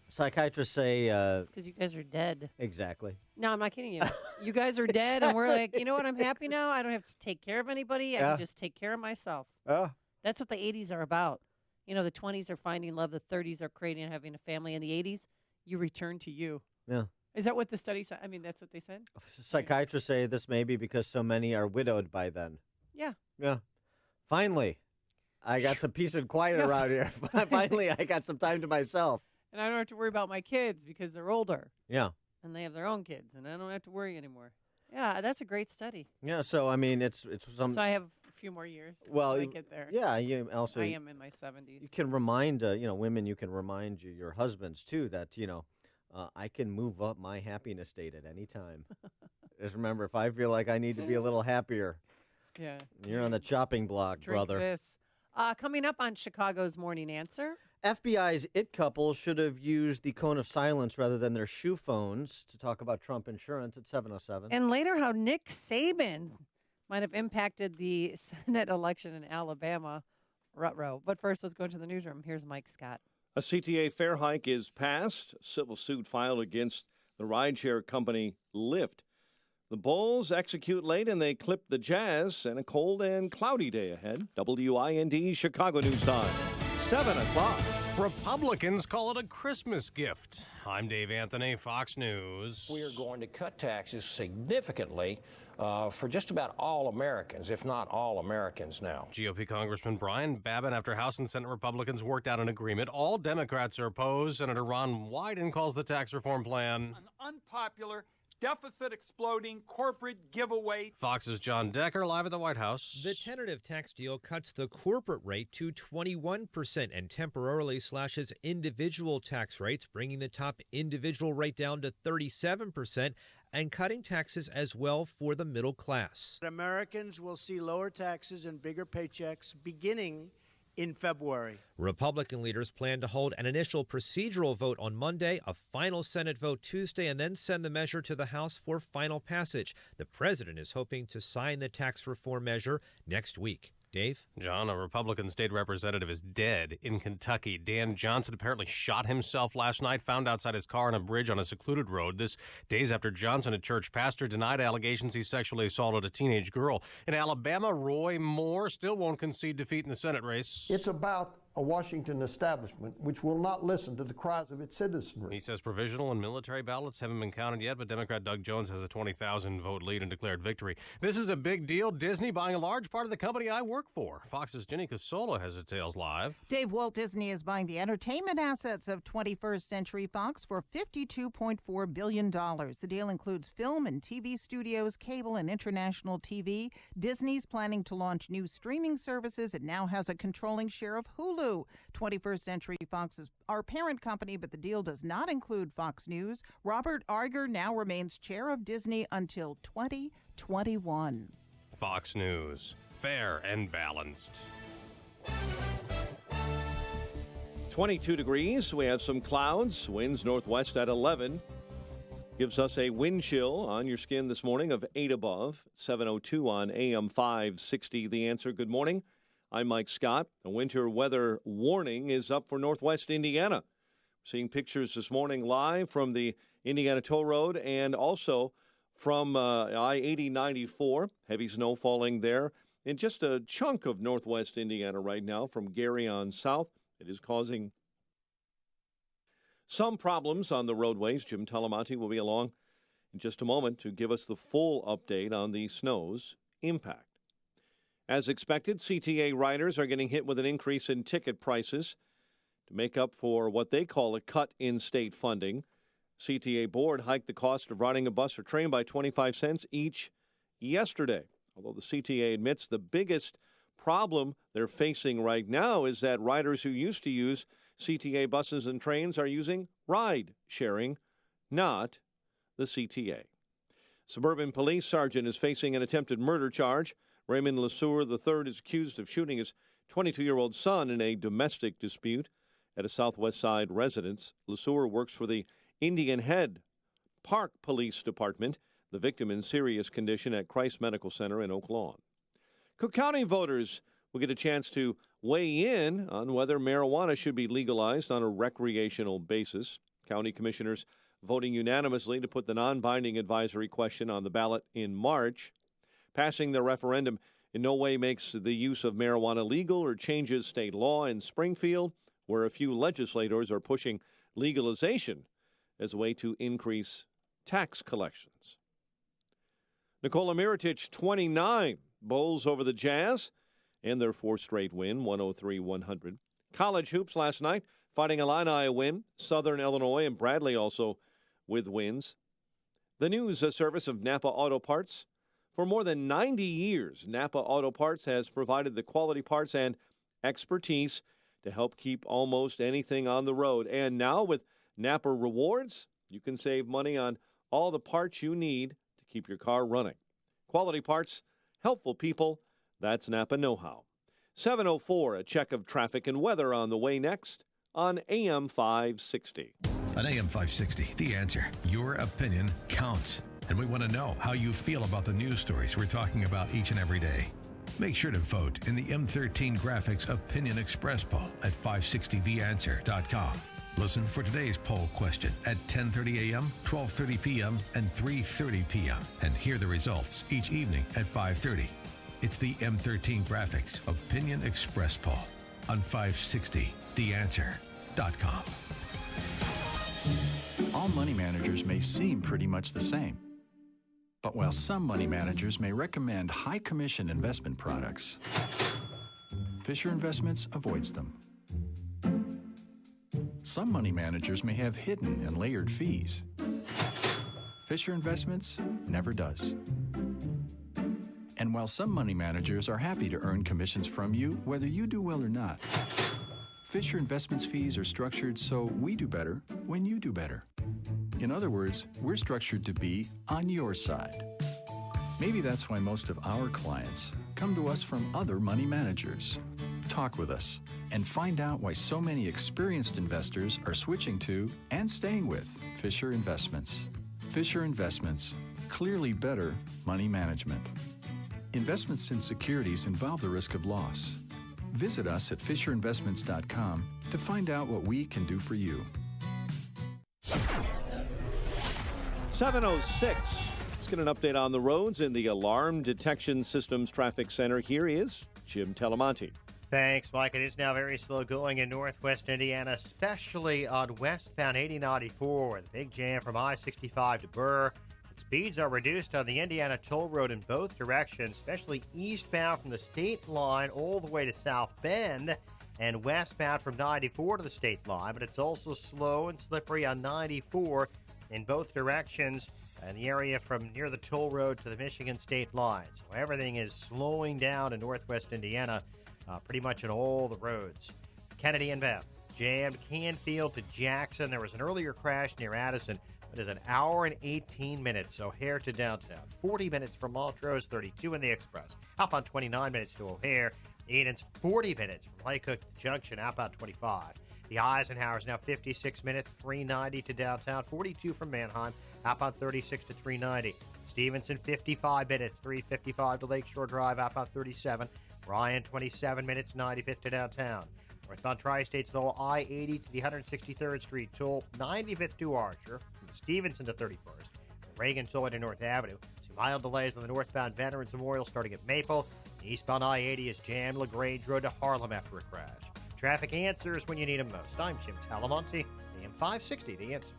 Psychiatrists say... It's because you guys are dead. Exactly. No, I'm not kidding you. You guys are dead, and we're like, you know what? I'm happy now. I don't have to take care of anybody. I can just take care of myself. That's what the 80s are about. You know, the 20s are finding love. The 30s are creating and having a family. In the 80s, you return to you. Yeah. Is that what the study said? I mean, that's what they said? Psychiatrists say this may be because so many are widowed by then. Yeah. Yeah. Finally, I got some peace and quiet around here. Finally, I got some time to myself. And I don't have to worry about my kids because they're older. Yeah. And they have their own kids, and I don't have to worry anymore. Yeah, that's a great study. Yeah, so, I mean, it's some... So I have a few more years well, until I get there. Yeah, you also... I am in my 70s. You can remind, women, you can remind your husbands, too, that, I can move up my happiness state at any time. Just remember, if I feel like I need to be a little happier, yeah, you're on the chopping block, Drink brother. This. Coming up on Chicago's Morning Answer. FBI's it couple should have used the cone of silence rather than their shoe phones to talk about Trump insurance at 7:07. And later, how Nick Saban might have impacted the Senate election in Alabama. Ruh-roh. But first, let's go to the newsroom. Here's Mike Scott. A CTA fare hike is passed. A civil suit filed against the rideshare company Lyft. The Bulls execute late and they clip the Jazz, and a cold and cloudy day ahead. WIND Chicago News Time, 7 o'clock. Republicans call it a Christmas gift. I'm Dave Anthony, Fox News. We are going to cut taxes significantly for just about all Americans, if not all Americans now. GOP Congressman Brian Babin, after House and Senate Republicans worked out an agreement, all Democrats are opposed. Senator Ron Wyden calls the tax reform plan an unpopular, deficit-exploding corporate giveaway. Fox's John Decker live at the White House. The tentative tax deal cuts the corporate rate to 21% and temporarily slashes individual tax rates, bringing the top individual rate down to 37% and cutting taxes as well for the middle class. Americans will see lower taxes and bigger paychecks beginning in February. Republican leaders plan to hold an initial procedural vote on Monday, a final Senate vote Tuesday, and then send the measure to the House for final passage. The president is hoping to sign the tax reform measure next week. Dave? John, a Republican state representative is dead in Kentucky. Dan Johnson apparently shot himself last night, found outside his car on a bridge on a secluded road. This days after Johnson, a church pastor, denied allegations he sexually assaulted a teenage girl. In Alabama, Roy Moore still won't concede defeat in the Senate race. It's about a Washington establishment which will not listen to the cries of its citizenry. He says provisional and military ballots haven't been counted yet, but Democrat Doug Jones has a 20,000 vote lead and declared victory. This is a big deal. Disney buying a large part of the company I work for. Fox's Jenny Casola has details live. Dave, Walt Disney is buying the entertainment assets of 21st Century Fox for $52.4 billion. The deal includes film and TV studios, cable and international TV. Disney's planning to launch new streaming services. It now has a controlling share of Hulu. 21st Century Fox is our parent company, but the deal does not include Fox News. Robert Iger now remains chair of Disney until 2021. Fox News. Fair and balanced. 22 degrees. We have some clouds. Winds northwest at 11. Gives us a wind chill on your skin this morning of 8 above, 7:02 on AM 560. The Answer. Good morning. I'm Mike Scott. A winter weather warning is up for Northwest Indiana. Seeing pictures this morning live from the Indiana Toll Road and also from I-80-94. Heavy snow falling there in just a chunk of Northwest Indiana right now from Gary on south. It is causing some problems on the roadways. Jim Talamanti will be along in just a moment to give us the full update on the snow's impact. As expected, CTA riders are getting hit with an increase in ticket prices to make up for what they call a cut in state funding. CTA board hiked the cost of riding a bus or train by 25 cents each yesterday. Although the CTA admits the biggest problem they're facing right now is that riders who used to use CTA buses and trains are using ride sharing, not the CTA. Suburban Police Sergeant is facing an attempted murder charge. Raymond LeSueur III is accused of shooting his 22-year-old son in a domestic dispute at a Southwest Side residence. LeSueur works for the Indian Head Park Police Department, the victim in serious condition at Christ Medical Center in Oak Lawn. Cook County voters will get a chance to weigh in on whether marijuana should be legalized on a recreational basis. County commissioners voting unanimously to put the non-binding advisory question on the ballot in March. Passing the referendum in no way makes the use of marijuana legal or changes state law in Springfield, where a few legislators are pushing legalization as a way to increase tax collections. Nikola Mirotic, 29, bowls over the Jazz and their fourth straight win, 103-100. College hoops last night, Fighting Illini a win. Southern Illinois and Bradley also with wins. The news service of Napa Auto Parts. For more than 90 years, Napa Auto Parts has provided the quality parts and expertise to help keep almost anything on the road. And now with Napa Rewards, you can save money on all the parts you need to keep your car running. Quality parts, helpful people, that's Napa know-how. 7:04, a check of traffic and weather on the way next on AM 560. On AM 560, The Answer. Your opinion counts. And we want to know how you feel about the news stories we're talking about each and every day. Make sure to vote in the M13 Graphics Opinion Express poll at 560theanswer.com. Listen for today's poll question at 10:30 a.m., 12:30 p.m., and 3:30 p.m. And hear the results each evening at 5:30. It's the M13 Graphics Opinion Express poll on 560theanswer.com. All money managers may seem pretty much the same. But while some money managers may recommend high commission investment products, Fisher Investments avoids them. Some money managers may have hidden and layered fees. Fisher Investments never does. And while some money managers are happy to earn commissions from you, whether you do well or not, Fisher Investments fees are structured so we do better when you do better. In other words, we're structured to be on your side. Maybe that's why most of our clients come to us from other money managers. Talk with us and find out why so many experienced investors are switching to and staying with Fisher Investments. Fisher Investments, clearly better money management. Investments in securities involve the risk of loss. Visit us at FisherInvestments.com to find out what we can do for you. 7:06. Let's get an update on the roads in the Alarm Detection Systems Traffic Center. Here is Jim Talamanti. Thanks, Mike. It is now very slow going in northwest Indiana, especially on westbound 8094. The big jam from I-65 to Burr. Speeds are reduced on the Indiana Toll Road in both directions, especially eastbound from the state line all the way to South Bend and westbound from 94 to the state line. But it's also slow and slippery on 94 in both directions in the area from near the toll road to the Michigan state line. So everything is slowing down in northwest Indiana, pretty much on all the roads. Kennedy and Bev jammed Canfield to Jackson. There was an earlier crash near Addison. It is an hour and 18 minutes, O'Hare to downtown. 40 minutes from Montrose, 32 in the Express. Outbound 29 minutes to O'Hare. Eden's 40 minutes from Lycook Junction, outbound 25. The Eisenhower is now 56 minutes, 390 to downtown, 42 from Manheim, outbound 36 to 390. Stevenson, 55 minutes, 355 to Lakeshore Drive, outbound 37. Ryan, 27 minutes, 95th to downtown. Northbound Tri-States, though, I-80 to the 163rd Street toll, 95th to Archer, from Stevenson to 31st. Reagan toll into North Avenue. Some mild delays on the northbound Veterans Memorial starting at Maple. The eastbound I-80 is jammed LaGrange Road to Harlem after a crash. Traffic answers when you need them most. I'm Jim Talamonte, AM 560, The Answer.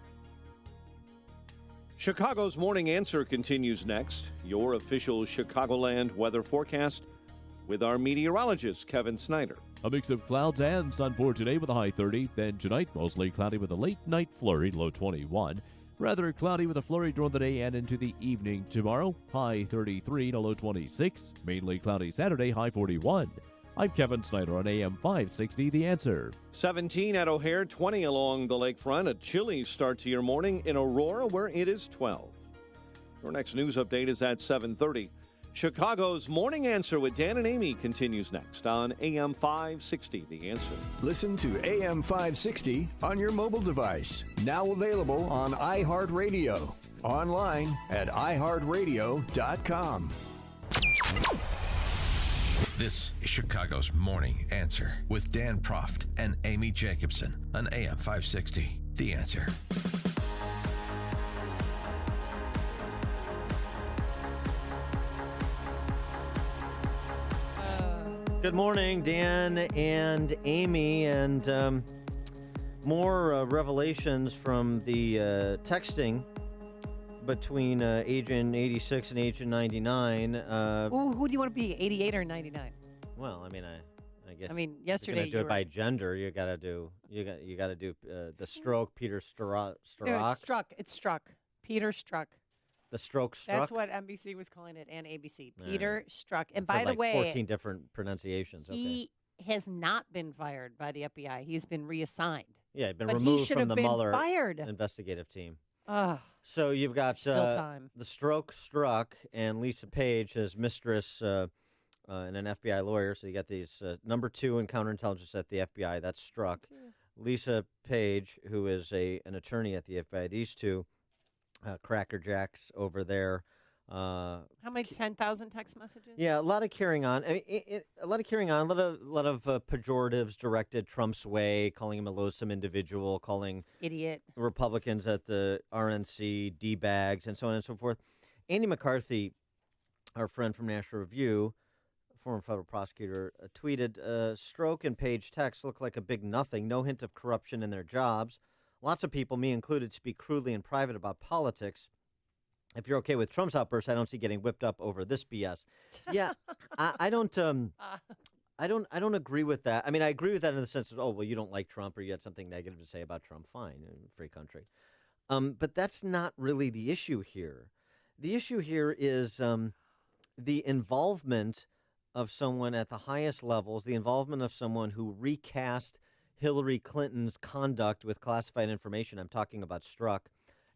Chicago's Morning Answer continues next. Your official Chicagoland weather forecast with our meteorologist, Kevin Snyder. A mix of clouds and sun for today with a high 30. Then tonight, mostly cloudy with a late night flurry, low 21. Rather cloudy with a flurry during the day and into the evening tomorrow, high 33 to low 26. Mainly cloudy Saturday, high 41. I'm Kevin Snyder on AM 560, The Answer. 17 at O'Hare, 20 along the lakefront. A chilly start to your morning in Aurora, where it is 12. Your next news update is at 7:30. Chicago's Morning Answer with Dan and Amy continues next on AM 560, The Answer. Listen to AM 560 on your mobile device. Now available on iHeartRadio. Online at iHeartRadio.com. This is Chicago's Morning Answer with Dan Proft and Amy Jacobson on AM 560, The Answer. Good morning, Dan and Amy, and more revelations from the texting between Agent 86 and Agent 99. Who do you want to be, 88 or 99? Well, I mean, I guess. I mean, if yesterday you're gonna do it by gender. You got to do the Stroke, Peter Strzok. No, it's Struck. Peter Strzok. The Stroke Struck. That's what NBC was calling it and ABC. Peter Strzok. And I've by heard the like way, 14 different pronunciations. He has not been fired by the FBI. He's been reassigned. Yeah, he's been But removed he should from have the been Mueller fired. investigative team. Ugh. So you've got Still time. the Stroke Struck and Lisa Page, his mistress, and an FBI lawyer. So you got these number 2 in counterintelligence at the FBI. That's Struck. Lisa Page, who is an attorney at the FBI. These two crackerjacks over there. How many 10,000 text messages? Yeah, a lot of carrying on. I mean, a lot of carrying on. A lot of pejoratives directed Trump's way, calling him a loathsome individual, calling idiot Republicans at the RNC D-bags, and so on and so forth. Andy McCarthy, our friend from National Review, former federal prosecutor, tweeted, Stroke and Page texts look like a big nothing, no hint of corruption in their jobs. Lots of people, me included, speak crudely in private about politics. If you're okay with Trump's outburst, I don't see getting whipped up over this BS. Yeah, I don't agree with that. I mean, I agree with that in the sense of, oh, well, you don't like Trump or you had something negative to say about Trump. Fine, free country. But that's not really the issue here. The issue here is the involvement of someone at the highest levels, the involvement of someone who recast Hillary Clinton's conduct with classified information. I'm talking about Strzok,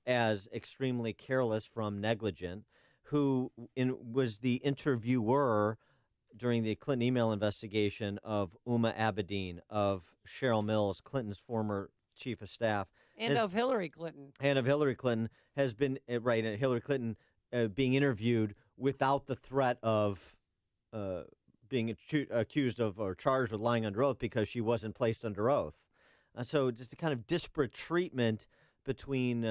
as extremely careless from negligent, who was the interviewer during the Clinton email investigation of Uma Abedin, of Cheryl Mills, Clinton's former chief of staff. And of Hillary Clinton. And of Hillary Clinton, has been, Hillary Clinton being interviewed without the threat of being accused of or charged with lying under oath because she wasn't placed under oath. So just a kind of disparate treatment between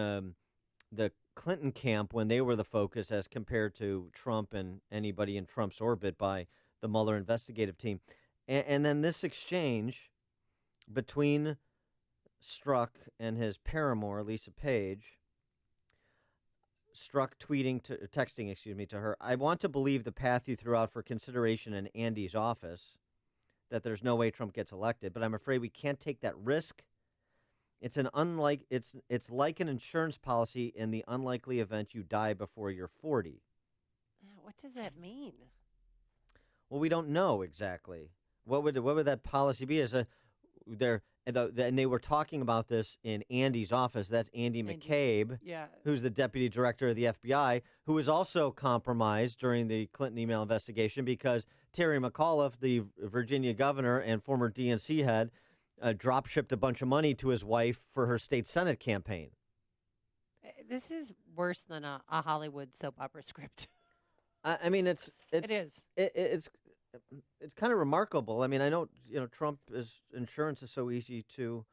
the Clinton camp when they were the focus as compared to Trump and anybody in Trump's orbit by the Mueller investigative team. And then this exchange between Strzok and his paramour, Lisa Page, Strzok texting to her, I want to believe the path you threw out for consideration in Andy's office, that there's no way Trump gets elected, but I'm afraid we can't take that risk. It's like an insurance policy in the unlikely event you die before you're 40. What does that mean? Well, we don't know exactly. What would that policy be? And they were talking about this in Andy's office. That's Andy McCabe, who's the deputy director of the FBI, who was also compromised during the Clinton email investigation because Terry McAuliffe, the Virginia governor and former DNC head, drop shipped a bunch of money to his wife for her state Senate campaign. This is worse than a Hollywood soap opera script. I mean, It is. It's kind of remarkable. I mean, I know Trump insurance is so easy to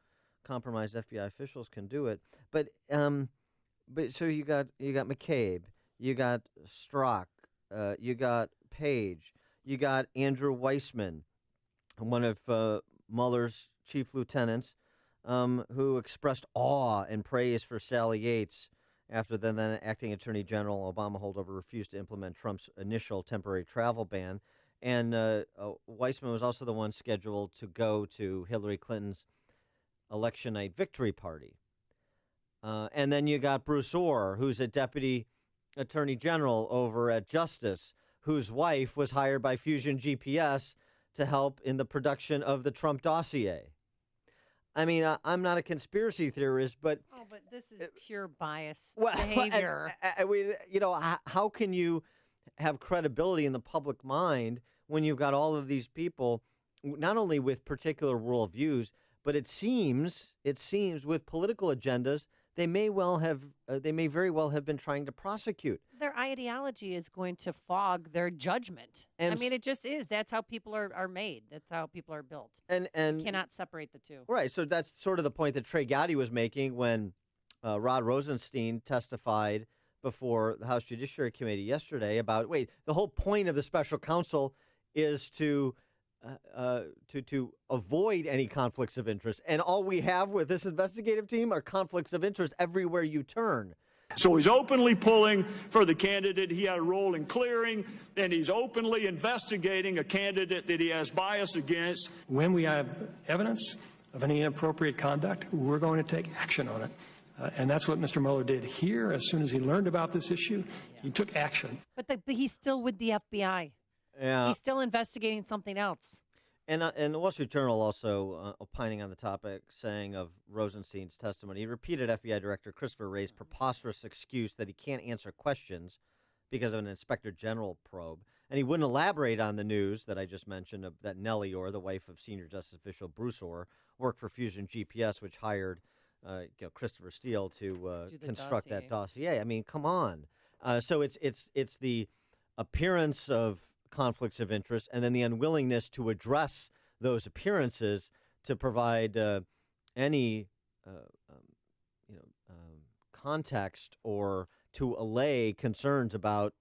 compromise. FBI officials can do it, but so you got McCabe, you got Strzok, you got Page, you got Andrew Weissman, one of Mueller's chief lieutenants, who expressed awe and praise for Sally Yates after the then acting Attorney General Obama holdover refused to implement Trump's initial temporary travel ban. And Weissman was also the one scheduled to go to Hillary Clinton's election night victory party. And then you got Bruce Orr, who's a deputy attorney general over at Justice, whose wife was hired by Fusion GPS to help in the production of the Trump dossier. I mean, I'm not a conspiracy theorist, but... Oh, but this is pure bias Well, behavior. how can you have credibility in the public mind when you've got all of these people, not only with particular worldviews, but it seems with political agendas, they may very well have been trying to prosecute. Their ideology is going to fog their judgment. And I mean, it just is. That's how people are made. That's how people are built. And you cannot separate the two. Right. So that's sort of the point that Trey Gowdy was making when Rod Rosenstein testified before the House Judiciary Committee yesterday about, the whole point of the special counsel is to avoid any conflicts of interest. And all we have with this investigative team are conflicts of interest everywhere you turn. So he's openly pulling for the candidate he had a role in clearing, and he's openly investigating a candidate that he has bias against. When we have evidence of any inappropriate conduct, we're going to take action on it. And that's what Mr. Mueller did here. As soon as he learned about this issue, he took action. But he's still with the FBI. Yeah. He's still investigating something else. And the Wall Street Journal also opining on the topic, saying of Rosenstein's testimony, he repeated FBI Director Christopher Wray's preposterous excuse that he can't answer questions because of an Inspector General probe. And he wouldn't elaborate on the news that I just mentioned, that Nellie Orr, the wife of senior justice official Bruce Orr, worked for Fusion GPS, which hired Christopher Steele to construct that dossier. I mean, come on. So it's the appearance of conflicts of interest and then the unwillingness to address those appearances to provide any context or to allay concerns about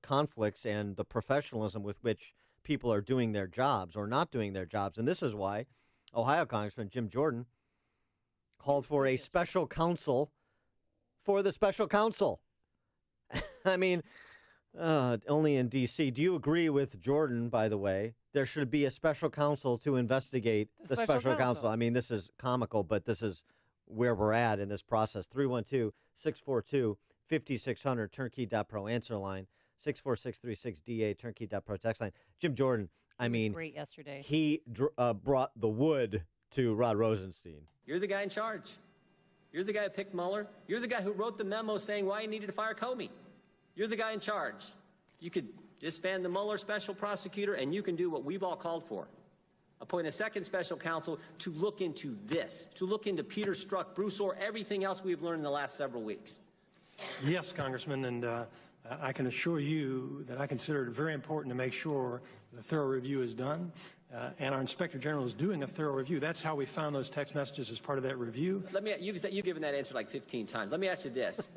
conflicts and the professionalism with which people are doing their jobs or not doing their jobs. And this is why Ohio Congressman Jim Jordan called for a special counsel for the special counsel. I mean, only in D.C. Do you agree with Jordan, by the way? There should be a special counsel to investigate the special counsel. I mean, this is comical, but this is where we're at in this process. 312-642-5600, turnkey.pro answer line, 64636-DA, turnkey.pro text line. Jim Jordan, He was great yesterday. He brought the wood to Rod Rosenstein. You're the guy in charge. You're the guy who picked Mueller. You're the guy who wrote the memo saying why he needed to fire Comey. You're the guy in charge. You could disband the Mueller special prosecutor, and you can do what we've all called for. Appoint a second special counsel to look into this, to look into Peter Strzok, Bruce Orr, everything else we've learned in the last several weeks. Yes, Congressman, and I can assure you that I consider it very important to make sure the thorough review is done, and our Inspector General is doing a thorough review. That's how we found those text messages as part of that review. You've given that answer like 15 times. Let me ask you this.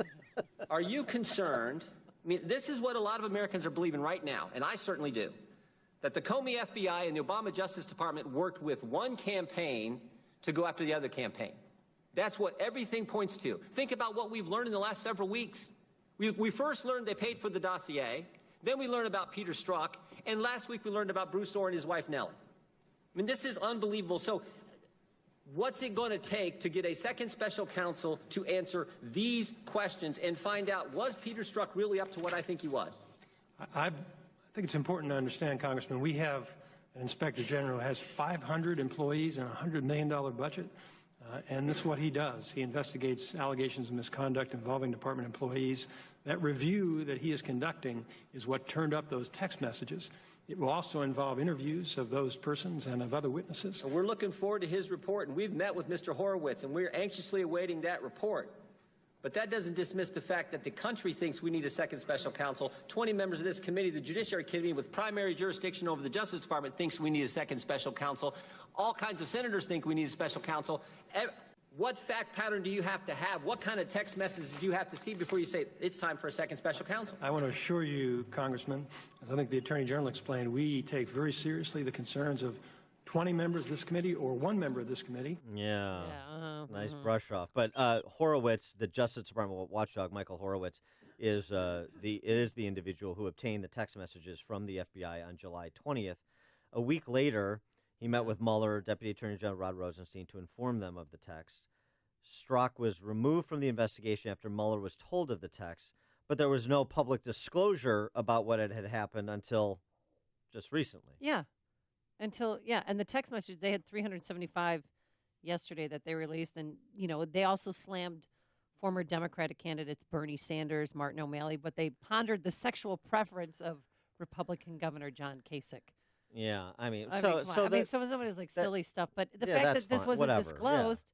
Are you concerned? I mean, this is what a lot of Americans are believing right now, and I certainly do, that the Comey FBI and the Obama Justice Department worked with one campaign to go after the other campaign. That's what everything points to. Think about what we've learned in the last several weeks. We first learned they paid for the dossier, then we learned about Peter Strzok, and last week we learned about Bruce Orr and his wife Nellie. I mean, this is unbelievable. So what's it going to take to get a second special counsel to answer these questions and find out, was Peter Strzok really up to what I think he was? I think it's important to understand, Congressman, we have an Inspector General who has 500 employees and a $100 million budget, and this is what he does. He investigates allegations of misconduct involving department employees. That review that he is conducting is what turned up those text messages. It will also involve interviews of those persons and of other witnesses. And we're looking forward to his report, and we've met with Mr. Horowitz, and we're anxiously awaiting that report. But that doesn't dismiss the fact that the country thinks we need a second special counsel. 20 members of this committee, the Judiciary Committee with primary jurisdiction over the Justice Department, thinks we need a second special counsel. All kinds of senators think we need a special counsel. What fact pattern do you have to have? What kind of text message do you have to see before you say it's time for a second special counsel? I want to assure you, Congressman, as I think the Attorney General explained, we take very seriously the concerns of 20 members of this committee or one member of this committee. Yeah. Nice brush off. But Horowitz, the Justice Department watchdog, Michael Horowitz, is the individual who obtained the text messages from the FBI on July 20th. A week later, he met with Mueller, Deputy Attorney General Rod Rosenstein, to inform them of the text. Strzok was removed from the investigation after Mueller was told of the text, but there was no public disclosure about what had happened until just recently. Yeah. And the text message, they had 375 yesterday that they released. And, they also slammed former Democratic candidates Bernie Sanders, Martin O'Malley, but they pondered the sexual preference of Republican Governor John Kasich. Yeah, I mean, some of it is like silly stuff, but the fact that this wasn't disclosed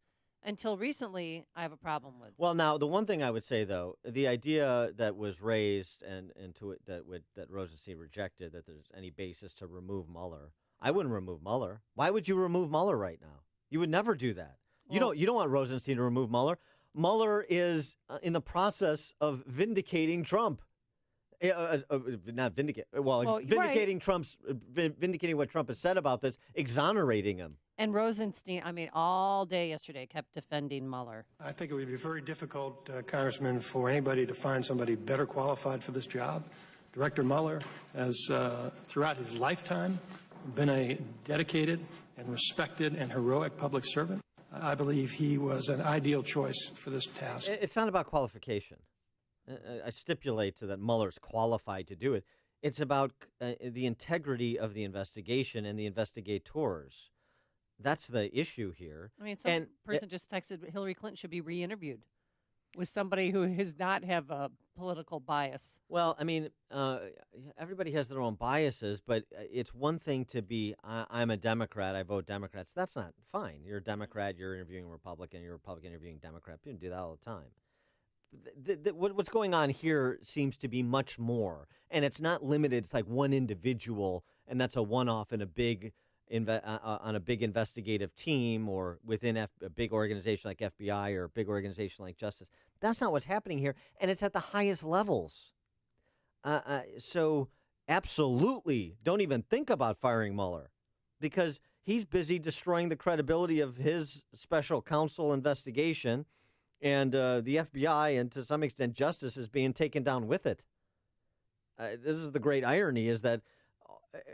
until recently, I have a problem with. Well, now the one thing I would say though, the idea that was raised and that Rosenstein rejected, that there's any basis to remove Mueller. I wouldn't remove Mueller. Why would you remove Mueller right now? You would never do that. Well, you don't want Rosenstein to remove Mueller. Mueller is in the process of vindicating Trump. Not vindicate. Vindicating Trump's, vindicating what Trump has said about this, exonerating him. And Rosenstein, all day yesterday kept defending Mueller. I think it would be very difficult, Congressman, for anybody to find somebody better qualified for this job. Director Mueller has, throughout his lifetime, been a dedicated and respected and heroic public servant. I believe he was an ideal choice for this task. It's not about qualification. I stipulate that Mueller's qualified to do it. It's about the integrity of the investigation and the investigators. That's the issue here. Some person just texted Hillary Clinton should be re-interviewed with somebody who does not have a political bias. Well, everybody has their own biases, but it's one thing to be, I'm a Democrat, I vote Democrats. That's not fine. You're a Democrat, you're interviewing a Republican, you're a Republican interviewing a Democrat. People do that all the time. What's going on here seems to be much more, and it's not limited. It's like one individual, and that's a one-off in a big on a big investigative team or within a big organization like FBI or a big organization like Justice. That's not what's happening here, and it's at the highest levels. So absolutely don't even think about firing Mueller because he's busy destroying the credibility of his special counsel investigation, and the FBI and to some extent Justice is being taken down with it. This is the great irony, is that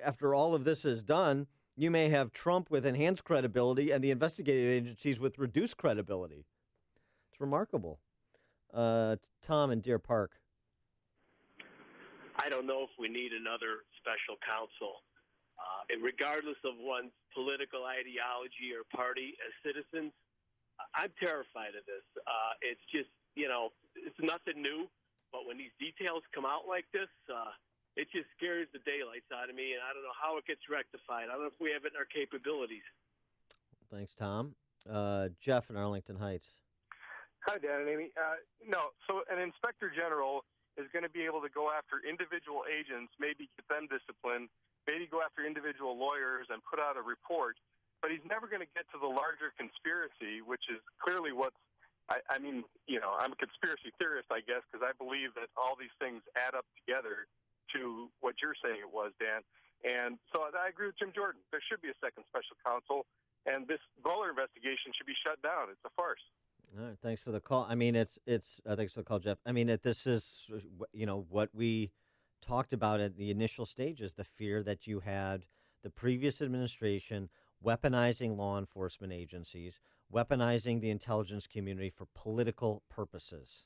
after all of this is done, you may have Trump with enhanced credibility and the investigative agencies with reduced credibility. It's remarkable. Tom in Deer Park. I don't know if we need another special counsel. And regardless of one's political ideology or party, as citizens, I'm terrified of this. It's just, it's nothing new. But when these details come out like this, it just scares the daylights out of me, and I don't know how it gets rectified. I don't know if we have it in our capabilities. Thanks, Tom. Jeff in Arlington Heights. Hi, Dan and Amy. So an inspector general is going to be able to go after individual agents, maybe get them disciplined, maybe go after individual lawyers and put out a report, but he's never going to get to the larger conspiracy, which is clearly what's I'm a conspiracy theorist, I guess, because I believe that all these things add up together to what you're saying it was, Dan. And so I agree with Jim Jordan. There should be a second special counsel, and this Mueller investigation should be shut down. It's a farce. All right, thanks for the call. Thanks for the call, Jeff. This is, what we talked about at the initial stages, the fear that you had the previous administration weaponizing law enforcement agencies, weaponizing the intelligence community for political purposes.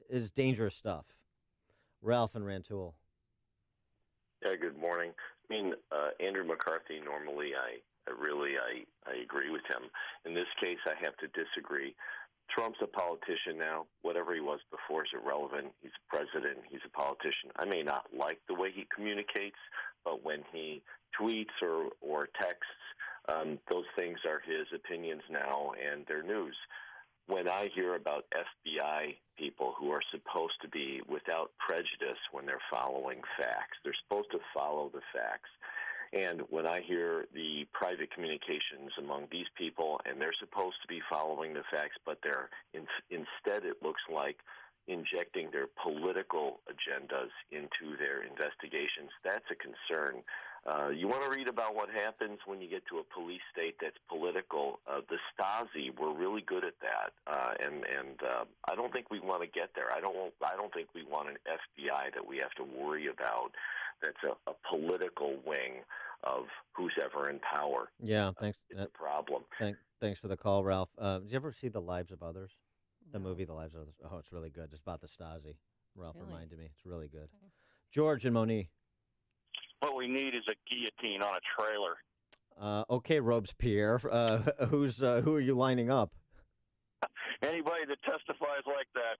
Is dangerous stuff. Ralph and Rantoul. Yeah, good morning. Andrew McCarthy, normally I agree with him. In this case, I have to disagree. Trump's a politician now. Whatever he was before is irrelevant. He's a president. He's a politician. I may not like the way he communicates, but when he tweets or texts, those things are his opinions now, and they're news. when I hear about FBI people who are supposed to be without prejudice when they're following facts, they're supposed to follow the facts. And when I hear the private communications among these people, and they're supposed to be following the facts, but they're instead it looks like injecting their political agendas into their investigations, that's a concern. You want to read about what happens when you get to a police state that's political. The Stasi were really good at that, and I don't think we want to get there. I don't think we want an FBI that we have to worry about. That's a political wing of who's ever in power. Yeah, thanks. It's a problem. Thanks for the call, Ralph. Did you ever see The Lives of Others? The movie The Lives of Others. Oh, it's really good. It's about the Stasi. Ralph reminded me. It's really good. Okay. George and Monique. What we need is a guillotine on a trailer. Okay, Robespierre. Who are you lining up? Anybody that testifies like that.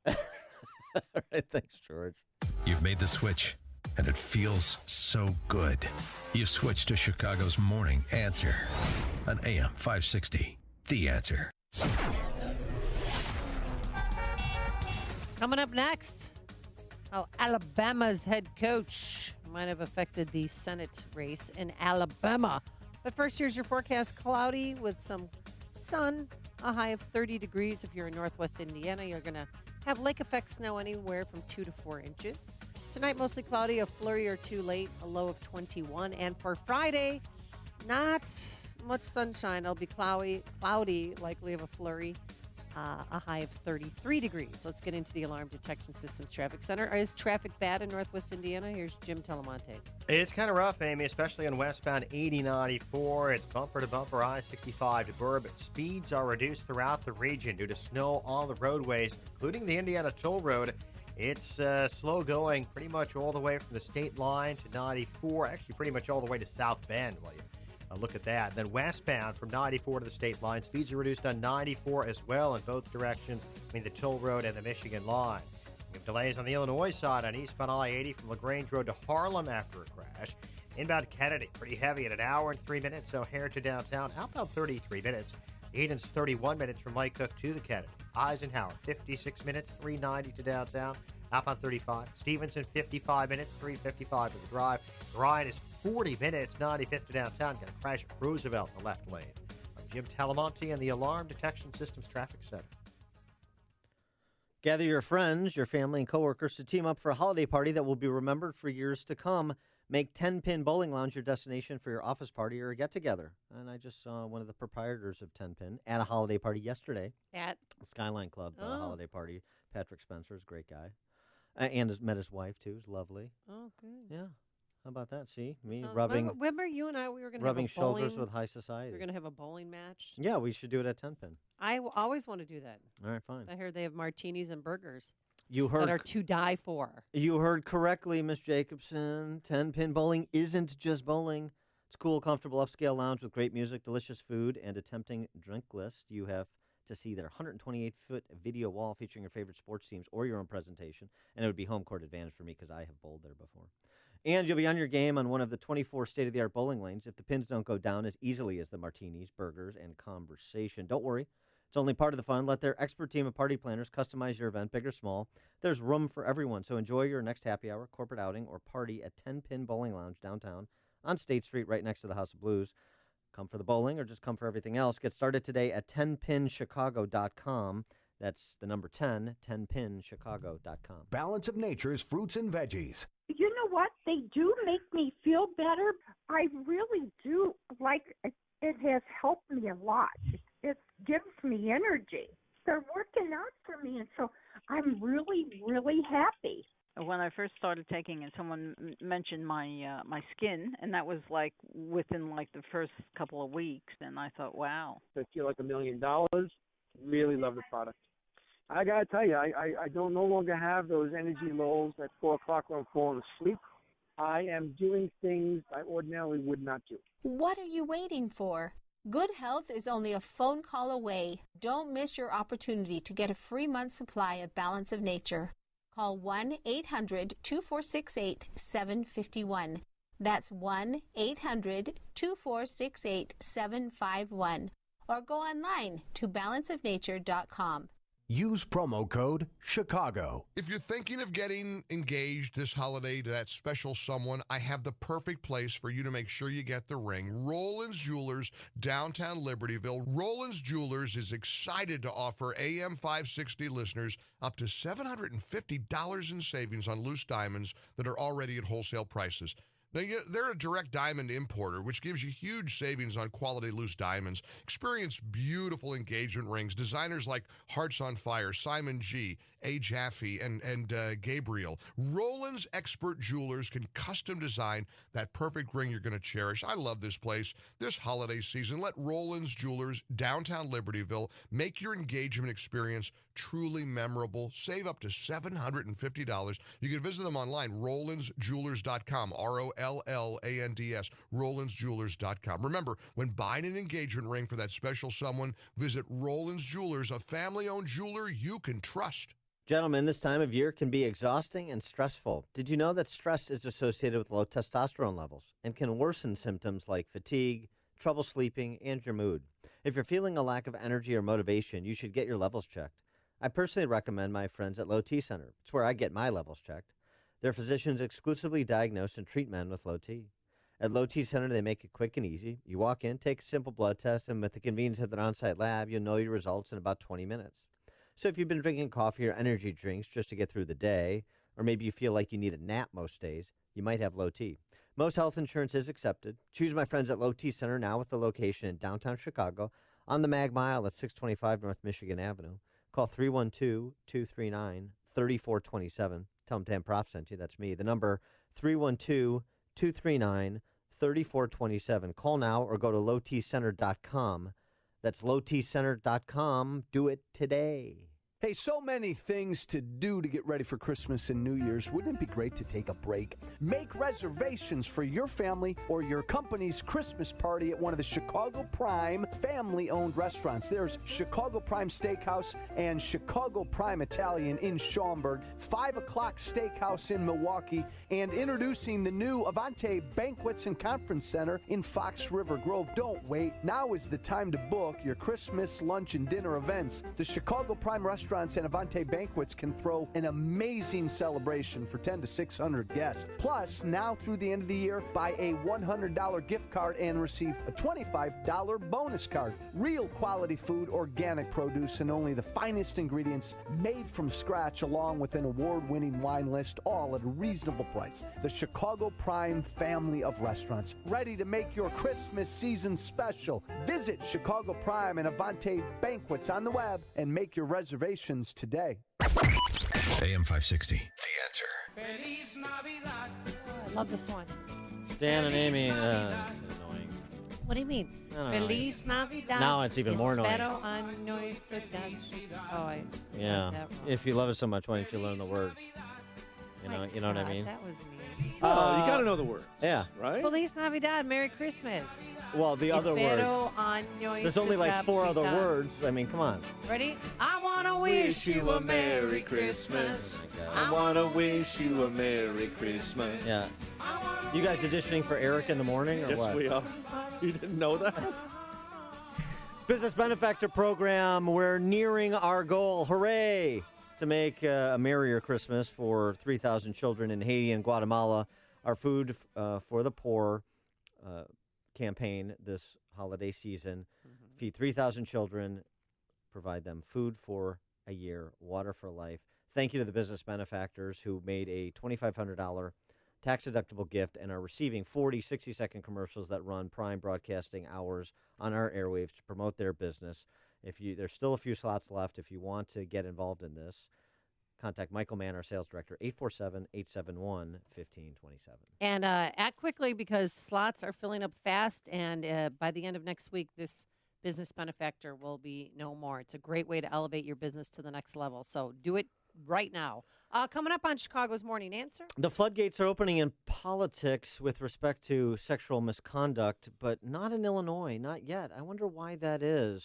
All right, thanks, George. You've made the switch, and it feels so good. You've switched to Chicago's Morning Answer on AM 560. The Answer. Coming up next, how Alabama's head coach might have affected the Senate race in Alabama. But first, here's your forecast. Cloudy with some sun, a high of 30 degrees. If you're in northwest Indiana, you're going to have lake effect snow anywhere from 2 to 4 inches. Tonight, mostly cloudy, a flurry or two late, a low of 21. And for Friday, not much sunshine. It'll be cloudy, likely of a flurry. A high of 33 degrees. Let's get into the Alarm Detection Systems Traffic Center. Is traffic bad in northwest Indiana? Here's Jim Telemonte. It's kind of rough, Amy, especially on westbound 8094. It's bumper to bumper I-65 to Bourbon. Speeds are reduced throughout the region due to snow on the roadways, including the Indiana Toll Road. It's slow going pretty much all the way from the state line to 94, actually pretty much all the way to South Bend. Well, look at that. Then westbound from 94 to the state line, speeds are reduced on 94 as well in both directions between the Toll Road and the Michigan line. We have delays on the Illinois side on eastbound I-80 from LaGrange Road to Harlem after a crash. Inbound Kennedy, pretty heavy at an hour and 3 minutes. O'Hare to downtown, outbound 33 minutes. Eden's 31 minutes from Lake Cook to the Kennedy. Eisenhower, 56 minutes, 390 to downtown. Outbound 35. Stevenson, 55 minutes, 355 to the drive. Ryan is 40 minutes, 95th to downtown. Got a crash at Roosevelt in the left lane. I'm Jim Talamonte in the Alarm Detection Systems Traffic Center. Gather your friends, your family, and coworkers to team up for a holiday party that will be remembered for years to come. Make 10 Pin Bowling Lounge your destination for your office party or a get-together. And I just saw one of the proprietors of 10 Pin at a holiday party yesterday. At? Skyline Club holiday party. Patrick Spencer is a great guy. And met his wife, too. He's lovely. Oh, good. Yeah. How about that? See? Me So, rubbing Remember you and I, we were going to rubbing have a bowling, shoulders with high society. We were going to have a bowling match. Yeah, we should do it at 10 Pin. I always want to do that. All right, fine. I heard they have martinis and burgers. You heard that are to die for. You heard correctly, Miss Jacobson. 10 Pin Bowling isn't just bowling. It's cool, comfortable, upscale lounge with great music, delicious food, and a tempting drink list. You have to see their 128-foot video wall featuring your favorite sports teams or your own presentation, and it would be home court advantage for me because I have bowled there before. And you'll be on your game on one of the 24 state-of-the-art bowling lanes if the pins don't go down as easily as the martinis, burgers, and conversation. Don't worry. It's only part of the fun. Let their expert team of party planners customize your event, big or small. There's room for everyone, so enjoy your next happy hour, corporate outing, or party at 10 Pin Bowling Lounge downtown on State Street right next to the House of Blues. Come for the bowling or just come for everything else. Get started today at 10pinchicago.com. That's the number 10, 10pinchicago.com. Balance of Nature's fruits and veggies. You know what? They do make me feel better. I really do. Like, it has helped me a lot. It gives me energy. They're working out for me, and so I'm really, really happy. When I first started taking it, someone mentioned my my skin, and that was like within like the first couple of weeks, and I thought, wow. I feel like $1 million. Really love the product. I gotta tell you, I don't no longer have those energy lows at 4 o'clock when I'm falling asleep. I am doing things I ordinarily would not do. What are you waiting for? Good health is only a phone call away. Don't miss your opportunity to get a free month's supply of Balance of Nature. Call 1-800-2468-751. That's 1-800-2468-751. or go online to balanceofnature.com. Use promo code Chicago. If you're thinking of getting engaged this holiday to that special someone, I have the perfect place for you to make sure you get the ring. Roland's Jewelers, downtown Libertyville. Roland's Jewelers is excited to offer AM 560 listeners up to $750 in savings on loose diamonds that are already at wholesale prices. Now, they're a direct diamond importer, which gives you huge savings on quality loose diamonds. Experience beautiful engagement rings. Designers like Hearts on Fire, Simon G., A. Jaffe, and Gabriel. Roland's expert jewelers can custom design that perfect ring you're going to cherish. I love this place. This holiday season, let Roland's Jewelers, downtown Libertyville, make your engagement experience truly memorable. Save up to $750. You can visit them online, RolandsJewelers.com, ROLLANDS, RolandsJewelers.com. Remember, when buying an engagement ring for that special someone, visit Roland's Jewelers, a family-owned jeweler you can trust. Gentlemen, this time of year can be exhausting and stressful. Did you know that stress is associated with low testosterone levels and can worsen symptoms like fatigue, trouble sleeping, and your mood? If you're feeling a lack of energy or motivation, you should get your levels checked. I personally recommend my friends at Low T Center. It's where I get my levels checked. Their physicians exclusively diagnose and treat men with low T. At Low T Center, they make it quick and easy. You walk in, take a simple blood test, and with the convenience of their on-site lab, you'll know your results in about 20 minutes. So if you've been drinking coffee or energy drinks just to get through the day, or maybe you feel like you need a nap most days, you might have low T. Most health insurance is accepted. Choose my friends at Low T Center, now with the location in downtown Chicago on the Mag Mile at 625 North Michigan Avenue. Call 312-239-3427. Tell them Dan Prof sent you. That's me. The number 312-239-3427. Call now or go to lowtcenter.com. That's lowtcenter.com. Do it today. Hey, so many things to do to get ready for Christmas and New Year's. Wouldn't it be great to take a break? Make reservations for your family or your company's Christmas party at one of the Chicago Prime family-owned restaurants. There's Chicago Prime Steakhouse and Chicago Prime Italian in Schaumburg, 5 o'clock Steakhouse in Milwaukee, and introducing the new Avante Banquets and Conference Center in Fox River Grove. Don't wait. Now is the time to book your Christmas lunch and dinner events. The Chicago Prime Restaurants and Avante Banquets can throw an amazing celebration for 10 to 600 guests. Plus, now through the end of the year, buy a $100 gift card and receive a $25 bonus card. Real quality food, organic produce, and only the finest ingredients made from scratch, along with an award-winning wine list, all at a reasonable price. The Chicago Prime family of restaurants, ready to make your Christmas season special. Visit Chicago Prime and Avante Banquets on the web and make your reservations today. AM 560, The Answer. I love this one. Dan and Amy, it's annoying. What do you mean? I don't know. Feliz Navidad. Now it's even more annoying. Espero año feliz. Oh, I Yeah. got that wrong. If you love it so much, why don't you learn the words? You know, Thanks, you know what I Scott. mean? That was me. Oh, you got to know the words. Yeah. Right? Feliz Navidad. Merry Christmas. Well, the other Espero words. año There's only like 4 other Navidad. words. I mean, come on. Ready? I want to wish you a Merry Christmas. I want to wish you a Merry Christmas. Yeah. You guys auditioning for Eric in the morning or Yes, what? we are. You didn't know that? Business Benefactor Program. We're nearing our goal. Hooray! To make a merrier Christmas for 3,000 children in Haiti and Guatemala. Our Food for the Poor campaign this holiday season. Feed 3,000 children, provide them food for a year, water for life. Thank you to the business benefactors who made a $2,500 tax-deductible gift and are receiving 40 60-second commercials that run prime broadcasting hours on our airwaves to promote their business. There's still a few slots left. If you want to get involved in this, contact Michael Mann, our sales director, 847-871-1527. And act quickly because slots are filling up fast. And by the end of next week, this business benefactor will be no more. It's a great way to elevate your business to the next level. So do it right now. Coming up on Chicago's Morning Answer. The floodgates are opening in politics with respect to sexual misconduct, but not in Illinois, not yet. I wonder why that is.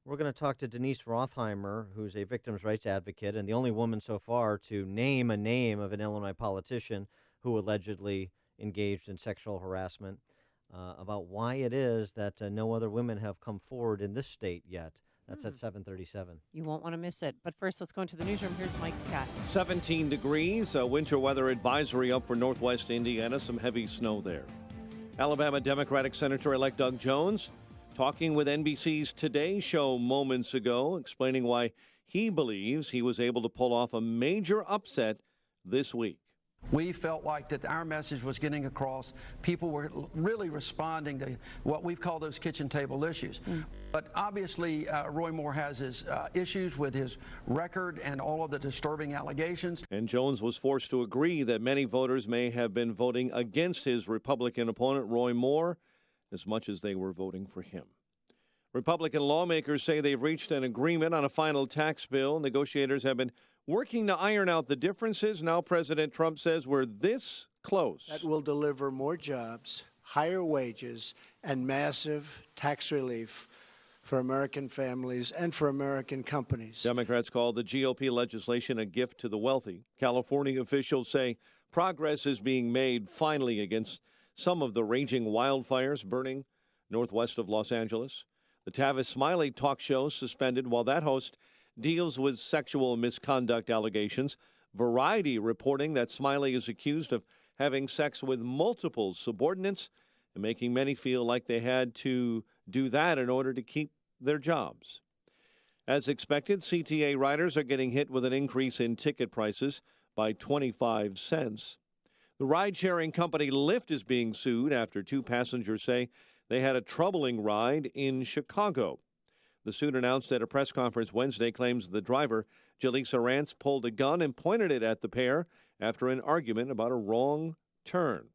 We're going to talk to Denise Rothheimer, who's a victims' rights advocate and the only woman so far to name a name of an Illinois politician who allegedly engaged in sexual harassment. about why it is that no other women have come forward in this state yet. That's at 7:37. You won't want to miss it. But first, let's go into the newsroom. Here's Mike Scott. 17 degrees, a winter weather advisory up for northwest Indiana, some heavy snow there. Alabama Democratic Senator-elect Doug Jones talking with NBC's Today Show moments ago, explaining why he believes he was able to pull off a major upset this week. We felt like that our message was getting across. People were really responding to what we've called those kitchen table issues. But obviously, Roy Moore has his issues with his record and all of the disturbing allegations. And Jones was forced to agree that many voters may have been voting against his Republican opponent, Roy Moore, as much as they were voting for him. Republican lawmakers say they've reached an agreement on a final tax bill. Negotiators have been working to iron out the differences. Now President Trump says we're this close. That will deliver more jobs, higher wages, and massive tax relief for American families and for American companies. Democrats call the GOP legislation a gift to the wealthy. California officials say progress is being made finally against some of the raging wildfires burning northwest of Los Angeles. The Tavis Smiley talk show suspended while that host deals with sexual misconduct allegations. Variety reporting that Smiley is accused of having sex with multiple subordinates and making many feel like they had to do that in order to keep their jobs. As expected, CTA riders are getting hit with an increase in ticket prices by 25 cents. The ride-sharing company Lyft is being sued after two passengers say they had a troubling ride in Chicago. The suit, announced at a press conference Wednesday, claims the driver, Jaleesa Rance, pulled a gun and pointed it at the pair after an argument about a wrong turn.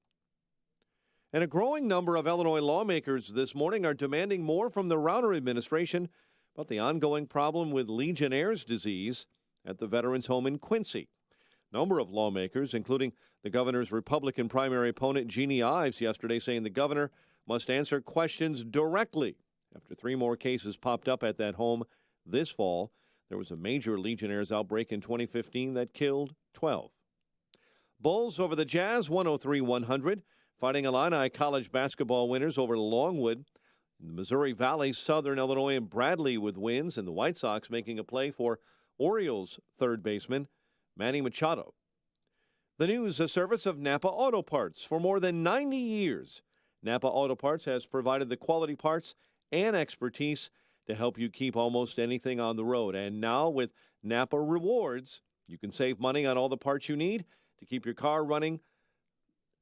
And a growing number of Illinois lawmakers this morning are demanding more from the Rauner administration about the ongoing problem with Legionnaire's disease at the Veterans Home in Quincy. A number of lawmakers, including the governor's Republican primary opponent, Jeannie Ives, yesterday saying the governor must answer questions directly. After three more cases popped up at that home this fall, there was a major Legionnaire's outbreak in 2015 that killed 12. Bulls over the Jazz, 103-100. Fighting Illini College basketball winners over Longwood. In the Missouri Valley, Southern Illinois and Bradley with wins, and the White Sox making a play for Orioles third baseman Manny Machado. The news, a service of Napa Auto Parts. For more than 90 years, Napa Auto Parts has provided the quality parts and expertise to help you keep almost anything on the road. And now with Napa Rewards, you can save money on all the parts you need to keep your car running.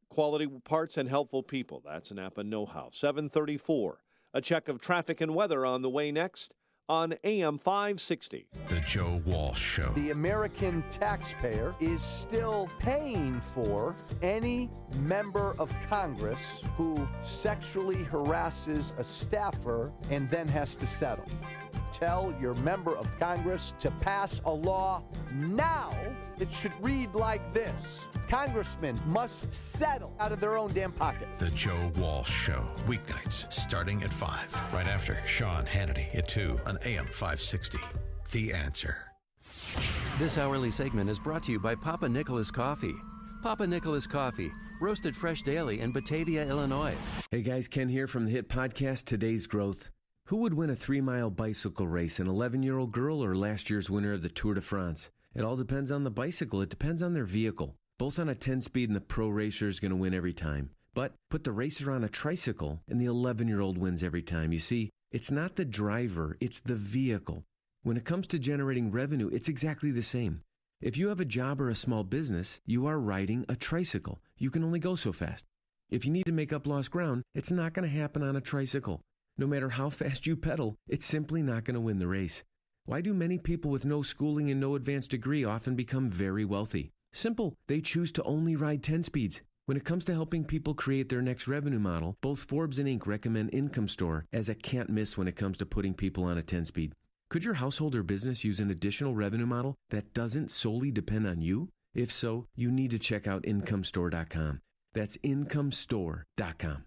Quality parts and helpful people. That's Napa know-how. 7:34. A check of traffic and weather on the way next on AM 560. The Joe Walsh Show. The American taxpayer is still paying for any member of Congress who sexually harasses a staffer and then has to settle. Tell your member of Congress to pass a law now. It should read like this. Congressmen must settle out of their own damn pocket. The Joe Walsh Show. Weeknights starting at 5. Right after Sean Hannity at 2 on AM 560. The Answer. This hourly segment is brought to you by Papa Nicholas Coffee. Papa Nicholas Coffee, roasted fresh daily in Batavia, Illinois. Hey guys, Ken here from the hit podcast Today's Growth. Who would win a 3-mile bicycle race, an 11-year-old girl or last year's winner of the Tour de France? It all depends on the bicycle. It depends on their vehicle. Both on a 10-speed and the pro racer is going to win every time. But put the racer on a tricycle and the 11-year-old wins every time. You see, it's not the driver, it's the vehicle. When it comes to generating revenue, it's exactly the same. If you have a job or a small business, you are riding a tricycle. You can only go so fast. If you need to make up lost ground, it's not going to happen on a tricycle. No matter how fast you pedal, it's simply not going to win the race. Why do many people with no schooling and no advanced degree often become very wealthy? Simple. They choose to only ride 10 speeds. When it comes to helping people create their next revenue model, both Forbes and Inc. recommend Income Store as a can't miss when it comes to putting people on a 10-speed. Could your household or business use an additional revenue model that doesn't solely depend on you? If so, you need to check out IncomeStore.com. That's IncomeStore.com.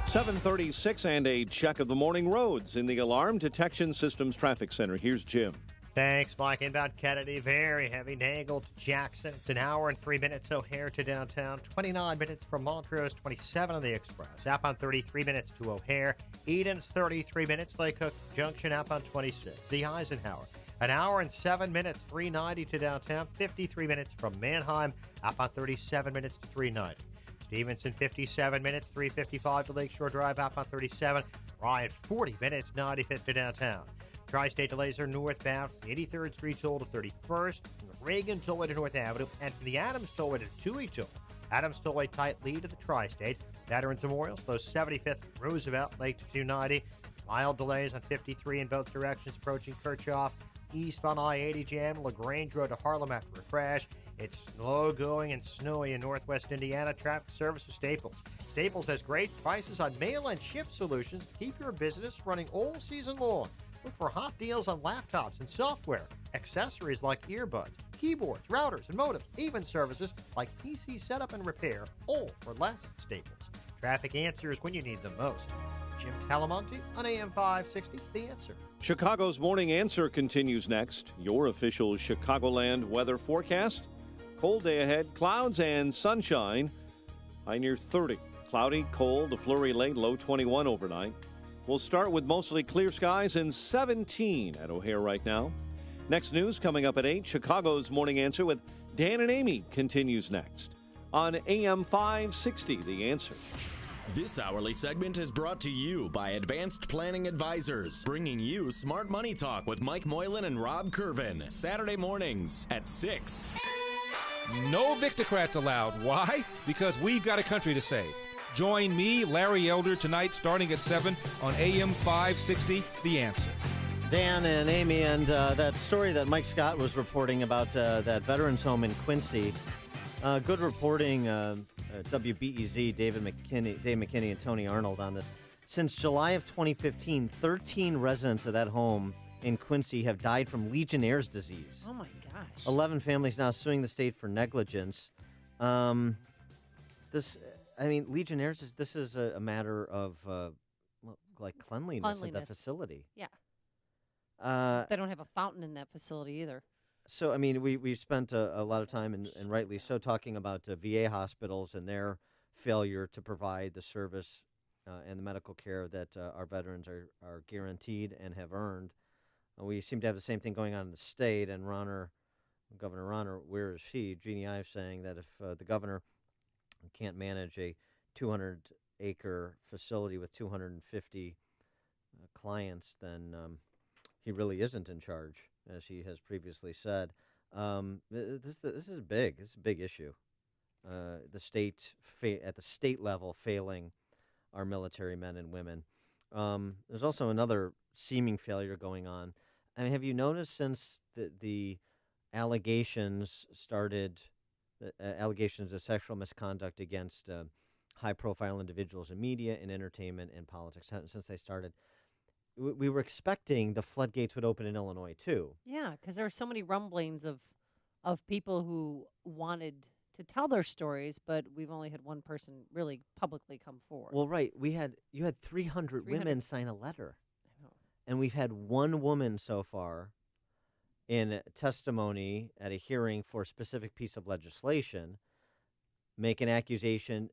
7:36 and a check of the morning roads in the Alarm Detection Systems Traffic Center. Here's Jim. Thanks, Mike. Inbound Kennedy, very heavy. Nagel to Jackson. It's an hour and 3 minutes. O'Hare to downtown. 29 minutes from Montrose. 27 on the Express. Outbound 33 minutes to O'Hare. Eden's 33 minutes. Lake Cook Junction outbound 26. The Eisenhower. An hour and 7 minutes. 390 to downtown. 53 minutes from Mannheim. Outbound 37 minutes to 390. Stevenson 57 minutes. 355 to Lakeshore Drive. Outbound 37. Ryan 40 minutes. 95th to downtown. Tri-State delays are northbound from 83rd Street Toll to 31st, from the Reagan Tollway to North Avenue, and from the Adams Tollway to Toohey Toll. Adams Tollway tight lead to the Tri-State. Veterans Memorial slows 75th Roosevelt, Lake to 290. Mild delays on 53 in both directions approaching Kirchhoff. Eastbound I-80 jam, LaGrange Road to Harlem after a crash. It's slow going and snowy in northwest Indiana. Traffic service to Staples. Staples has great prices on mail and ship solutions to keep your business running all season long. Look for hot deals on laptops and software, accessories like earbuds, keyboards, routers, and modems, even services like PC setup and repair, all for less at Staples. Traffic answers when you need them most. Jim Talamonte on AM 560, The Answer. Chicago's Morning Answer continues next. Your official Chicagoland weather forecast. Cold day ahead, clouds and sunshine. High near 30. Cloudy, cold, a flurry late, low 21 overnight. We'll start with mostly clear skies and 17 at O'Hare right now. Next news coming up at 8. Chicago's Morning Answer with Dan and Amy continues next on AM 560, The Answer. This hourly segment is brought to you by Advanced Planning Advisors, bringing you Smart Money Talk with Mike Moylan and Rob Curvin, Saturday mornings at 6. No Victocrats allowed. Why? Because we've got a country to save. Join me, Larry Elder, tonight starting at 7 on AM 560, The Answer. Dan and Amy, and that story that Mike Scott was reporting about that veterans home in Quincy. Good reporting, WBEZ, Dave McKinney and Tony Arnold on this. Since July of 2015, 13 residents of that home in Quincy have died from Legionnaire's disease. Oh, my gosh. 11 families now suing the state for negligence. Legionnaire's, this is a matter of, cleanliness at that facility. Yeah. They don't have a fountain in that facility either. So, I mean, we've spent a lot of time, and rightly so, talking about VA hospitals and their failure to provide the service and the medical care that our veterans are guaranteed and have earned. We seem to have the same thing going on in the state, and Governor Ronner, where is she? Jeannie Ives saying that if the governor can't manage a 200-acre facility with 250 clients, then he really isn't in charge, as he has previously said. This is big. This is a big issue. The state at the state level failing our military men and women. There's also another seeming failure going on. I mean, have you noticed since the allegations started? The allegations of sexual misconduct against high-profile individuals in media and entertainment and politics, since they started, we were expecting the floodgates would open in Illinois, too. Yeah, because there were so many rumblings of people who wanted to tell their stories, but we've only had one person really publicly come forward. Well, right. You had 300 women sign a letter. I know. And we've had one woman so far in testimony at a hearing for a specific piece of legislation, make an accusation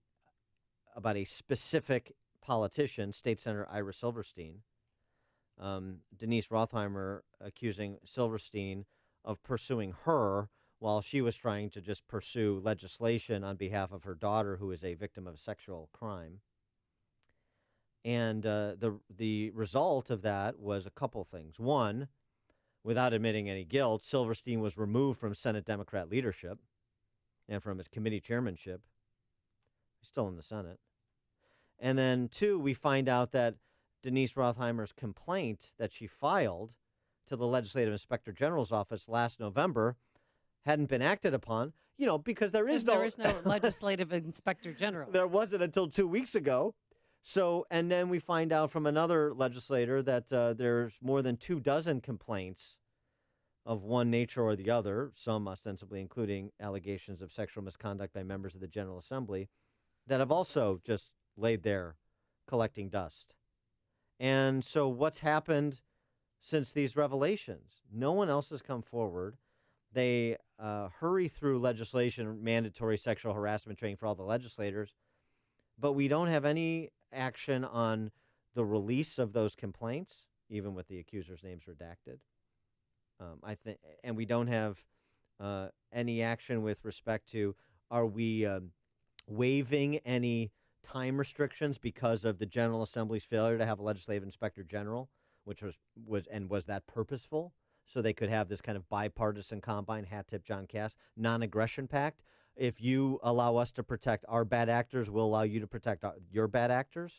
about a specific politician, State Senator Ira Silverstein. Denise Rothheimer accusing Silverstein of pursuing her while she was trying to just pursue legislation on behalf of her daughter, who is a victim of sexual crime. And the result of that was a couple things. One, without admitting any guilt, Silverstein was removed from Senate Democrat leadership and from his committee chairmanship. He's still in the Senate. And then, two, we find out that Denise Rothheimer's complaint that she filed to the Legislative Inspector General's office last November hadn't been acted upon, because there is no Legislative Inspector General. There wasn't until 2 weeks ago. So, and then we find out from another legislator that there's more than 24 complaints of one nature or the other, some ostensibly including allegations of sexual misconduct by members of the General Assembly, that have also just laid there collecting dust. And so what's happened since these revelations. No one else has come forward. They hurry through legislation, mandatory sexual harassment training for all the legislators, but we don't have any action on the release of those complaints, even with the accusers' names redacted. I think, and we don't have any action with respect to, are we waiving any time restrictions because of the General Assembly's failure to have a legislative inspector general, which was that purposeful? So they could have this kind of bipartisan combine, hat tip John Cass, non-aggression pact. If you allow us to protect our bad actors, we'll allow you to protect your bad actors.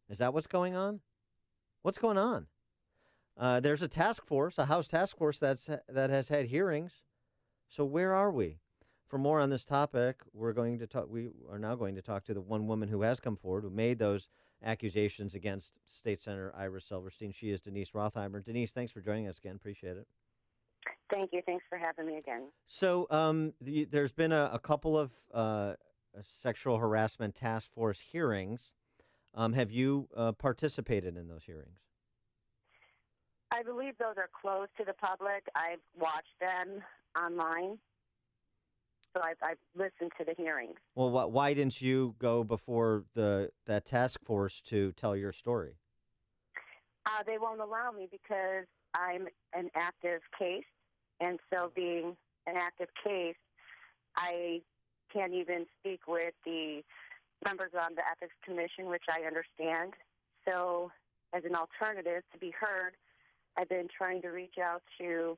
Is that what's going on? What's going on? There's a task force, a House task force that has had hearings. So where are we? For more on this topic, we are now going to talk to the one woman who has come forward, who made those accusations against State Senator Ira Silverstein. She is Denise Rothheimer. Denise, thanks for joining us again. Appreciate it. Thank you. Thanks for having me again. So there's been a couple of sexual harassment task force hearings. Have you participated in those hearings? I believe those are closed to the public. I've watched them online, so I've listened to the hearings. Well, why didn't you go before that task force to tell your story? They won't allow me because I'm an active case, and so being an active case, I can't even speak with the members on the Ethics Commission, which I understand. So as an alternative to be heard, I've been trying to reach out to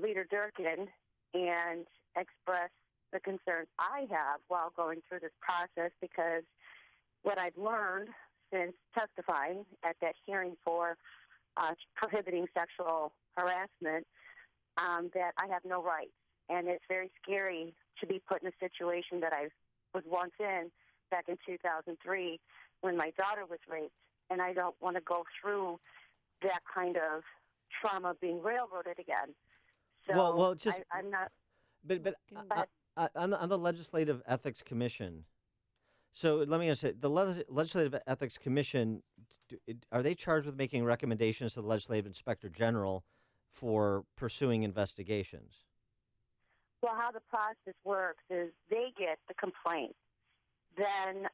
Leader Durkin and express the concerns I have while going through this process, because what I've learned since testifying at that hearing for prohibiting sexual harassment, that I have no rights. And it's very scary to be put in a situation that I was once in back in 2003 when my daughter was raped, and I don't want to go through that kind of trauma being railroaded again. So well, just I'm not. But on the Legislative Ethics Commission. So let me say, the Legislative Ethics Commission, are they charged with making recommendations to the Legislative Inspector General for pursuing investigations? Well, how the process works is they get the complaint. Then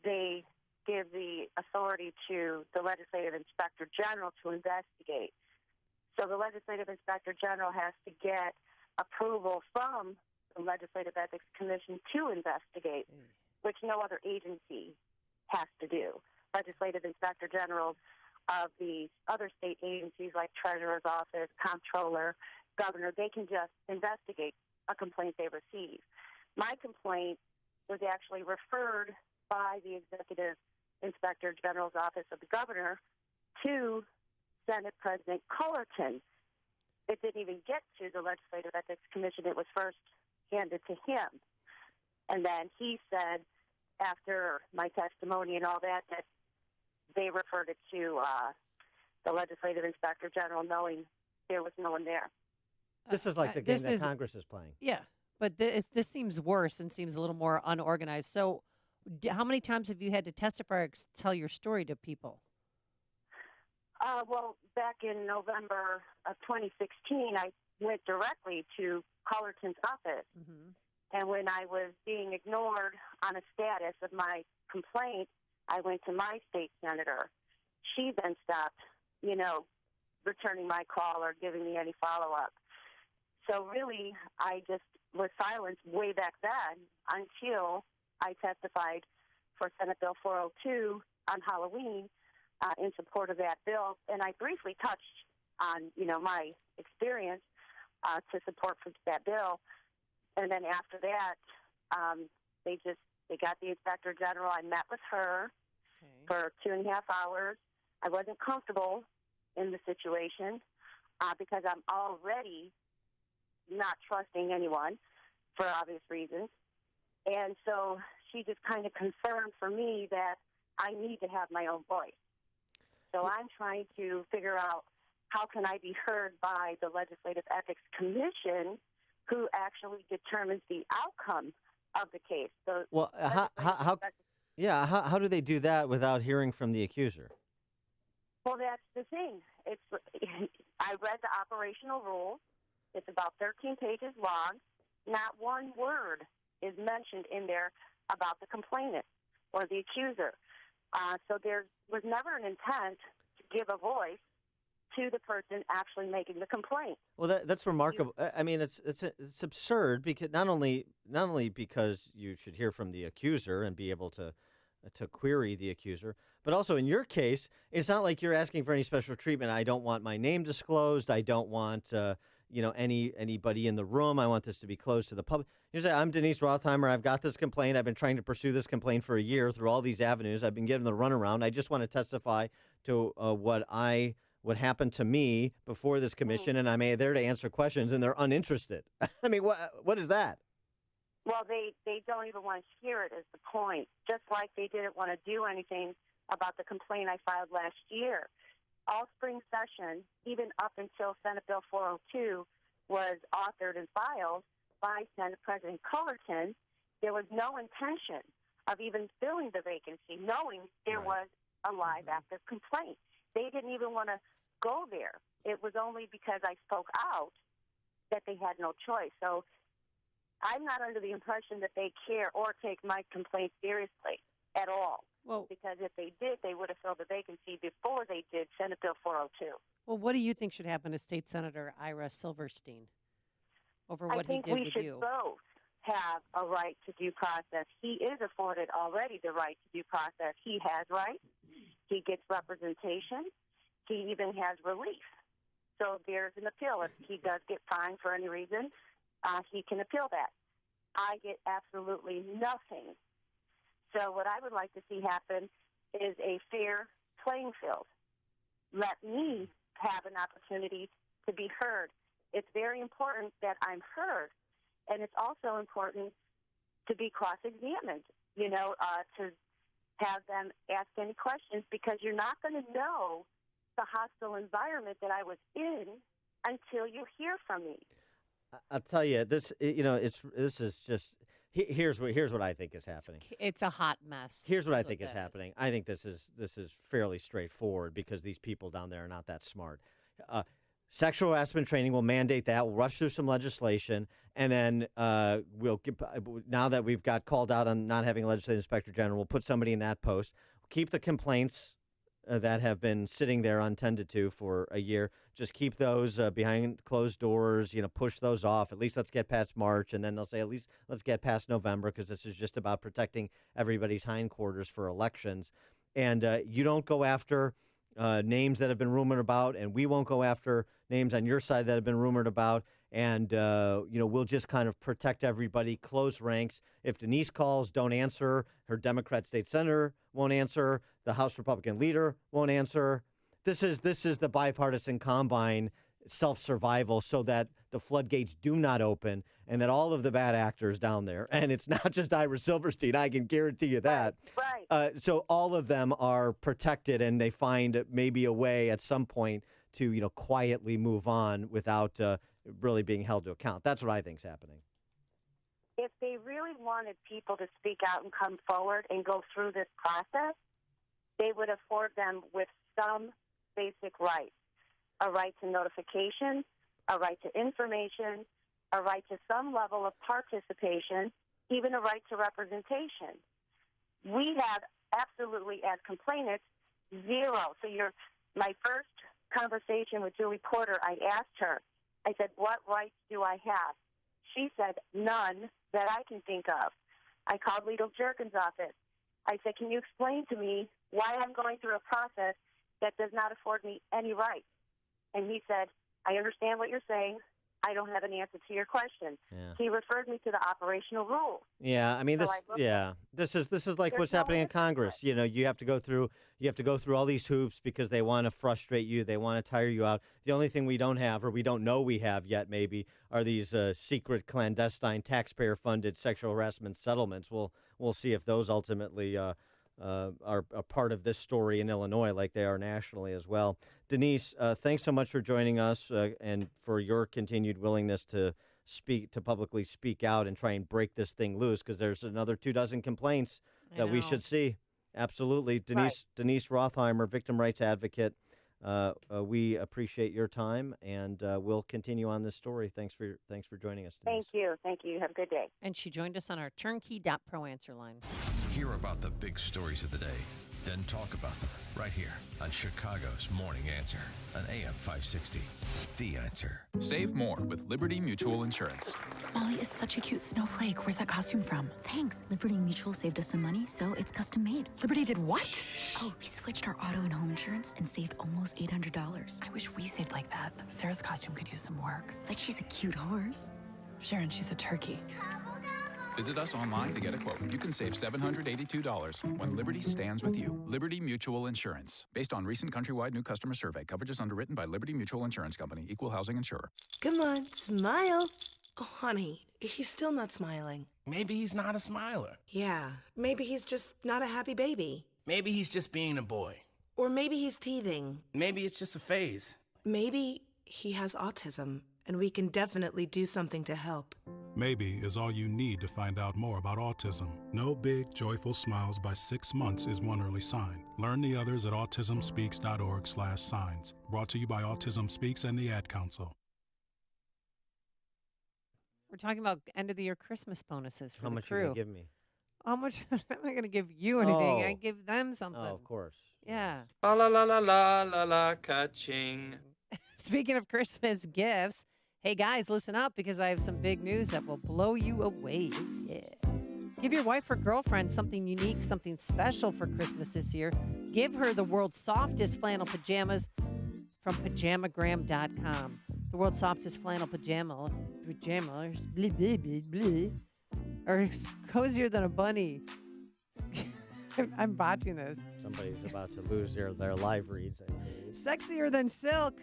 they give the authority to the Legislative Inspector General to investigate. So the Legislative Inspector General has to get approval from the Legislative Ethics Commission to investigate, which no other agency has to do. Legislative Inspector Generals of the other state agencies like Treasurer's Office, Comptroller, Governor, they can just investigate a complaint they receive. My complaint was actually referred by the Executive Inspector General's Office of the Governor to Senate President Cullerton. It didn't even get to the Legislative Ethics Commission. It was first handed to him. And then he said, after my testimony and all that, that they referred it to the Legislative Inspector General, knowing there was no one there. This is like the game that Congress is playing. Yeah, but this seems worse and seems a little more unorganized. So how many times have you had to testify or tell your story to people? Well, back in November of 2016, I went directly to Cullerton's office. Mm-hmm. And when I was being ignored on a status of my complaint, I went to my state senator. She then stopped, returning my call or giving me any follow-up. So really, I just was silenced way back then until I testified for Senate Bill 402 on Halloween in support of that bill. And I briefly touched on, my experience to support for that bill. And then after that, they got the Inspector General. I met with her for 2.5 hours. I wasn't comfortable in the situation because I'm already not trusting anyone for obvious reasons. And so she just kind of confirmed for me that I need to have my own voice. So I'm trying to figure out how can I be heard by the Legislative Ethics Commission, who actually determines the outcome of the case. So well, how do they do that without hearing from the accuser? Well, that's the thing. it's I read the operational rules. It's about 13 pages long. Not one word is mentioned in there about the complainant or the accuser. So there was never an intent to give a voice to the person actually making the complaint. Well, that's remarkable. I mean, it's absurd because not only because you should hear from the accuser and be able to query the accuser, but also in your case, it's not like you're asking for any special treatment. I don't want my name disclosed. I don't want anybody in the room. I want this to be closed to the public. You say, I'm Denise Rothheimer. I've got this complaint. I've been trying to pursue this complaint for a year through all these avenues. I've been given the runaround. I just want to testify to what happened to me before this commission, and I'm there to answer questions, and they're uninterested. I mean, what is that? Well, they don't even want to hear it is the point, just like they didn't want to do anything about the complaint I filed last year. All spring session, even up until Senate Bill 402 was authored and filed by Senate President Cullerton, there was no intention of even filling the vacancy, knowing there was a live active complaint. They didn't even want to go there. It was only because I spoke out that they had no choice. So I'm not under the impression that they care or take my complaint seriously at all. Well, because if they did, they would have filled the vacancy before they did Senate Bill 402. Well, what do you think should happen to State Senator Ira Silverstein over what he did with you? I think we should both have a right to due process. He is afforded already the right to due process. He has rights. He gets representation. He even has relief. So there's an appeal. If he does get fined for any reason, he can appeal that. I get absolutely nothing. So what I would like to see happen is a fair playing field. Let me have an opportunity to be heard. It's very important that I'm heard, and it's also important to be cross-examined, to have them ask any questions, because you're not going to know the hostile environment that I was in until you hear from me. I'll tell you, this is just. Here's what I think is happening. It's a hot mess. Here's what I think is happening. I think this is fairly straightforward because these people down there are not that smart. Sexual harassment training will mandate that. We'll rush through some legislation, and then now that we've got called out on not having a legislative inspector general, we'll put somebody in that post. Keep the complaints that have been sitting there untended to for a year. Just keep those behind closed doors, push those off. At least let's get past March, and then they'll say at least let's get past November, because this is just about protecting everybody's hindquarters for elections. And you don't go after names that have been rumored about, and we won't go after names on your side that have been rumored about. And, we'll just kind of protect everybody, close ranks. If Denise calls, don't answer. Her Democrat state senator won't answer. The House Republican leader won't answer. This is the bipartisan combine self-survival so that the floodgates do not open and that all of the bad actors down there, and it's not just Ira Silverstein, I can guarantee you that. Right. So all of them are protected, and they find maybe a way at some point to, quietly move on without really being held to account. That's what I think is happening. If they really wanted people to speak out and come forward and go through this process, they would afford them with some basic rights. A right to notification, a right to information, a right to some level of participation, even a right to representation. We have absolutely, as complainants, zero. So my first conversation with Julie Porter, I asked her, I said, what rights do I have? She said, none that I can think of. I called Legal Jerkin's office. I said, can you explain to me why I'm going through a process that does not afford me any rights? And he said, I understand what you're saying. I don't have an answer to your question. Yeah. He referred me to the operational rules. Yeah, I mean this is like what's happening in Congress. You have to go through all these hoops because they want to frustrate you, they want to tire you out. The only thing we don't have, or we don't know we have yet maybe, are these secret clandestine taxpayer funded sexual harassment settlements. We'll see if those ultimately are a part of this story in Illinois like they are nationally as well. Denise, thanks so much for joining us and for your continued willingness to publicly speak out and try and break this thing loose, because there's another 24 complaints that we should see. Absolutely. Denise Rothheimer, victim rights advocate, We appreciate your time, and we'll continue on this story. Thanks for joining us today. Thank you. Have a good day. And she joined us on our turnkey.pro answer line. Hear about the big stories of the day, then talk about them right here on Chicago's Morning Answer on AM 560. The Answer. Save more with Liberty Mutual Insurance. Molly is such a cute snowflake. Where's that costume from? Thanks. Liberty Mutual saved us some money, so it's custom made. Liberty did what? Oh, we switched our auto and home insurance and saved almost $800. I wish we saved like that. Sarah's costume could use some work. But she's a cute horse. Sharon, she's a turkey. Visit us online to get a quote. You can save $782 when Liberty stands with you. Liberty Mutual Insurance. Based on recent countrywide new customer survey. Coverage is underwritten by Liberty Mutual Insurance Company. Equal housing insurer. Come on, smile. Oh, honey, he's still not smiling. Maybe he's not a smiler. Yeah, maybe he's just not a happy baby. Maybe he's just being a boy. Or maybe he's teething. Maybe it's just a phase. Maybe he has autism, and we can definitely do something to help. Maybe is all you need to find out more about autism. No big, joyful smiles by 6 months is one early sign. Learn the others at autismspeaks.org/signs. Brought to you by Autism Speaks and the Ad Council. We're talking about end of the year Christmas bonuses for How the much crew. are you going to give me? How much am I going to give you anything? I Oh. give them something. Oh, of course. Yeah. La la la la la la la ka-ching. Speaking of Christmas gifts, hey guys, listen up because I have some big news that will blow you away. Yeah. Give your wife or girlfriend something unique, something special for Christmas this year. Give her the world's softest flannel pajamas from pajamagram.com. The world's softest flannel pajamas, blah, blah, blah, blah, are cozier than a bunny. I'm botching this. Somebody's about to lose their live reads. I believe. Sexier than silk,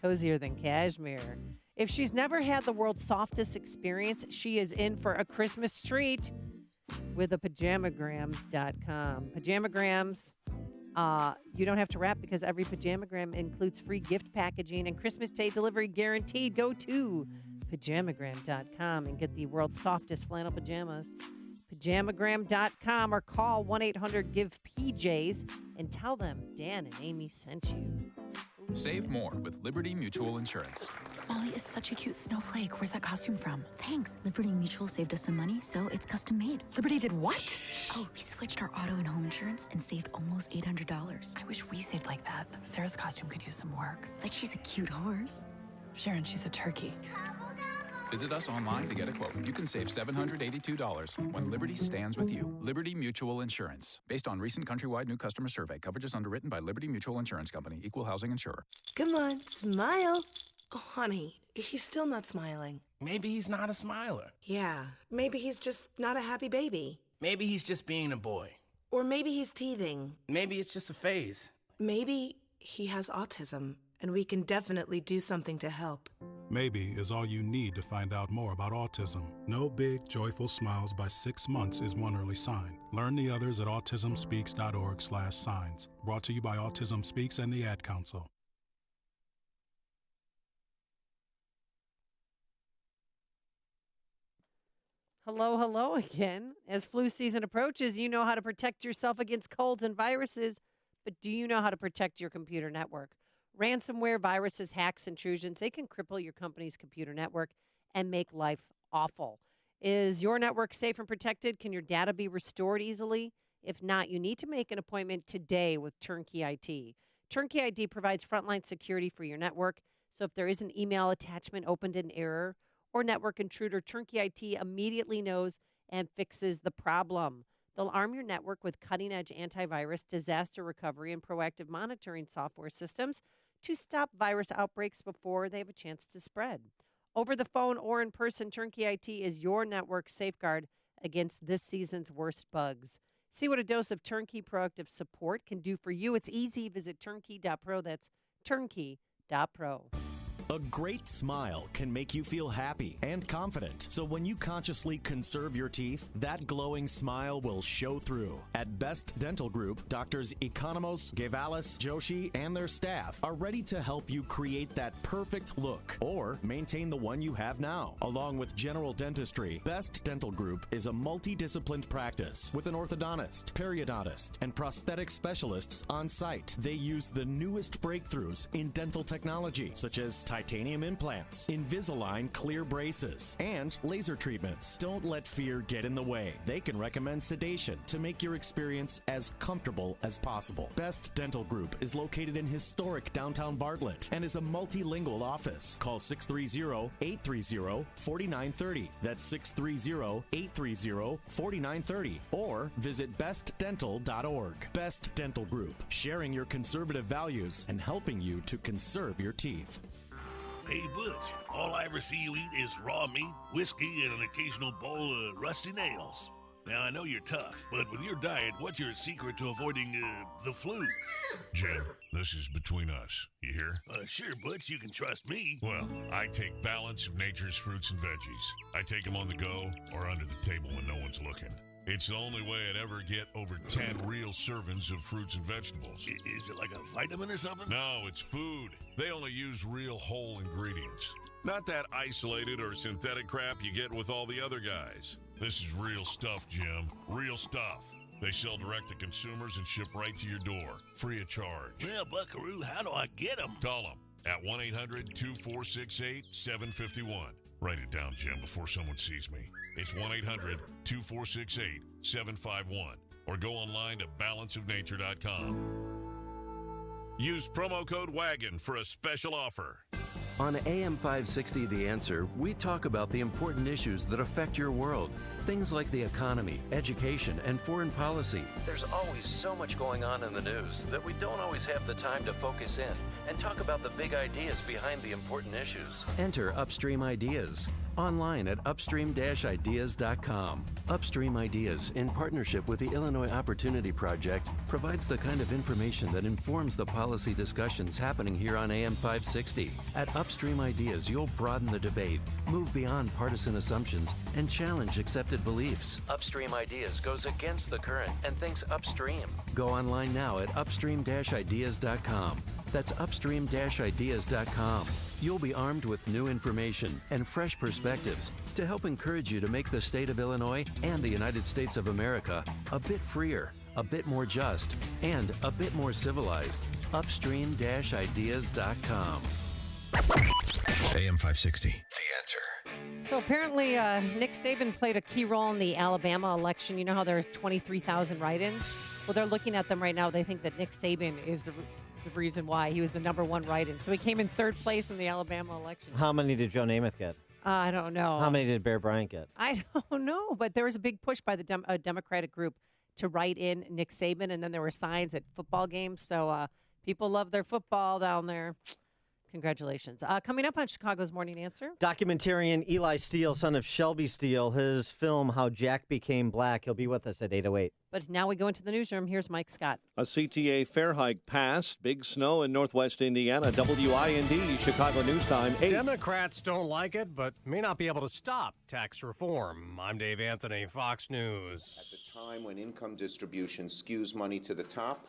cozier than cashmere. If she's never had the world's softest experience, she is in for a Christmas treat with a pajamagram.com. Pajamagrams, you don't have to wrap because every pajamagram includes free gift packaging and Christmas Day delivery guaranteed. Go to pajamagram.com and get the world's softest flannel pajamas. Pajamagram.com or call 1-800-GIVE-PJs and tell them Dan and Amy sent you. Save more with Liberty Mutual Insurance. Molly is such a cute snowflake. Where's that costume from? Thanks. Liberty Mutual saved us some money, so it's custom made. Liberty did what? Oh, we switched our auto and home insurance and saved almost $800. I wish we saved like that. Sarah's costume could use some work. But she's a cute horse. Sharon, she's a turkey. Visit us online to get a quote. You can save $782 when Liberty stands with you. Liberty Mutual Insurance. Based on recent countrywide new customer survey. Coverage is underwritten by Liberty Mutual Insurance Company. Equal housing insurer. Come on, smile. Oh, honey, he's still not smiling. Maybe he's not a smiler. Yeah, maybe he's just not a happy baby. Maybe he's just being a boy. Or maybe he's teething. Maybe it's just a phase. Maybe he has autism, and we can definitely do something to help. Maybe is all you need to find out more about autism. No big, joyful smiles by 6 months is one early sign. Learn the others at autismspeaks.org/signs. Brought to you by Autism Speaks and the Ad Council. Hello, hello again. As flu season approaches, you know how to protect yourself against colds and viruses, but do you know how to protect your computer network? Ransomware, viruses, hacks, intrusions, they can cripple your company's computer network and make life awful. Is your network safe and protected? Can your data be restored easily? If not, you need to make an appointment today with Turnkey IT. Turnkey IT provides frontline security for your network, so if there is an email attachment opened in error or network intruder, Turnkey IT immediately knows and fixes the problem. They'll arm your network with cutting-edge antivirus, disaster recovery, and proactive monitoring software systems to stop virus outbreaks before they have a chance to spread. Over the phone or in person, Turnkey IT is your network safeguard against this season's worst bugs. See what a dose of Turnkey proactive support can do for you. It's easy. Visit turnkey.pro. That's turnkey.pro. A great smile can make you feel happy and confident. So when you consciously conserve your teeth, that glowing smile will show through. At Best Dental Group, Doctors Economos, Gavalis, Joshi, and their staff are ready to help you create that perfect look or maintain the one you have now. Along with general dentistry, Best Dental Group is a multidisciplined practice with an orthodontist, periodontist, and prosthetic specialists on site. They use the newest breakthroughs in dental technology, such as titanium implants, Invisalign clear braces, and laser treatments. Don't let fear get in the way. They can recommend sedation to make your experience as comfortable as possible. Best Dental Group is located in historic downtown Bartlett and is a multilingual office. Call 630-830-4930. That's 630-830-4930. Or visit bestdental.org. Best Dental Group, sharing your conservative values and helping you to conserve your teeth. Hey, Butch, all I ever see you eat is raw meat, whiskey, and an occasional bowl of rusty nails. Now, I know you're tough, but with your diet, what's your secret to avoiding the flu? Jim, this is between us. You hear? Sure, Butch, you can trust me. Well, I take Balance of Nature's fruits and veggies. I take them on the go or under the table when no one's looking. It's the only way I'd ever get over 10 real servings of fruits and vegetables. Is it like a vitamin or something? No, it's food. They only use real whole ingredients. Not that isolated or synthetic crap you get with all the other guys. This is real stuff, Jim. Real stuff. They sell direct to consumers and ship right to your door, free of charge. Well, Buckaroo, how do I get them? Call them at 1-800-2468-751. Write it down, Jim, before someone sees me. It's 1-800-2468-751. Or go online to balanceofnature.com. Use promo code WAGON for a special offer. On AM 560 The Answer, we talk about the important issues that affect your world. Things like the economy, education, and foreign policy. There's always so much going on in the news that we don't always have the time to focus in and talk about the big ideas behind the important issues. Enter Upstream Ideas online at upstream-ideas.com. Upstream Ideas, in partnership with the Illinois Opportunity Project, provides the kind of information that informs the policy discussions happening here on AM 560. At Upstream Ideas, you'll broaden the debate, move beyond partisan assumptions, and challenge accepted beliefs. Upstream Ideas goes against the current and thinks upstream. Go online now at upstream-ideas.com. That's upstream-ideas.com. You'll be armed with new information and fresh perspectives to help encourage you to make the state of Illinois and the United States of America a bit freer, a bit more just, and a bit more civilized. Upstream-ideas.com. AM 560, The Answer. So apparently, Nick Saban played a key role in the Alabama election. You know how there's 23,000 write-ins? Well, they're looking at them right now. They think that Nick Saban is the reason why he was the number one write-in. So he came in third place in the Alabama election. How many did Joe Namath get? I don't know. How many did Bear Bryant get? I don't know, but there was a big push by the Democratic group to write in Nick Saban, and then there were signs at football games. So people love their football down there. Congratulations. Coming up on Chicago's Morning Answer. Documentarian Eli Steele, son of Shelby Steele, his film, How Jack Became Black. He'll be with us at 8:08. But now we go into the newsroom. Here's Mike Scott. A CTA fair hike passed. Big snow in northwest Indiana. WIND, Chicago News Time, 8. Democrats don't like it, but may not be able to stop tax reform. I'm Dave Anthony, Fox News. At the time when income distribution skews money to the top,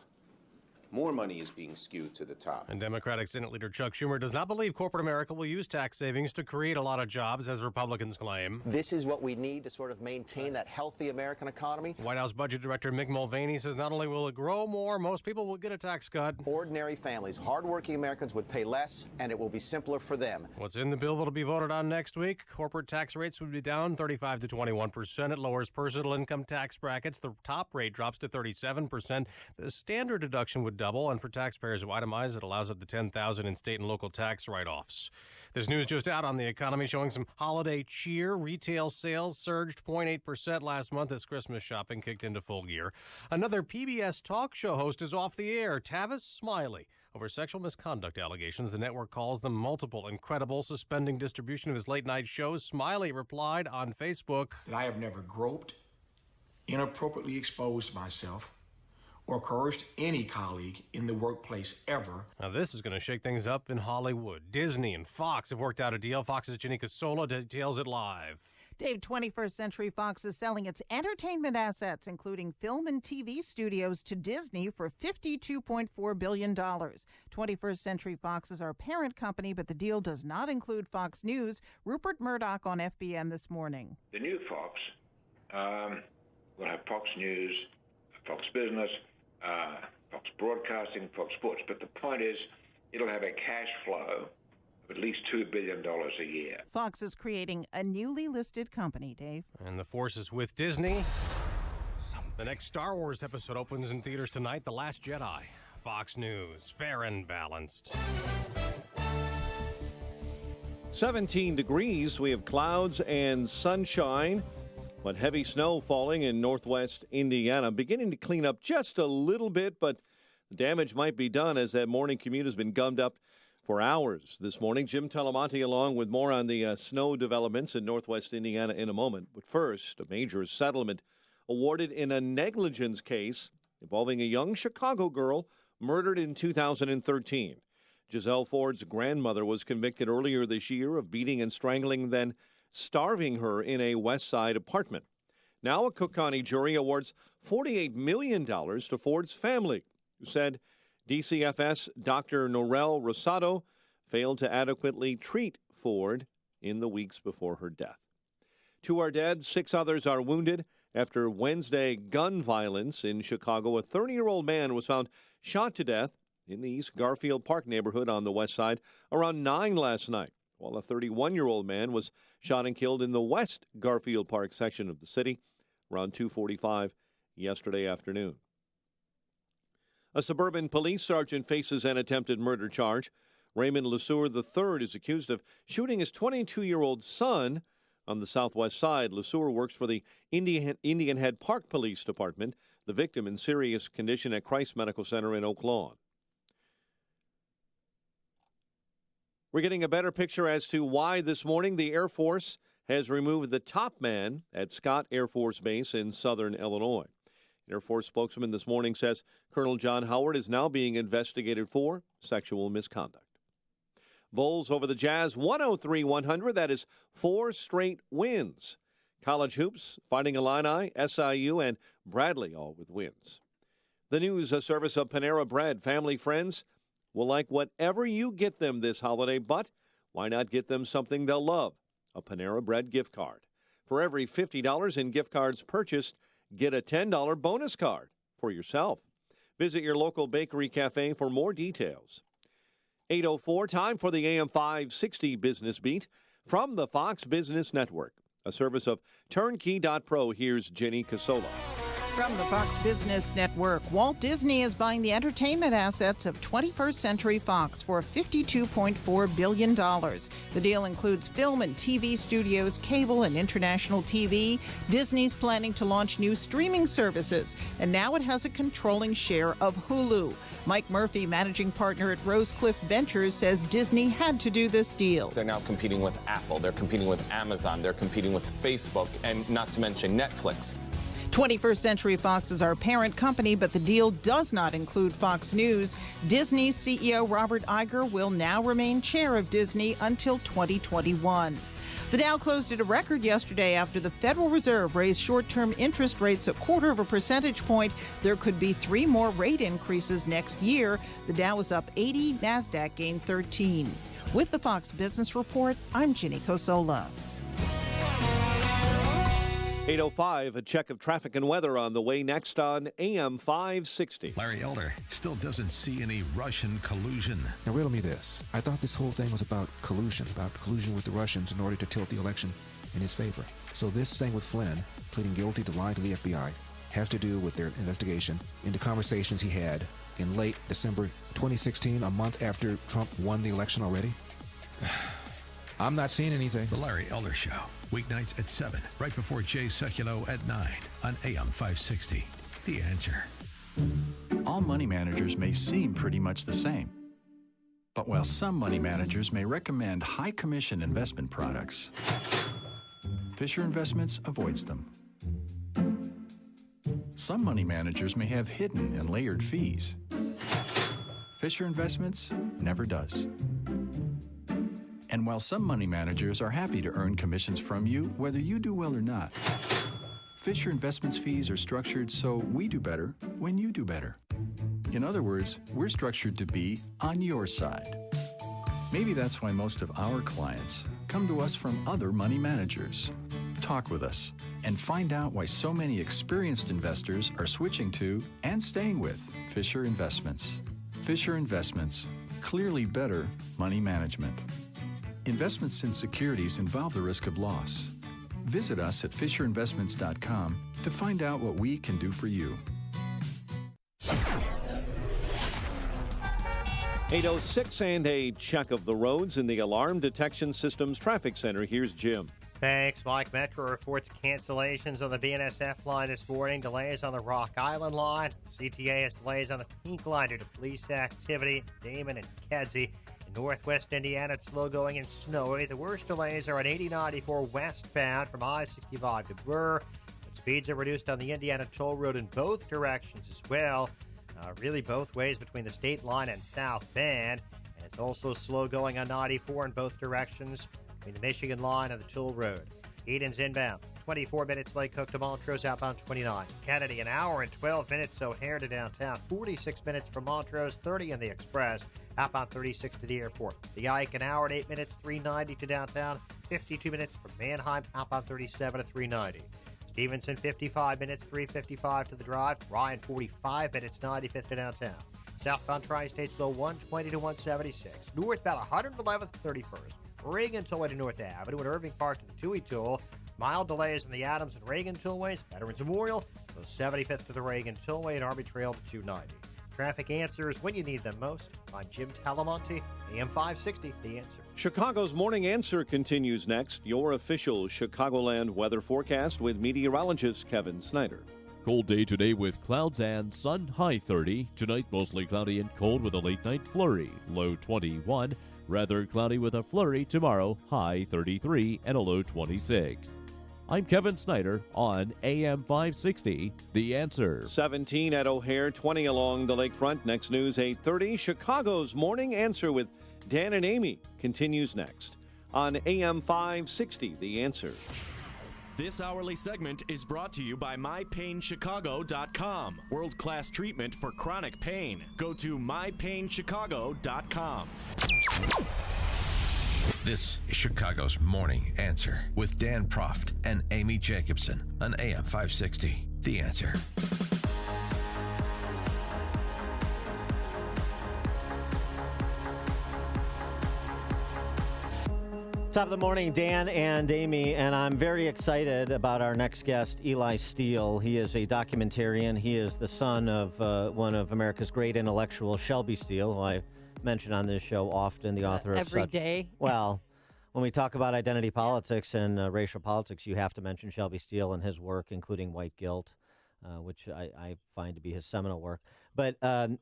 more money is being skewed to the top. And Democratic Senate Leader Chuck Schumer does not believe corporate America will use tax savings to create a lot of jobs, as Republicans claim. This is what we need to sort of maintain that healthy American economy. White House Budget Director Mick Mulvaney says not only will it grow more, most people will get a tax cut. Ordinary families, hardworking Americans would pay less, and it will be simpler for them. What's in the bill that'll be voted on next week? Corporate tax rates would be down 35 to 21%. It lowers personal income tax brackets. The top rate drops to 37%. The standard deduction would double, and for taxpayers who itemize, it allows up to $10,000 in state and local tax write-offs. There's news just out on the economy showing some holiday cheer. Retail sales surged 0.8% last month as Christmas shopping kicked into full gear. Another PBS talk show host is off the air, Tavis Smiley. Over sexual misconduct allegations, the network calls them multiple, incredible, suspending distribution of his late-night shows. Smiley replied on Facebook that I have never groped, inappropriately exposed myself, or coerced any colleague in the workplace ever. Now, this is going to shake things up in Hollywood. Disney and Fox have worked out a deal. Fox's Ginny Casola details it live. Dave, 21st Century Fox is selling its entertainment assets, including film and TV studios, to Disney for $52.4 billion. 21st Century Fox is our parent company, but the deal does not include Fox News. Rupert Murdoch on FBN this morning. The new Fox will have Fox News, Fox Business, Fox Broadcasting, Fox Sports. But the point is, it'll have a cash flow of at least $2 billion a year. Fox is creating a newly listed company, Dave. And the force is with Disney. The next Star Wars episode opens in theaters tonight, The Last Jedi. Fox News, fair and balanced. 17 degrees. We have clouds and sunshine, but heavy snow falling in northwest Indiana. Beginning to clean up just a little bit, but the damage might be done as that morning commute has been gummed up for hours this morning. Jim Talamonte along with more on the snow developments in northwest Indiana in a moment. But first, a major settlement awarded in a negligence case involving a young Chicago girl murdered in 2013. Giselle Ford's grandmother was convicted earlier this year of beating and strangling, then starving her in a West Side apartment. Now a Cook County jury awards $48 million to Ford's family, who said DCFS Dr. Norel Rosado failed to adequately treat Ford in the weeks before her death. 2 are dead, 6 others are wounded after Wednesday gun violence in Chicago. A 30-year-old man was found shot to death in the East Garfield Park neighborhood on the west side around 9 last night, while a 31-year-old man was shot and killed in the West Garfield Park section of the city around 2:45 yesterday afternoon. A suburban police sergeant faces an attempted murder charge. Raymond Lesueur III is accused of shooting his 22-year-old son on the southwest side. Lesueur works for the Indian Head Park Police Department. The victim in serious condition at Christ Medical Center in Oak Lawn. We're getting a better picture as to why this morning the Air Force has removed the top man at Scott Air Force Base in southern Illinois. Air Force spokesman this morning says Colonel John Howard is now being investigated for sexual misconduct. Bulls over the Jazz, 103-100. That is 4 straight wins. College hoops, Fighting Illini, SIU, and Bradley all with wins. The news, a service of Panera Bread. Family, friends will like whatever you get them this holiday, but why not get them something they'll love? A Panera Bread gift card. For every $50 in gift cards purchased, get a $10 bonus card for yourself. Visit your local bakery cafe for more details. 8:04, time for the AM 560 Business Beat from the Fox Business Network. A service of Turnkey.pro. Here's Ginny Casola. From the Fox Business Network, Walt Disney is buying the entertainment assets of 21st Century Fox for $52.4 billion. The deal includes film and TV studios, cable and international TV. Disney's planning to launch new streaming services, and now it has a controlling share of Hulu. Mike Murphy, managing partner at Rosecliff Ventures, says Disney had to do this deal. They're now competing with Apple, they're competing with Amazon, they're competing with Facebook, and not to mention Netflix. 21st Century Fox is our parent company, but the deal does not include Fox News. Disney's CEO Robert Iger will now remain chair of Disney until 2021. The Dow closed at a record yesterday after the Federal Reserve raised short-term interest rates a 1/4 percentage point. There could be 3 more rate increases next year. The Dow was up 80, NASDAQ gained 13. With the Fox Business Report, I'm Ginny Casola. 8:05, a check of traffic and weather on the way next on AM 560. Larry Elder still doesn't see any Russian collusion. Now, riddle me this. I thought this whole thing was about collusion with the Russians in order to tilt the election in his favor. So this thing with Flynn pleading guilty to lying to the FBI has to do with their investigation into conversations he had in late December 2016, a month after Trump won the election already? I'm not seeing anything. The Larry Elder Show, weeknights at 7, right before Jay Sekulow at 9 on AM 560. The Answer. All money managers may seem pretty much the same. But while some money managers may recommend high commission investment products, Fisher Investments avoids them. some money managers may have hidden and layered fees. Fisher Investments never does. And while some money managers are happy to earn commissions from you, whether you do well or not, Fisher Investments fees are structured so we do better when you do better. In other words, we're structured to be on your side. Maybe that's why most of our clients come to us from other money managers. Talk with us and find out why so many experienced investors are switching to and staying with Fisher Investments. Fisher Investments, clearly better money management. Investments in securities involve the risk of loss. Visit us at FisherInvestments.com to find out what we can do for you. 8:06 and a check of the roads in the Alarm Detection Systems Traffic Center. Here's Jim. Thanks, Mike. Metro reports cancellations on the BNSF line this morning, delays on the Rock Island line. CTA has delays on the Pink line due to police activity, Damon and Kedzie. In northwest Indiana, it's slow going and snowy. The worst delays are on 8094 westbound from I-65 to Burr. But speeds are reduced on the Indiana Toll Road in both directions as well. Really both ways between the state line and South Bend. And it's also slow going on 94 in both directions between the Michigan line and the Toll Road. Eden's inbound, 24 minutes. Lake Cook to Montrose, outbound 29. Kennedy, an hour and 12 minutes. O'Hare to downtown, 46 minutes from Montrose, 30 in the Express, outbound 36 to the airport. The Ike, an hour and 8 minutes, 390 to downtown, 52 minutes from Manheim, outbound 37 to 390. Stevenson, 55 minutes, 355 to the drive. Ryan, 45 minutes, 95th to downtown. Southbound Tri-State slow, 120 to 176. Northbound, 111th to 31st. Reagan Tollway to North Avenue and Irving Park to the Toohey Toll. Mild delays in the Adams and Reagan Tollways. Veterans Memorial, so 75th to the Reagan Tollway and Army Trail to 290. Traffic answers when you need them most. I'm Jim Talamonte, AM 560, The Answer. Chicago's Morning Answer continues next. Your official Chicagoland weather forecast with meteorologist Kevin Snyder. Cold day today with clouds and sun, high 30. Tonight, mostly cloudy and cold with a late night flurry, low 21. Rather cloudy with a flurry tomorrow, high 33 and a low 26. I'm Kevin Snyder on AM 560, The Answer. 17 at O'Hare, 20 along the lakefront. Next news, 8:30. Chicago's Morning Answer with Dan and Amy continues next on AM 560, The Answer. This hourly segment is brought to you by MyPainChicago.com. World-class treatment for chronic pain. Go to MyPainChicago.com. This is Chicago's Morning Answer with Dan Proft and Amy Jacobson on AM 560. The Answer. Top of the morning, Dan and Amy, and I'm very excited about our next guest, Eli Steele. He is a documentarian. He is the son of one of America's great intellectuals, Shelby Steele, who I mention on this show often, the author of every such. day. Well, when we talk about identity politics and racial politics, you have to mention Shelby Steele and his work, including White Guilt, which I find to be his seminal work. But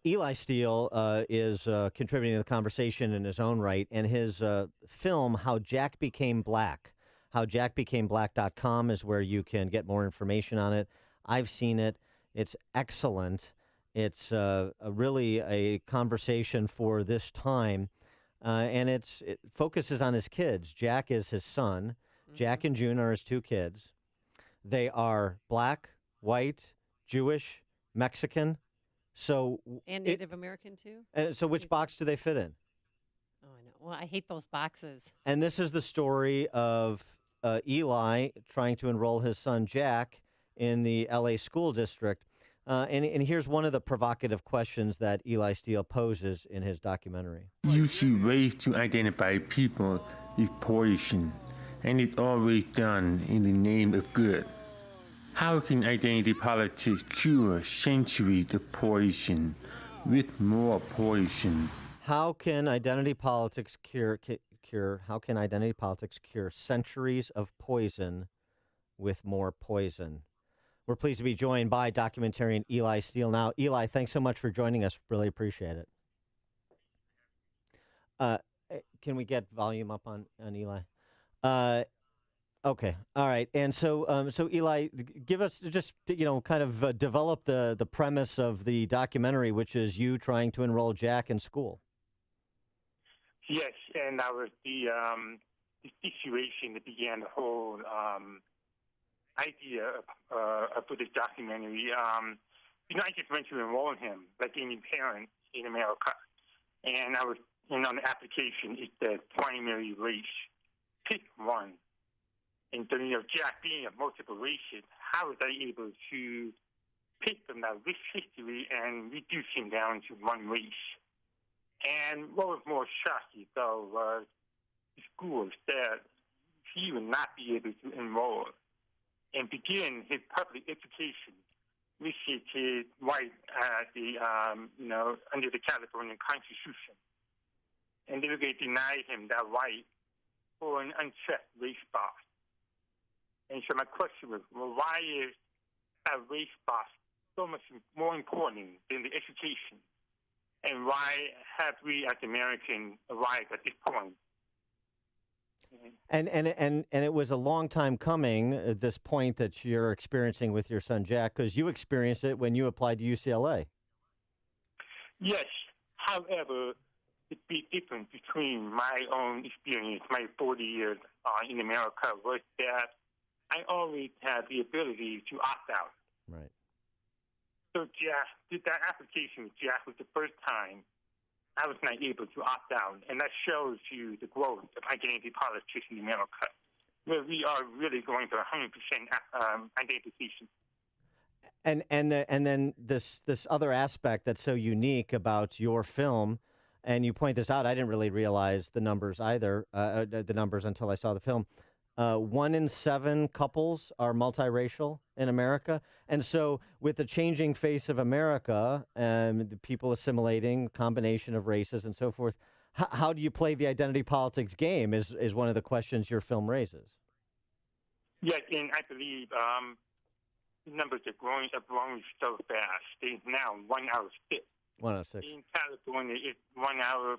Eli Steele is contributing to the conversation in his own right, and his film, How Jack Became Black, HowJackBecameBlack.com is where you can get more information on it. I've seen it. It's excellent. It's really a conversation for this time, and it focuses on his kids. Jack is his son. Mm-hmm. Jack and June are his two kids. They are black, white, Jewish, Mexican. And Native American, too? So which box do they fit in? Oh, I know. Well, I hate those boxes. And this is the story of Eli trying to enroll his son Jack in the L.A. school district. And here's one of the provocative questions that Eli Steele poses in his documentary. Using ways to identify people is poison, and it's always done in the name of good. How can identity politics cure centuries of poison with more poison? How can identity politics cure centuries of poison with more poison? We're pleased to be joined by documentarian Eli Steele. Now, Eli, thanks so much for joining us. Really appreciate it. Can we get volume up on Eli? Okay, all right, and so Eli, give us just kind of develop the premise of the documentary, which is you trying to enroll Jack in school. Yes, and that was the situation that began the whole idea for this documentary. I just went to enroll him, like any parent in America, and I was, on the application, it said primary race, pick one. And so, Jack being a multiple racial, how was I able to pick from that rich history and reduce him down to one race? And what was more shocking, though, was the school said he would not be able to enroll and begin his public education, which is right under the California Constitution. And they denied him that right for an unchecked race box. And so my question was, well, why is that race box so much more important than the education? And why have we as Americans arrived at this point? And it was a long time coming, this point that you're experiencing with your son Jack, because you experienced it when you applied to UCLA. Yes. However, the big difference between my own experience, my 40 years in America, was that I always had the ability to opt out. Right. So Jack, that application with Jack was the first time I was not able to opt out. And that shows you the growth of identity politics in America, where we are really going for 100% identification. And then this other aspect that's so unique about your film, and you point this out, I didn't really realize the numbers either, the numbers until I saw the film. 1 in 7 couples are multiracial in America. And so with the changing face of America and the people assimilating, combination of races and so forth, how do you play the identity politics game is one of the questions your film raises. Yes, and I believe the numbers are growing so fast. There's now 1 out of 6. 1 out of 6. In California, it's 1 out of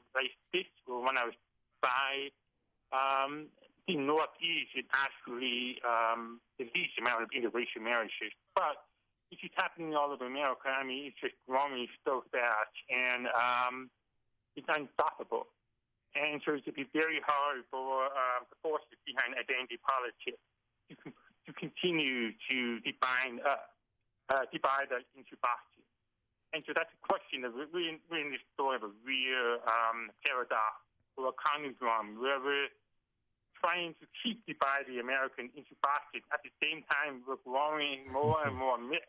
6 or 1 out of 5. The Northeast is actually the least amount of interracial marriages. But it's just happening all over America. I mean, it's just growing so fast, and it's unstoppable. And so it would be very hard for the forces behind identity politics to continue to divide us into boxes. And so that's a question of we're in this sort of a real paradox or a conundrum where we're trying to keep dividing the American into boxes. At the same time, we're growing more and more myths.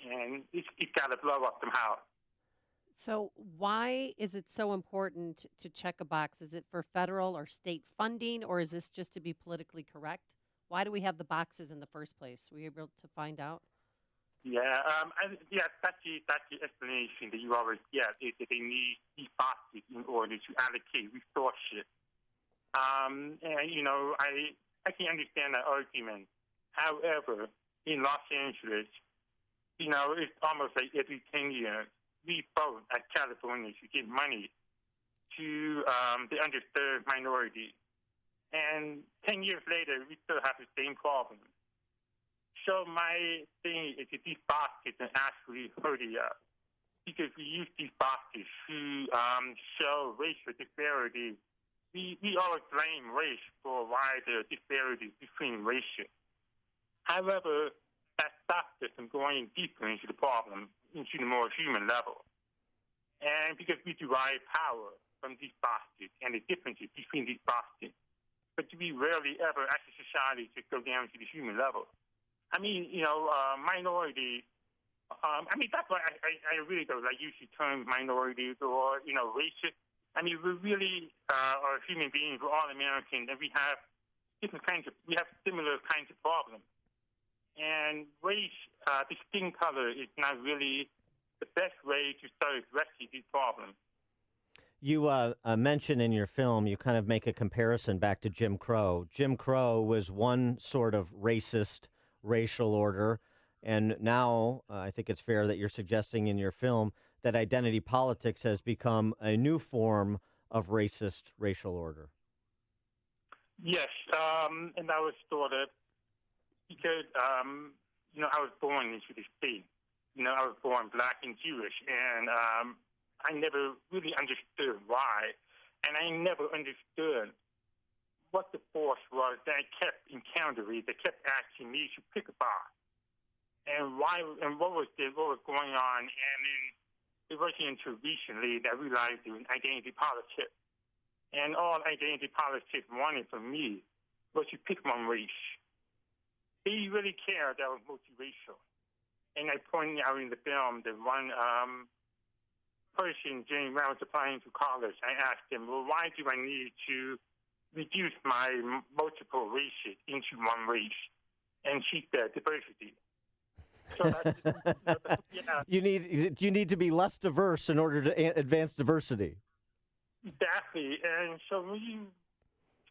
And it's got to blow up somehow. So why is it so important to check a box? Is it for federal or state funding, or is this just to be politically correct? Why do we have the boxes in the first place? Were you able to find out? Yeah, that's the explanation that you always get, is that they need these boxes in order to allocate resources. And, I can understand that argument. However, in Los Angeles, it's almost like every 10 years, we vote as California to give money to the underserved minority. And 10 years later, we still have the same problem. So my thing is that these boxes are actually hurting us, because we use these boxes to show racial disparity. We always blame race for why there are disparities between races. However, that stops us from going deeper into the problem, into the more human level. And because we derive power from these boxes and the differences between these boxes, but we rarely ever, as a society, just go down to the human level. I mean, minorities. That's why I really don't use the term minorities or, racist. I mean, we really are human beings. We're all Americans, and we have similar kinds of problems. And race, the skin color, is not really the best way to start addressing these problems. You mention in your film, you kind of make a comparison back to Jim Crow. Jim Crow was one sort of racist racial order, and now I think it's fair that you're suggesting in your film that identity politics has become a new form of racist racial order. Yes, and I was sort of, because, I was born into the state. I was born black and Jewish, and I never really understood why. And I never understood what the force was that I kept encountering, that kept asking me to pick a box. And why, and what was going on. And then it wasn't until recently that I realized it was identity politics. And all identity politics wanted from me was to pick one race. They really cared that I was multiracial. And I pointed out in the film that one person, Jane, when I was applying to college, I asked him, well, why do I need to reduce my multiple races into one race? And she said, diversity. So that's, yeah. You need to be less diverse in order to advance diversity. Exactly. And so when you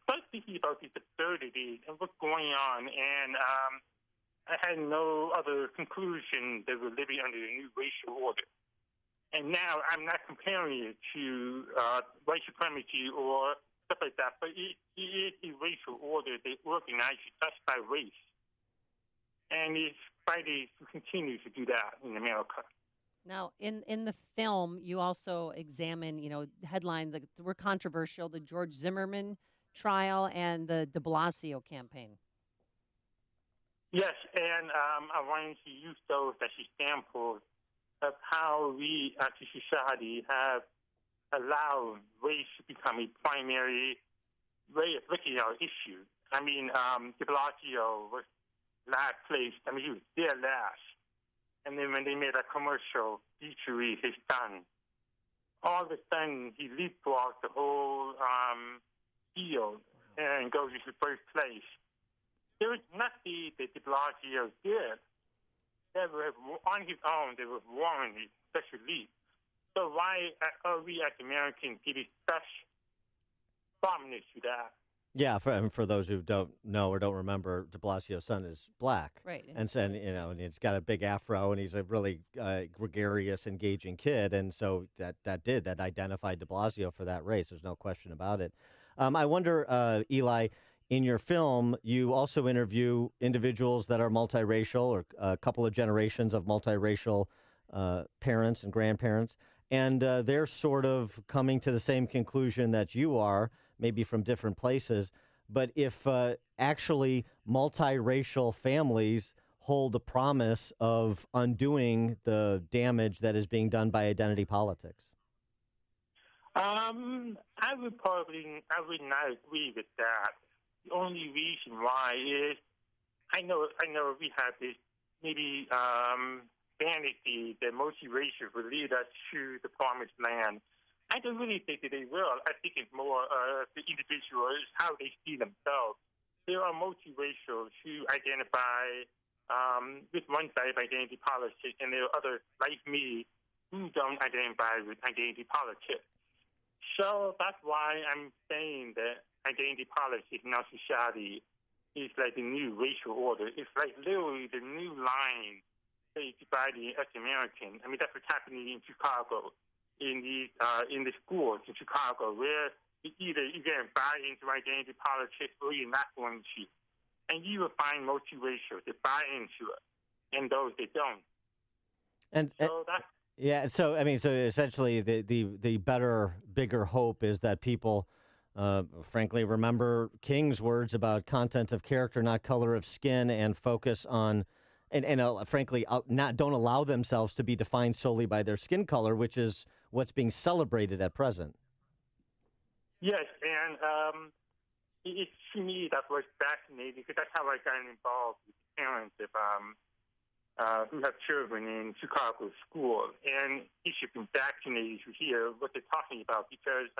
start thinking about these absurdities and what's going on, and I had no other conclusion that we're living under a new racial order. And now I'm not comparing it to white supremacy or stuff like that, but it is a racial order that organizes us by race. And it's fighting to continue to do that in America. Now, in the film, you also examine, headline, were controversial, the George Zimmerman trial and the de Blasio campaign. Yes, and I wanted to use those as examples of how we as a society have allowed race to become a primary way of looking at our issue. I mean, de Blasio was last place. I mean, he was there last. And then when they made a commercial featuring his son, all of a sudden he leapfrogged the whole field and goes into first place. There was nothing that de Blasio did that was on his own that was warranted such a leap. So why are we as Americans giving such prominence to that? Yeah, for those who don't know or don't remember, de Blasio's son is black. Right. And and he's got a big afro, and he's a really gregarious, engaging kid. And so that identified de Blasio for that race. There's no question about it. I wonder, Eli, in your film, you also interview individuals that are multiracial or a couple of generations of multiracial parents and grandparents. And they're sort of coming to the same conclusion that you are, maybe from different places. But if actually multiracial families hold the promise of undoing the damage that is being done by identity politics? I would not agree with that. The only reason why is I know we have this maybe vanity that multiracial will lead us to the promised land. I don't really think that they will. I think it's more the individuals, how they see themselves. There are multiracials who identify with one side of identity politics, and there are others like me who don't identify with identity politics. So that's why I'm saying that identity politics in our society is like the new racial order. It's like literally the new line that is dividing us Americans. I mean, that's what's happening in Chicago, in the schools in Chicago, where either you're going to buy into identity politics or you're not going to. And you will find multiracials that buy into it and those that don't. And so that's... Yeah, so essentially the better, bigger hope is that people, frankly, remember King's words about content of character, not color of skin, and focus on, and frankly, don't allow themselves to be defined solely by their skin color, which is what's being celebrated at present. Yes, and it's to me that was fascinating because that's how I got involved with parents of who have children in Chicago school, and it should be vaccinated to hear what they're talking about because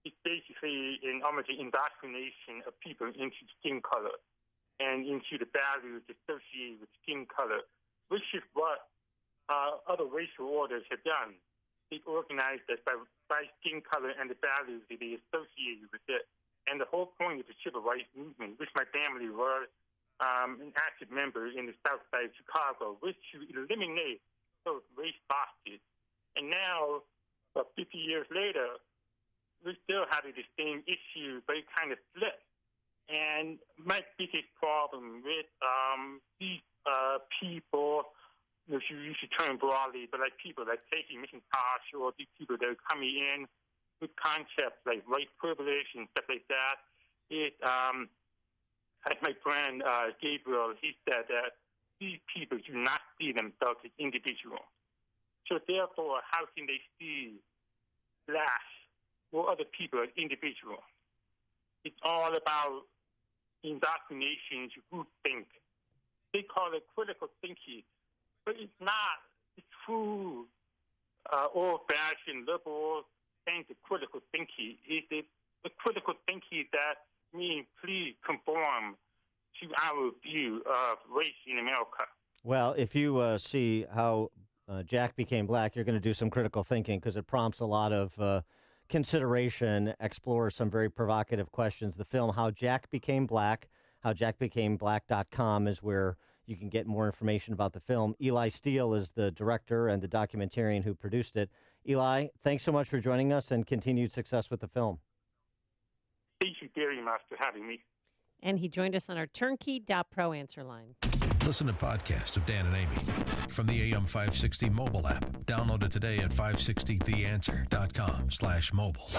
it's basically almost an indoctrination of people into skin color and into the values associated with skin color, which is what other racial orders have done. They organized us by skin color and the values that they associated with it. And the whole point of the civil rights movement, which my family was an active member in the South Side of Chicago, was to eliminate those race boxes. And now, 50 years later, we're still having the same issue, but it kind of flipped. And my biggest problem with these people, you should turn broadly, but like people like taking Macintosh or these people that are coming in with concepts like white privilege and stuff like that, like my friend Gabriel, he said that these people do not see themselves as individuals. So therefore, how can they see Blacks or other people as individuals? It's all about indoctrination to groupthink. They call it critical thinking, but it's not the true old-fashioned liberal thing to critical thinking. It's the critical thinking that means please conform to our view of race in America. Well, if you see how Jack became black, you're going to do some critical thinking because it prompts a lot of consideration, explores some very provocative questions. The film How Jack Became Black, howjackbecameblack.com is where you can get more information about the film. Eli Steele is the director and the documentarian who produced it. Eli, thanks so much for joining us and continued success with the film. Thank you very much for having me. And he joined us on our turnkey.pro answer line. Listen to podcasts of Dan and Amy from the AM 560 mobile app. Download it today at 560theanswer.com/mobile.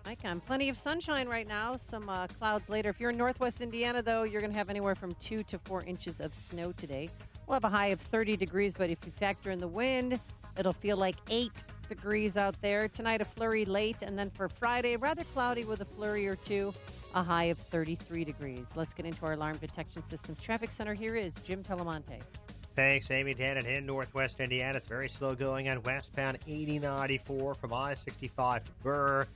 Icon, plenty of sunshine right now. Some clouds later. If you're in Northwest Indiana, though, you're going to have anywhere from 2 to 4 inches of snow today. We'll have a high of 30 degrees, but if you factor in the wind, it'll feel like 8 degrees out there. Tonight, a flurry late, and then for Friday, rather cloudy with a flurry or two, a high of 33 degrees. Let's get into our Alarm Detection Systems Traffic Center. Here is Jim Pelamonte. Thanks, Amy. Dan, and in Northwest Indiana, it's very slow going on westbound 8094 from I-65 to Burr.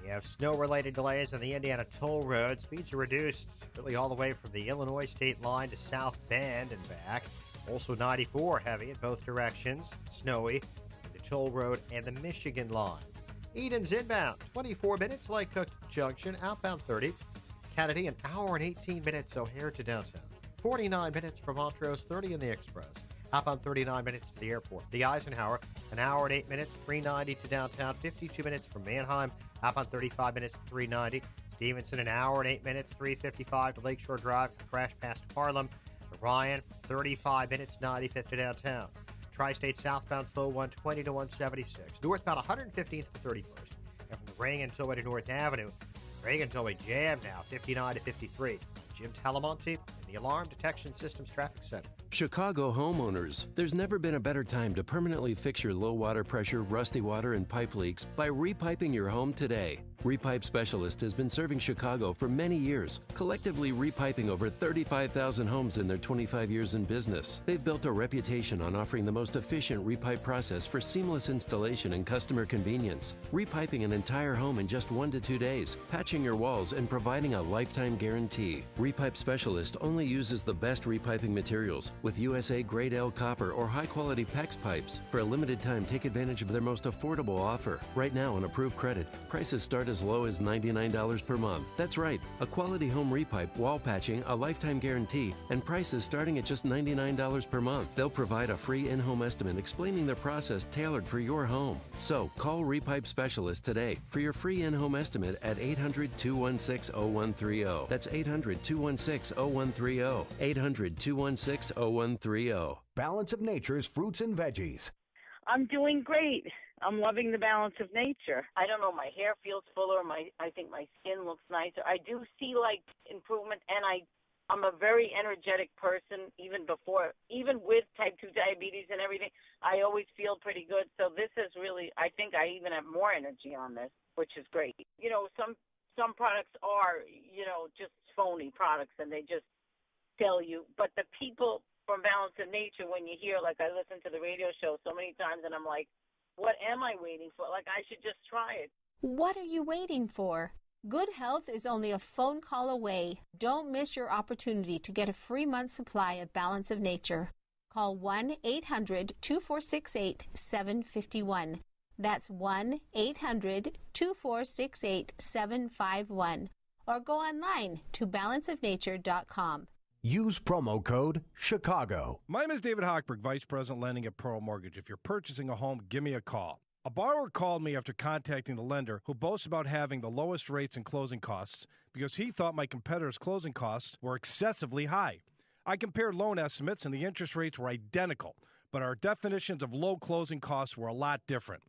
You have snow-related delays on the Indiana toll road. Speeds are reduced really all the way from the Illinois state line to South Bend and back. Also 94 heavy in both directions, snowy, the toll road and the Michigan line. Eden's inbound, 24 minutes, Lake Cook Junction, outbound 30. Kennedy, an hour and 18 minutes, O'Hare to downtown. 49 minutes from Montrose, 30 in the Express. Outbound 39 minutes to the airport. The Eisenhower, an hour and 8 minutes, 390 to downtown. 52 minutes from Manheim, outbound 35 minutes to 390. Stevenson, an hour and 8 minutes, 355 to Lakeshore Drive. Crash past Harlem. Ryan, 35 minutes, 95th to downtown. Tri-State southbound slow 120 to 176. Northbound 115th to 31st. And from the Reagan Tollway to North Avenue, Reagan Tollway jam now, 59 to 53. Jim Talamonte in the Alarm Detection Systems Traffic Center. Chicago homeowners, there's never been a better time to permanently fix your low water pressure, rusty water, and pipe leaks by repiping your home today. Repipe Specialist has been serving Chicago for many years, collectively repiping over 35,000 homes in their 25 years in business. They've built a reputation on offering the most efficient repipe process for seamless installation and customer convenience. Repiping an entire home in just 1 to 2 days, patching your walls, and providing a lifetime guarantee. Repipe Specialist only uses the best repiping materials with USA Grade L copper or high-quality PEX pipes. For a limited time, take advantage of their most affordable offer. Right now, on approved credit, prices start as low as $99 per month. That's right, a quality home repipe, wall patching, a lifetime guarantee, and prices starting at just $99 per month. They'll provide a free in-home estimate explaining their process tailored for your home. So, call Repipe Specialist today for your free in-home estimate at 800-216-0130. That's 800-216-0130. 800-216-0130. Balance of Nature's fruits and veggies. I'm doing great. I'm loving the balance of nature. I don't know, my hair feels fuller. I think my skin looks nicer. I do see like improvement, and I'm a very energetic person. Even with type 2 diabetes and everything, I always feel pretty good. So this is really, I think I even have more energy on this, which is great. You know, some products are, just phony products, and they just tell you. But the people from Balance of Nature, when you hear, like I listen to the radio show so many times, and I'm like, what am I waiting for? Like, I should just try it. What are you waiting for? Good health is only a phone call away. Don't miss your opportunity to get a free month supply of Balance of Nature. Call 1-800-2468-751. That's 1-800-2468-751. Or go online to balanceofnature.com. Use promo code CHICAGO. My name is David Hochberg, Vice President Lending at Pearl Mortgage. If you're purchasing a home, give me a call. A borrower called me after contacting the lender who boasts about having the lowest rates and closing costs because he thought my competitors' closing costs were excessively high. I compared loan estimates and the interest rates were identical, but our definitions of low closing costs were a lot different.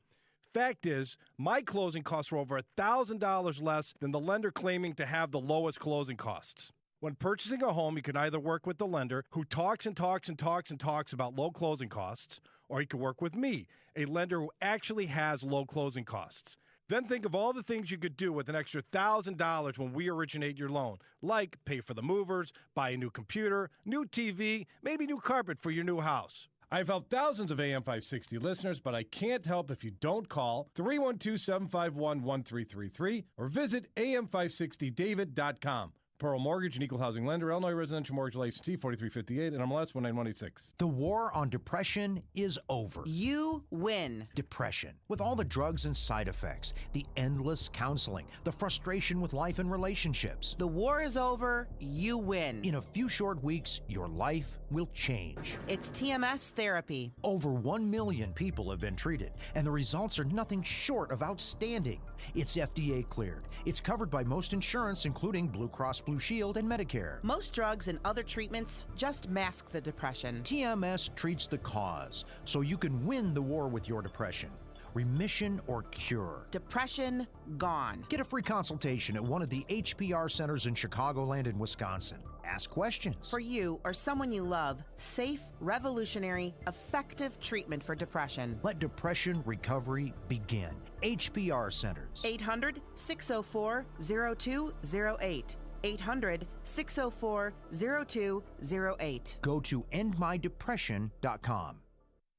Fact is, my closing costs were over $1,000 less than the lender claiming to have the lowest closing costs. When purchasing a home, you can either work with the lender who talks and talks and talks and talks about low closing costs, or you can work with me, a lender who actually has low closing costs. Then think of all the things you could do with an extra $1,000 when we originate your loan, like pay for the movers, buy a new computer, new TV, maybe new carpet for your new house. I've helped thousands of AM 560 listeners, but I can't help if you don't call 312-751-1333 or visit am560david.com. Pearl Mortgage, an equal housing lender, Illinois Residential Mortgage License T 4358, and MLS 19186. The war on depression is over. You win. Depression, with all the drugs and side effects, the endless counseling, the frustration with life and relationships. The war is over. You win. In a few short weeks, your life will change. It's TMS therapy. Over 1 million people have been treated, and the results are nothing short of outstanding. It's FDA cleared. It's covered by most insurance, including Blue Cross Blue Shield and Medicare. Most drugs and other treatments just mask the depression. TMS treats the cause, so you can win the war with your depression. Remission or cure. Depression gone. Get a free consultation at one of the HPR centers in Chicagoland and Wisconsin. Ask questions. For you or someone you love, safe, revolutionary, effective treatment for depression. Let depression recovery begin. HPR centers. 800-604-0208. 800-604-0208. Go to endmydepression.com.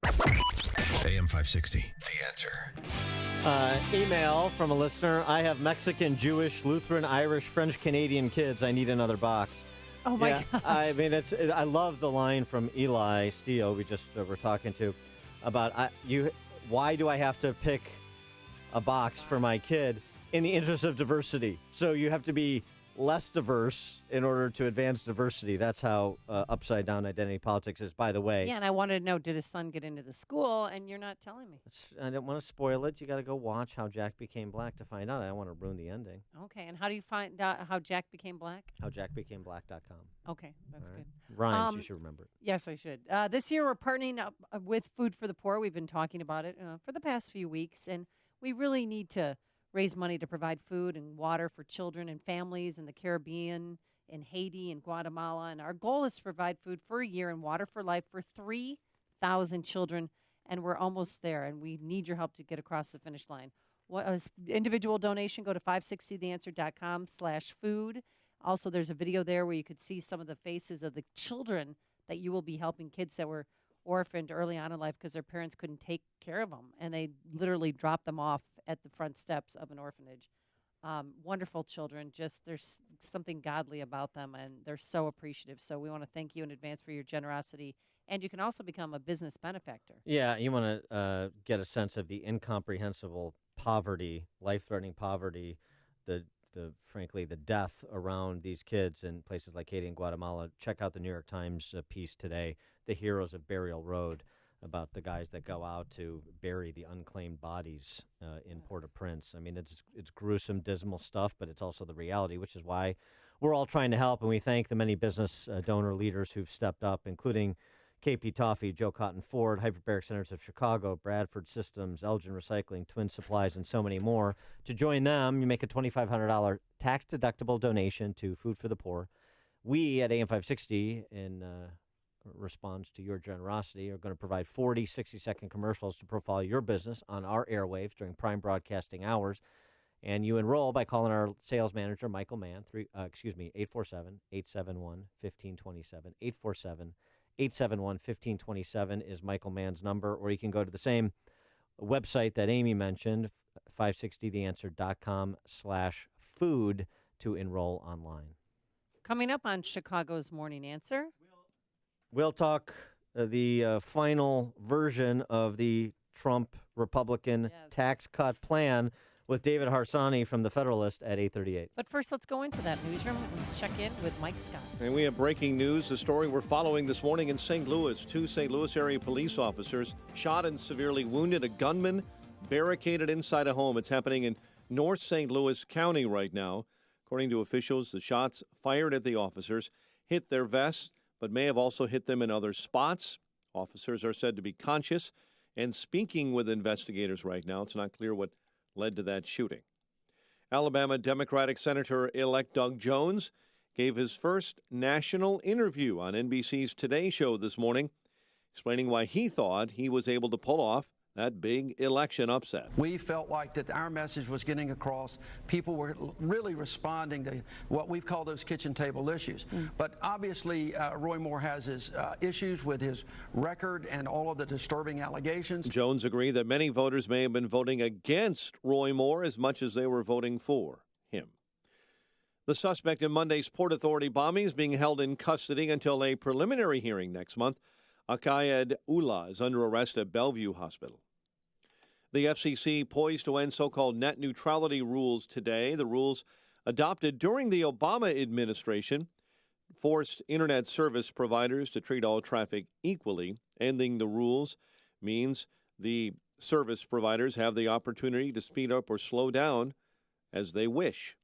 AM 560, The Answer. Email from a listener. I have Mexican, Jewish, Lutheran, Irish, French, Canadian kids. I need another box. Oh, my gosh. I mean, I love the line from Eli Steele we just were talking to about why do I have to pick a box for my kid in the interest of diversity? So you have to be less diverse in order to advance diversity. That's how upside down identity politics is, by the way. Yeah, and I wanted to know, did his son get into the school? And you're not telling me. I don't want to spoil it. You got to go watch How Jack Became Black to find out. I don't want to ruin the ending. Okay, and how do you find out how Jack became black? HowJackBecameBlack.com. Okay, that's good. Rhymes, you should remember it. Yes, I should. This year we're partnering up with Food for the Poor. We've been talking about it for the past few weeks, and we really need to raise money to provide food and water for children and families in the Caribbean, in Haiti, and Guatemala. And our goal is to provide food for a year and water for life for 3,000 children, and we're almost there, and we need your help to get across the finish line. Individual donation, go to 560theanswer.com/food. Also, there's a video there where you could see some of the faces of the children that you will be helping, kids that were orphaned early on in life because their parents couldn't take care of them, and they literally dropped them off at the front steps of an orphanage. Wonderful children. Just there's something godly about them, and they're so appreciative. So we want to thank you in advance for your generosity, and you can also become a business benefactor. Yeah, you want to get a sense of the incomprehensible poverty, life-threatening poverty, frankly, the death around these kids in places like Haiti and Guatemala. Check out the New York Times piece today, The Heroes of Burial Road, about the guys that go out to bury the unclaimed bodies in Port-au-Prince. I mean, it's gruesome, dismal stuff, but it's also the reality, which is why we're all trying to help, and we thank the many business donor leaders who've stepped up, including KP Toffee, Joe Cotton Ford, Hyperbaric Centers of Chicago, Bradford Systems, Elgin Recycling, Twin Supplies, and so many more. To join them, you make a $2,500 tax-deductible donation to Food for the Poor. We at AM 560, in response to your generosity, are going to provide 40 60-second commercials to profile your business on our airwaves during prime broadcasting hours. And you enroll by calling our sales manager, Michael Mann, 847-871-1527, 847-871-1527 is Michael Mann's number, or you can go to the same website that Amy mentioned, 560theanswer.com/food to enroll online. Coming up on Chicago's Morning Answer. We'll talk the final version of the Trump Republican tax cut plan, with David Harsani from The Federalist at 8:38. But first, let's go into that newsroom and check in with Mike Scott. And we have breaking news, the story we're following this morning in St. Louis. 2 St. Louis area police officers shot and severely wounded a gunman barricaded inside a home. It's happening in North St. Louis County right now. According to officials, the shots fired at the officers hit their vests, but may have also hit them in other spots. Officers are said to be conscious and speaking with investigators right now. It's not clear what led to that shooting. Alabama Democratic Senator-elect Doug Jones gave his first national interview on NBC's Today Show this morning, explaining why he thought he was able to pull off that big election upset. We felt like that our message was getting across. People were really responding to what we've called those kitchen table issues. But obviously, Roy Moore has his issues with his record and all of the disturbing allegations. Jones agreed that many voters may have been voting against Roy Moore as much as they were voting for him. The suspect in Monday's Port Authority bombing is being held in custody until a preliminary hearing next month. Akayed Ullah is under arrest at Bellevue Hospital. The FCC poised to end so-called net neutrality rules today. The rules adopted during the Obama administration forced internet service providers to treat all traffic equally. Ending the rules means the service providers have the opportunity to speed up or slow down as they wish.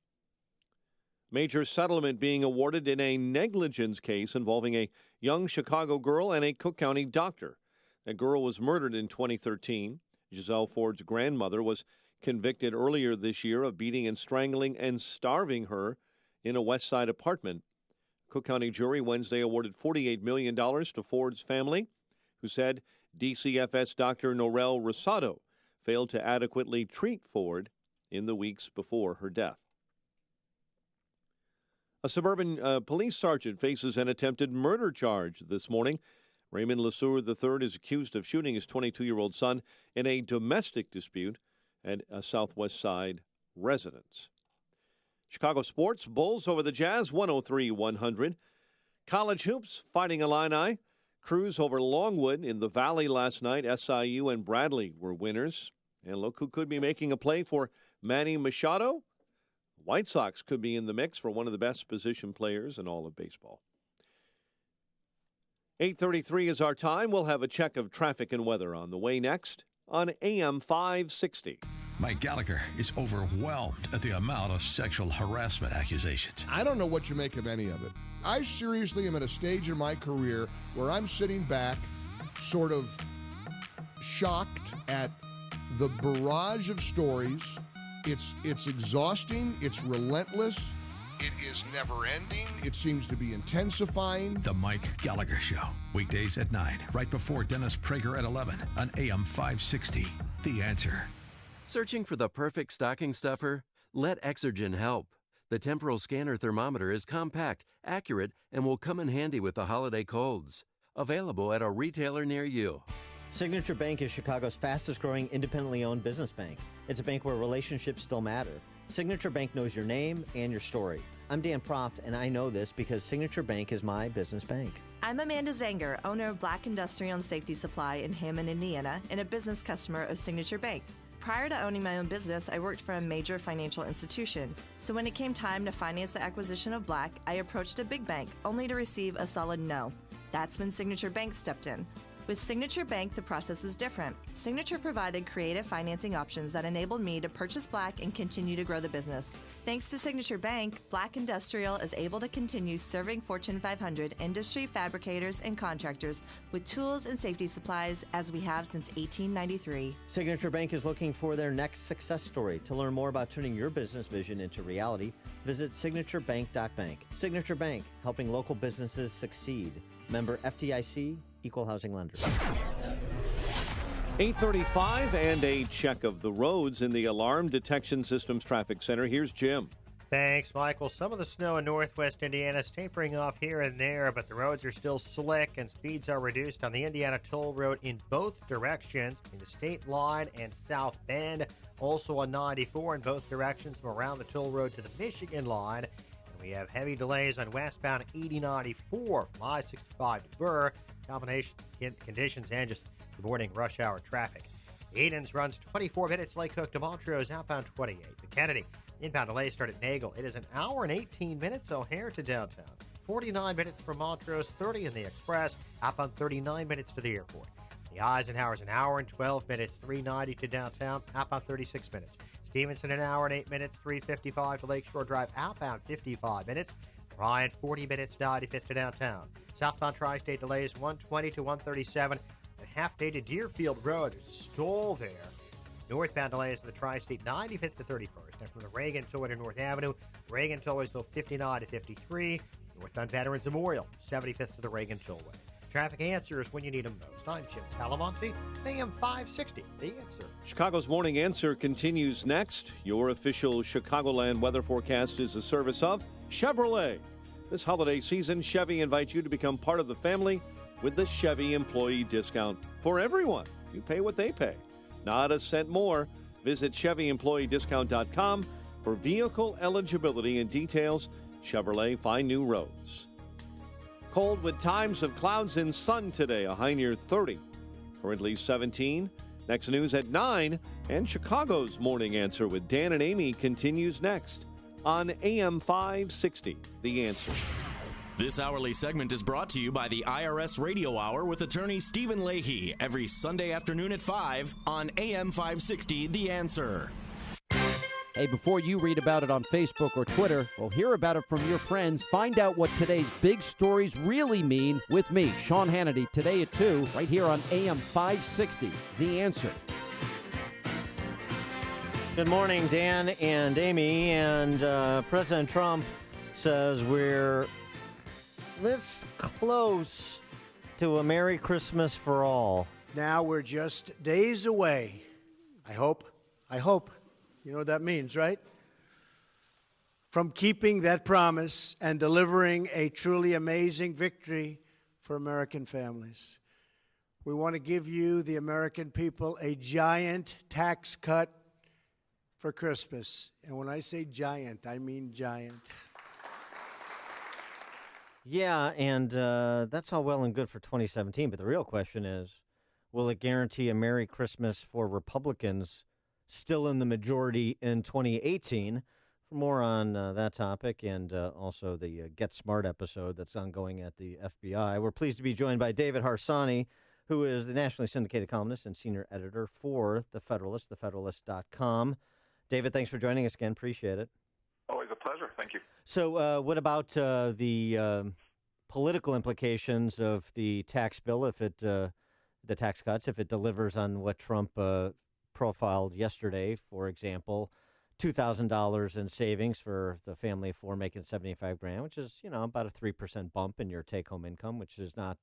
Major settlement being awarded in a negligence case involving a young Chicago girl and a Cook County doctor. The girl was murdered in 2013. Giselle Ford's grandmother was convicted earlier this year of beating and strangling and starving her in a West Side apartment. Cook County jury Wednesday awarded $48 million to Ford's family, who said DCFS Dr. Norel Rosado failed to adequately treat Ford in the weeks before her death. A suburban police sergeant faces an attempted murder charge this morning. Raymond Lesueur III is accused of shooting his 22-year-old son in a domestic dispute at a Southwest Side residence. Chicago sports, Bulls over the Jazz, 103-100. College hoops, Fighting Illini. Crews over Longwood in the Valley last night. SIU and Bradley were winners. And look who could be making a play for Manny Machado. White Sox could be in the mix for one of the best position players in all of baseball. 8:33 is our time. We'll have a check of traffic and weather on the way next on AM 560. Mike Gallagher is overwhelmed at the amount of sexual harassment accusations. I don't know what you make of any of it. I seriously am at a stage in my career where I'm sitting back sort of shocked at the barrage of stories. It's exhausting. It's relentless. It is never-ending. It seems to be intensifying. The Mike Gallagher Show, weekdays at 9, right before Dennis Prager at 11 on AM 560. The Answer. Searching for the perfect stocking stuffer? Let Exergen help. The temporal scanner thermometer is compact, accurate, and will come in handy with the holiday colds. Available at a retailer near you. Signature Bank is Chicago's fastest-growing independently owned business bank. It's a bank where relationships still matter. Signature Bank knows your name and your story. I'm Dan Proft, and I know this because Signature Bank is my business bank. I'm Amanda Zanger, owner of Black Industrial and Safety Supply in Hammond, Indiana, and a business customer of Signature Bank. Prior to owning my own business, I worked for a major financial institution. So when it came time to finance the acquisition of Black, I approached a big bank, only to receive a solid no. That's when Signature Bank stepped in. With Signature Bank, the process was different. Signature provided creative financing options that enabled me to purchase Black and continue to grow the business. Thanks to Signature Bank, Black Industrial is able to continue serving Fortune 500 industry fabricators and contractors with tools and safety supplies as we have since 1893. Signature Bank is looking for their next success story. To learn more about turning your business vision into reality, visit signaturebank.bank. Signature Bank, helping local businesses succeed. Member FDIC, Equal Housing Lender. 8:35 and a check of the roads in the Alarm Detection Systems Traffic Center. Here's Jim. Thanks, Michael. Some of the snow in northwest Indiana is tapering off here and there, but the roads are still slick and speeds are reduced on the Indiana Toll Road in both directions, in the state line and South Bend. Also on 94 in both directions from around the toll road to the Michigan line. We have heavy delays on westbound 8094 from I-65 to Burr. Combination conditions and just the morning rush hour traffic. Edens runs 24 minutes. Lake Cook to Montrose, outbound 28. The Kennedy inbound delays start at Nagel. It is an hour and 18 minutes. O'Hare to downtown. 49 minutes from Montrose, 30 in the Express, outbound 39 minutes to the airport. The Eisenhower's an hour and 12 minutes, 390 to downtown, outbound 36 minutes. Stevenson an hour and 8 minutes, 355 to Lakeshore Drive, outbound 55 minutes. Bryant 40 minutes, 95th to downtown. Southbound Tri-State delays 120 to 137. And half-day to Deerfield Road, there's a stall there. Northbound delays in the Tri-State 95th to 31st. And from the Reagan Tollway to North Avenue, Reagan Tollway still 59 to 53. Northbound Veterans Memorial, 75th to the Reagan Tollway. Traffic answers when you need them most. I'm Jim Talamonte, AM 560, The Answer. Chicago's Morning Answer continues next. Your official Chicagoland weather forecast is a service of Chevrolet. This holiday season, Chevy invites you to become part of the family with the Chevy employee discount for everyone. You pay what they pay. Not a cent more. Visit ChevyEmployeeDiscount.com for vehicle eligibility and details. Chevrolet, find new roads. Cold with times of clouds and sun today, a high near 30. Currently 17. Next news at 9. And Chicago's Morning Answer with Dan and Amy continues next on AM 560, The Answer. This hourly segment is brought to you by the IRS Radio Hour with attorney Stephen Leahy every Sunday afternoon at 5 on AM 560, The Answer. Hey, before you read about it on Facebook or Twitter, well, hear about it from your friends. Find out what today's big stories really mean with me, Sean Hannity, today at 2, right here on AM 560, The Answer. Good morning, Dan and Amy. And President Trump says we're this close to a Merry Christmas for all. Now we're just days away. I hope. You know what that means, right? From keeping that promise and delivering a truly amazing victory for American families. We want to give you, the American people, a giant tax cut for Christmas. And when I say giant, I mean giant. Yeah, and that's all well and good for 2017, but the real question is, will it guarantee a Merry Christmas for Republicans still in the majority in 2018? For more on that topic and also the Get Smart episode that's ongoing at the FBI, we're pleased to be joined by David Harsanyi, who is the nationally syndicated columnist and senior editor for The Federalist, thefederalist.com. David, thanks for joining us again. Appreciate it. Always a pleasure. Thank you. So what about the political implications of the tax bill, if it the tax cuts, if it delivers on what Trump profiled yesterday, for example, $2,000 in savings for the family of four making $75,000, which is, you know, about a 3% bump in your take-home income, which is not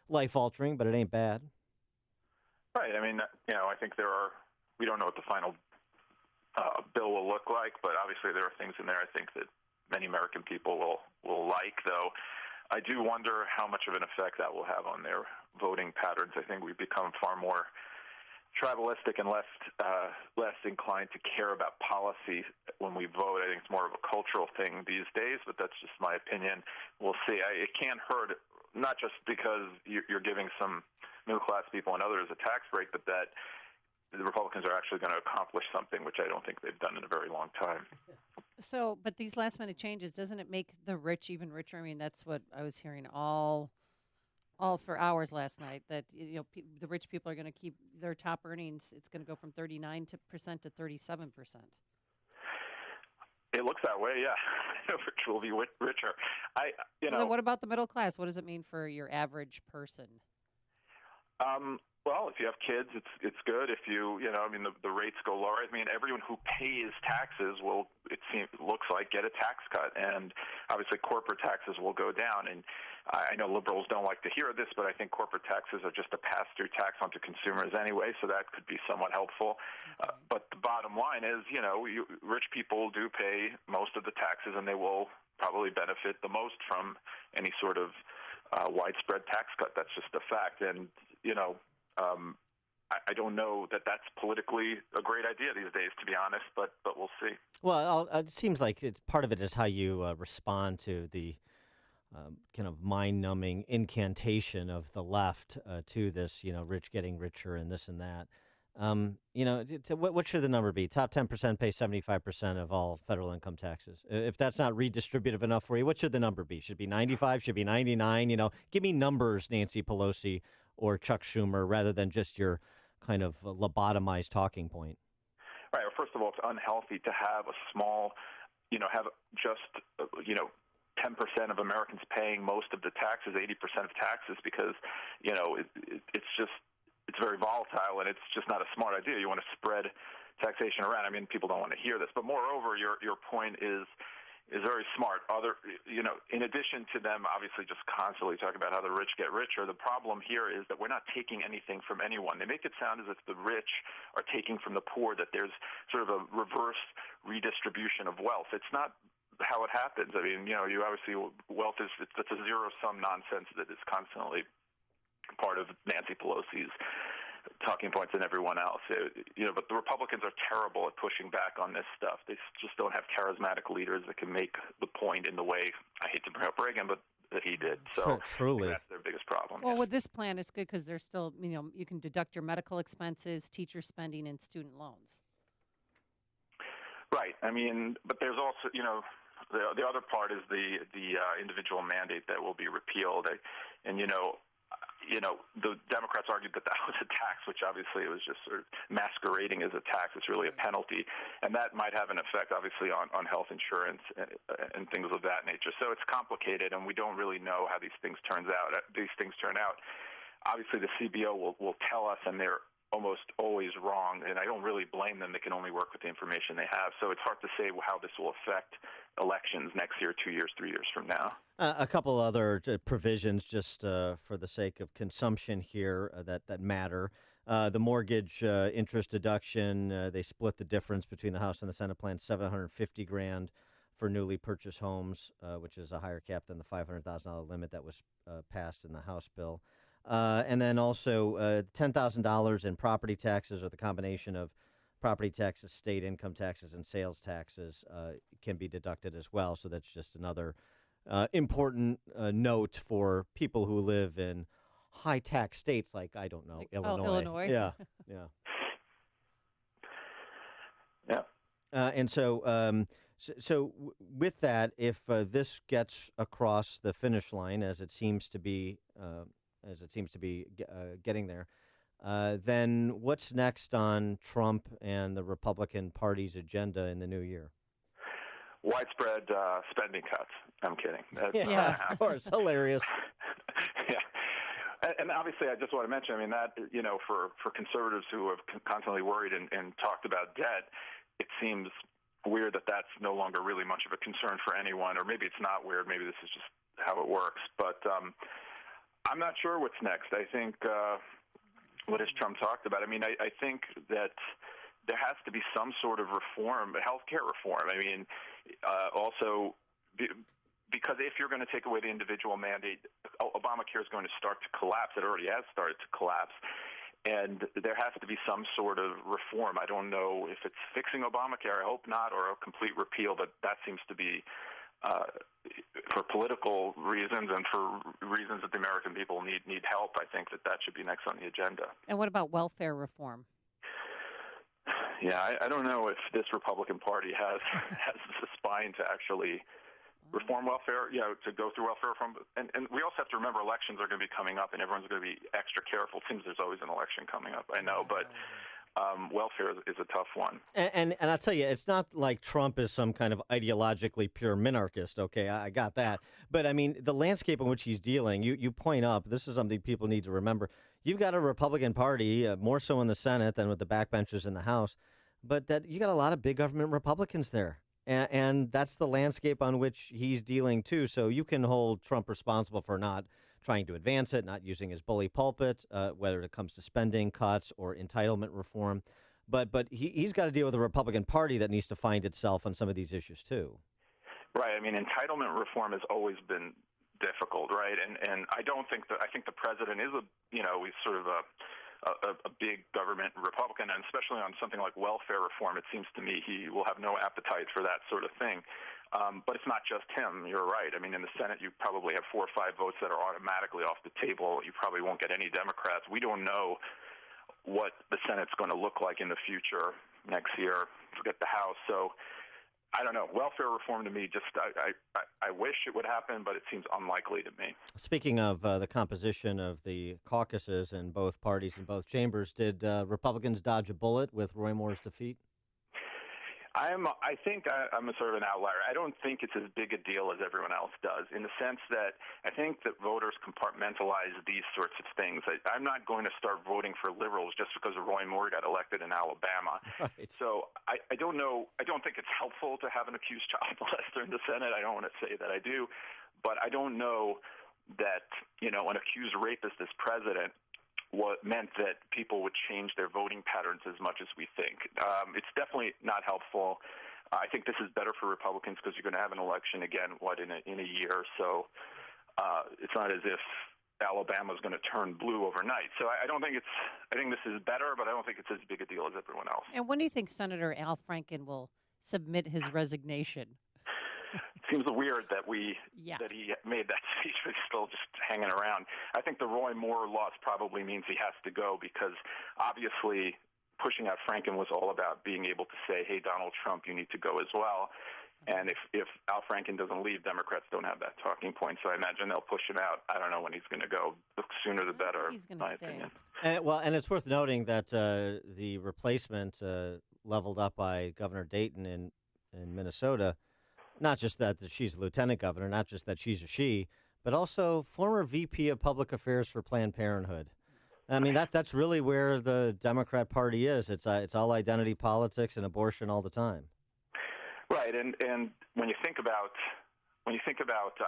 life-altering, but it ain't bad. Right. I mean, you know, I think we don't know what the final bill will look like, but obviously there are things in there I think that many American people will like, though I do wonder how much of an effect that will have on their voting patterns. I think we've become far more tribalistic and less inclined to care about policy when we vote. I think it's more of a cultural thing these days, but that's just my opinion. We'll see. It can't hurt, not just because you're giving some middle-class people and others a tax break, but that the Republicans are actually going to accomplish something, which I don't think they've done in a very long time. So, but these last-minute changes, doesn't it make the rich even richer? I mean, that's what I was hearing all for hours last night, that, you know, the rich people are going to keep their top earnings. It's going to go from 39% to 37%. It looks that way, yeah. Rich will be richer. Well, what about the middle class? What does it mean for your average person? Well, if you have kids, it's good. If the rates go lower. I mean, everyone who pays taxes will, looks like, get a tax cut, and obviously corporate taxes will go down. And I know liberals don't like to hear this, but I think corporate taxes are just a pass-through tax onto consumers anyway, so that could be somewhat helpful. But the bottom line is, rich people do pay most of the taxes, and they will probably benefit the most from any sort of widespread tax cut. That's just a fact. And I don't know that that's politically a great idea these days, to be honest, but we'll see. Well, it seems like part of it is how you respond to the kind of mind-numbing incantation of the left to this, rich getting richer and this and that. What should the number be? Top 10% pay 75% of all federal income taxes. If that's not redistributive enough for you, what should the number be? Should it be 95? Should it be 99? Give me numbers, Nancy Pelosi or Chuck Schumer, rather than just your kind of lobotomized talking point. Right. Well, first of all, it's unhealthy to have a small, have just, 10% of Americans paying most of the taxes, 80% of taxes, because, it's very volatile and it's just not a smart idea. You want to spread taxation around. I mean, people don't want to hear this, but moreover, your point is very smart. In addition to them obviously just constantly talking about how the rich get richer, the problem here is that we're not taking anything from anyone. They make it sound as if the rich are taking from the poor, that there's sort of a reverse redistribution of wealth. It's not how it happens. I mean, you obviously, wealth it's a zero-sum nonsense that is constantly part of Nancy Pelosi's talking points and everyone else. But the Republicans are terrible at pushing back on this stuff. They just don't have charismatic leaders that can make the point in the way, I hate to bring up Reagan, but that he did. So truly, that's their biggest problem. Well, with this plan, it's good because there's still, you can deduct your medical expenses, teacher spending, and student loans. Right. I mean, but there's also, the other part is the individual mandate that will be repealed. The Democrats argued that was a tax, which obviously it was just sort of masquerading as a tax. It's really a penalty, and that might have an effect, obviously, on health insurance and things of that nature. So it's complicated, and we don't really know how these things turn out. Obviously, the CBO will tell us, and they're almost always wrong, and I don't really blame them. They can only work with the information they have. So it's hard to say how this will affect elections next year, 2 years, 3 years from now. A couple other provisions, just for the sake of consumption here, that matter. The mortgage interest deduction, they split the difference between the House and the Senate plan, $750,000 for newly purchased homes, which is a higher cap than the $500,000 limit that was passed in the House bill. And then also $10,000 in property taxes, or the combination of property taxes, state income taxes, and sales taxes can be deducted as well. So that's just another important note for people who live in high-tax states like, I don't know, Illinois. Illinois. Yeah. And so with that, if this gets across the finish line, as it seems to be getting there, then what's next on Trump and the Republican Party's agenda in the new year? Widespread spending cuts. I'm kidding. Of course. Hilarious. Yeah. And obviously, I just want to mention, that, for conservatives who have constantly worried and talked about debt, it seems weird that that's no longer really much of a concern for anyone, or maybe it's not weird. Maybe this is just how it works. But I'm not sure what's next. I think what has Trump talked about? I think that there has to be some sort of reform, healthcare reform. Because if you're going to take away the individual mandate, Obamacare is going to start to collapse. It already has started to collapse. And there has to be some sort of reform. I don't know if it's fixing Obamacare. I hope not, or a complete repeal, but that seems to be for political reasons and for reasons that the American people need help. I think that should be next on the agenda. And what about welfare reform? Yeah, I don't know if this Republican Party has the spine to actually reform welfare, to go through welfare reform. And we also have to remember elections are going to be coming up, and everyone's going to be extra careful. It seems there's always an election coming up, I know, but welfare is a tough one. And I'll tell you, it's not like Trump is some kind of ideologically pure minarchist, okay? I got that. But, the landscape in which he's dealing, you point up, this is something people need to remember. You've got a Republican Party, more so in the Senate than with the backbenchers in the House, but that you got a lot of big government Republicans there. And that's the landscape on which he's dealing, too. So you can hold Trump responsible for not trying to advance it, not using his bully pulpit, whether it comes to spending cuts or entitlement reform. But he's got to deal with a Republican Party that needs to find itself on some of these issues, too. Right. Entitlement reform has always been difficult, right? And I think the president is he's sort of a big government Republican, and especially on something like welfare reform, it seems to me he will have no appetite for that sort of thing. But it's not just him. You're right. In the Senate, you probably have 4 or 5 votes that are automatically off the table. You probably won't get any Democrats. We don't know what the Senate's going to look like in the future next year. Forget the House. So I don't know. Welfare reform to me, just I wish it would happen, but it seems unlikely to me. Speaking of the composition of the caucuses in both parties in both chambers, did Republicans dodge a bullet with Roy Moore's defeat? I think I'm a sort of an outlier. I don't think it's as big a deal as everyone else does, in the sense that I think that voters compartmentalize these sorts of things. I'm not going to start voting for liberals just because Roy Moore got elected in Alabama. Right. So I don't know. I don't think it's helpful to have an accused child molester in the Senate. I don't want to say that I do, but I don't know that, you know, an accused rapist as president what meant that people would change their voting patterns as much as we think. It's definitely not helpful. I think this is better for Republicans because you're going to have an election again, in a year. So it's not as if Alabama's going to turn blue overnight. So I think this is better, but I don't think it's as big a deal as everyone else. And when do you think Senator Al Franken will submit his resignation? Seems weird that he made that speech, but he's still just hanging around. I think the Roy Moore loss probably means he has to go, because obviously pushing out Franken was all about being able to say, hey, Donald Trump, you need to go as well. And if Al Franken doesn't leave, Democrats don't have that talking point. So I imagine they'll push him out. I don't know when he's going to go. The sooner the better, he's in my opinion. And it's worth noting that the replacement leveled up by Governor Dayton in Minnesota, not just that she's lieutenant governor, not just that she's a she, but also former VP of Public Affairs for Planned Parenthood. I mean, that's really where the Democrat Party is. It's all identity politics and abortion all the time. Right, and when you think about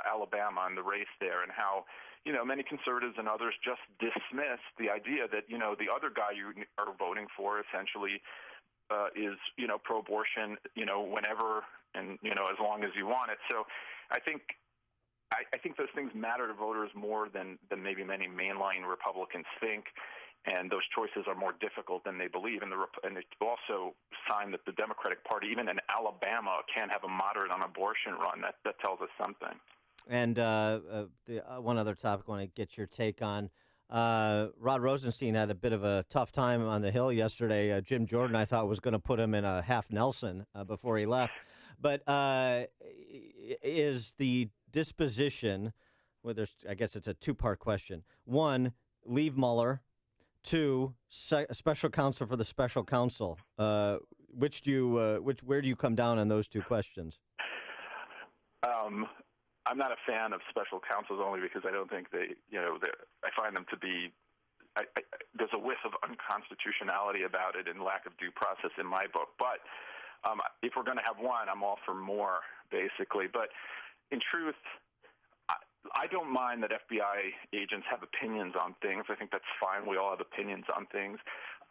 Alabama and the race there, and how, you know, many conservatives and others just dismiss the idea that, you know, the other guy you are voting for essentially is, you know, pro-abortion, you know, whenever and, you know, as long as you want it. So I think those things matter to voters more than maybe many mainline Republicans think, and those choices are more difficult than they believe. And it's also a sign that the Democratic Party, even in Alabama, can't have a moderate on abortion run. That tells us something. And one other topic I want to get your take on. Rod Rosenstein had a bit of a tough time on the Hill yesterday. Jim Jordan, I thought, was going to put him in a half Nelson before he left. But is the disposition, I guess it's a two-part question. One, leave Mueller. Two, special counsel for the special counsel. Where do you come down on those two questions? I'm not a fan of special counsels, only because I don't think I find them to be, there's a whiff of unconstitutionality about it and lack of due process in my book. But if we're going to have one, I'm all for more, basically. But in truth, I don't mind that FBI agents have opinions on things. I think that's fine. We all have opinions on things.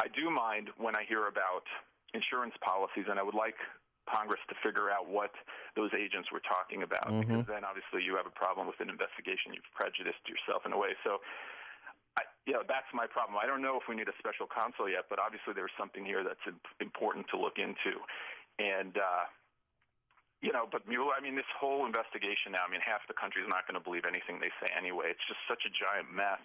I do mind when I hear about insurance policies, and I would like Congress to figure out what those agents were talking about, because then obviously you have a problem with an investigation. You've prejudiced yourself in a way. So, that's my problem. I don't know if we need a special counsel yet, but obviously there's something here that's important to look into. And, but Mueller, this whole investigation now, half the country is not going to believe anything they say anyway. It's just such a giant mess.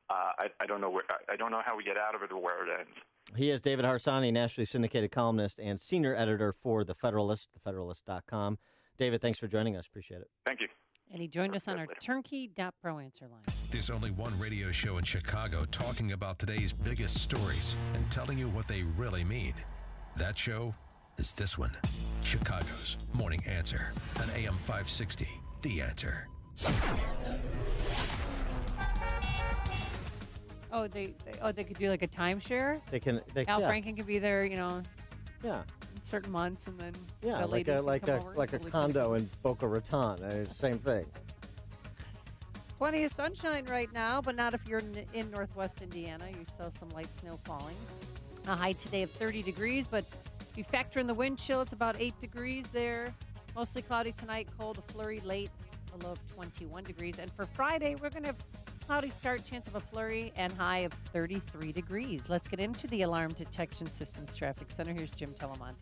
I don't know I don't know how we get out of it or where it ends. He is David Harsanyi, nationally syndicated columnist and senior editor for The Federalist, thefederalist.com. David, thanks for joining us. Appreciate it. Thank you. And he joined us on our Turnkey.pro answer line. There's only one radio show in Chicago talking about today's biggest stories and telling you what they really mean. That show is this one, Chicago's Morning Answer on AM 560, The Answer. They could do like a timeshare? Al Franken could be there, in certain months, and then like a condo in Boca Raton. Same thing. Plenty of sunshine right now, but not if you're in northwest Indiana. You still have some light snow falling. A high today of 30 degrees, but if you factor in the wind chill, it's about 8 degrees there. Mostly cloudy tonight, cold, a flurry late, a low of 21 degrees. And for Friday, we're going to have cloudy start, chance of a flurry, and high of 33 degrees. Let's get into the Alarm Detection Systems Traffic Center. Here's Jim Telemonte.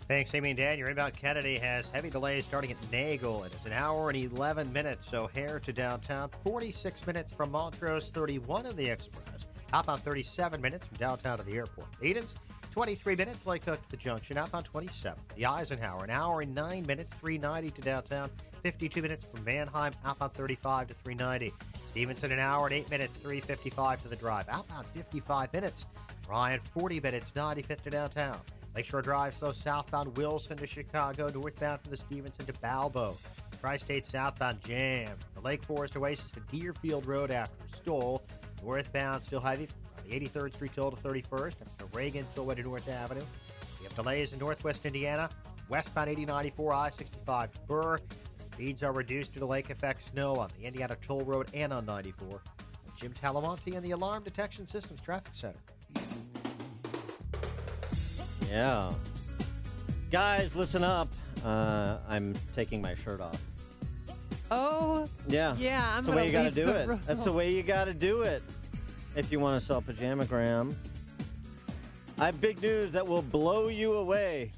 Thanks, Amy and Dan. Your inbound Kennedy has heavy delays starting at Nagel. It is an hour and 11 minutes. O'Hare to downtown, 46 minutes from Montrose, 31 in the Express. Outbound 37 minutes from downtown to the airport. Edens, 23 minutes, Lake Hook to the junction. Outbound 27. The Eisenhower, an hour and 9 minutes, 390 to downtown. 52 minutes from Manheim, outbound 35 to 390. Stevenson, an hour and 8 minutes, 355 to the drive. Outbound 55 minutes. Ryan, 40 minutes, 95th to downtown. Lakeshore Drive, slow southbound Wilson to Chicago, northbound from the Stevenson to Balbo. Tri-State southbound jam. The Lake Forest Oasis to Deerfield Road after a stall. Northbound still heavy from the 83rd Street toll to 31st, and from Reagan till way to North Avenue. We have delays in Northwest Indiana. Westbound 8094, I-65 to Burr. Speeds are reduced due to lake effect snow on the Indiana Toll Road and on 94. Jim Talamonte in the Alarm Detection Systems Traffic Center. Yeah. Guys, listen up. I'm taking my shirt off. Oh. Yeah. Yeah, I'm That's the way you got to do it. That's the way you got to do it. If you want to sell Pajamagram. I have big news that will blow you away.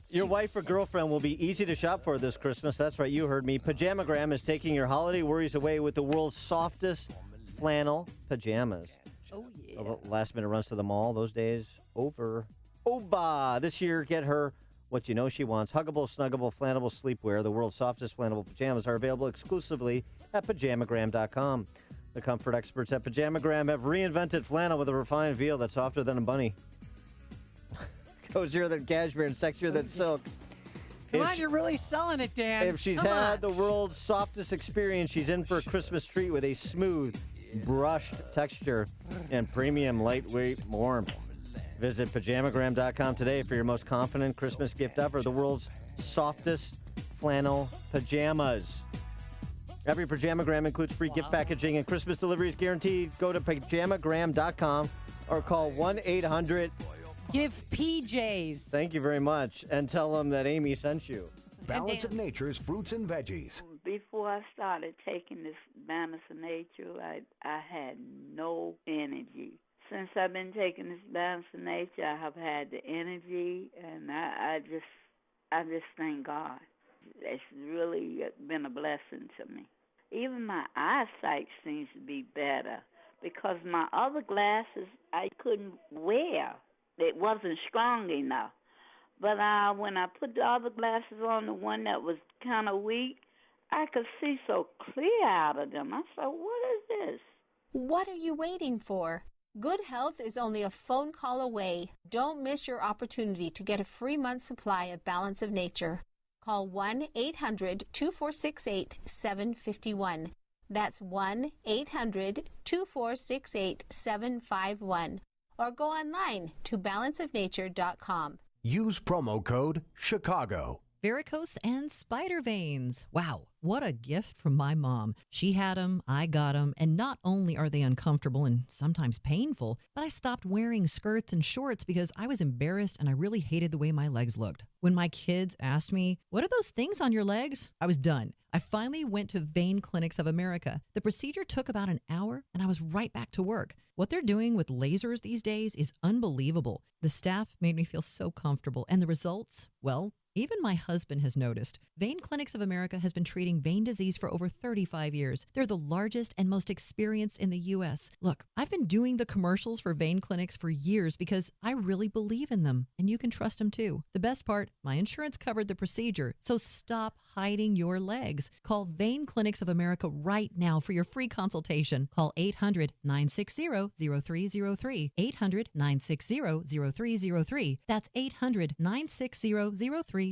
Your wife or girlfriend will be easy to shop for this Christmas. That's right, you heard me. Pajamagram is taking your holiday worries away with the world's softest flannel pajamas. Oh, yeah. Last minute runs to the mall, those days over. Oba! This year, get her what you know she wants. Huggable, snuggable, flannable sleepwear. The world's softest flannable pajamas are available exclusively at Pajamagram.com. The comfort experts at Pajamagram have reinvented flannel with a refined feel that's softer than a bunny. Cozier than cashmere and sexier than silk. Come on, you're really selling it, Dan. If she's had the world's softest experience, she's in for a Christmas treat with a smooth, brushed texture and premium lightweight warmth. Visit Pajamagram.com today for your most confident Christmas gift ever, the world's softest flannel pajamas. Every Pajamagram includes free gift packaging and Christmas delivery is guaranteed. Go to Pajamagram.com or call 1-800- Give PJs. Thank you very much. And tell them that Amy sent you. Balance of Nature's fruits and veggies. Before I started taking this Balance of Nature, I had no energy. Since I've been taking this Balance of Nature, I have had the energy, and I just thank God. It's really been a blessing to me. Even my eyesight seems to be better because my other glasses I couldn't wear. It wasn't strong enough. But when I put the other glasses on, the one that was kind of weak, I could see so clear out of them. I said, what is this? What are you waiting for? Good health is only a phone call away. Don't miss your opportunity to get a free month's supply of Balance of Nature. Call 1-800-2468-751. That's 1-800-2468-751. Or go online to balanceofnature.com. Use promo code Chicago. Varicose and spider veins. Wow, what a gift from my mom. She had them, I got them, and not only are they uncomfortable and sometimes painful, but I stopped wearing skirts and shorts because I was embarrassed and I really hated the way my legs looked. When my kids asked me, "What are those things on your legs?" I was done. I finally went to Vein Clinics of America. The procedure took about an hour, and I was right back to work. What they're doing with lasers these days is unbelievable. The staff made me feel so comfortable, and the results, well, even my husband has noticed. Vein Clinics of America has been treating vein disease for over 35 years. They're the largest and most experienced in the U.S. Look, I've been doing the commercials for Vein Clinics for years because I really believe in them, and you can trust them too. The best part, my insurance covered the procedure, so stop hiding your legs. Call Vein Clinics of America right now for your free consultation. Call 800-960-0303. 800-960-0303. That's 800-960-0303.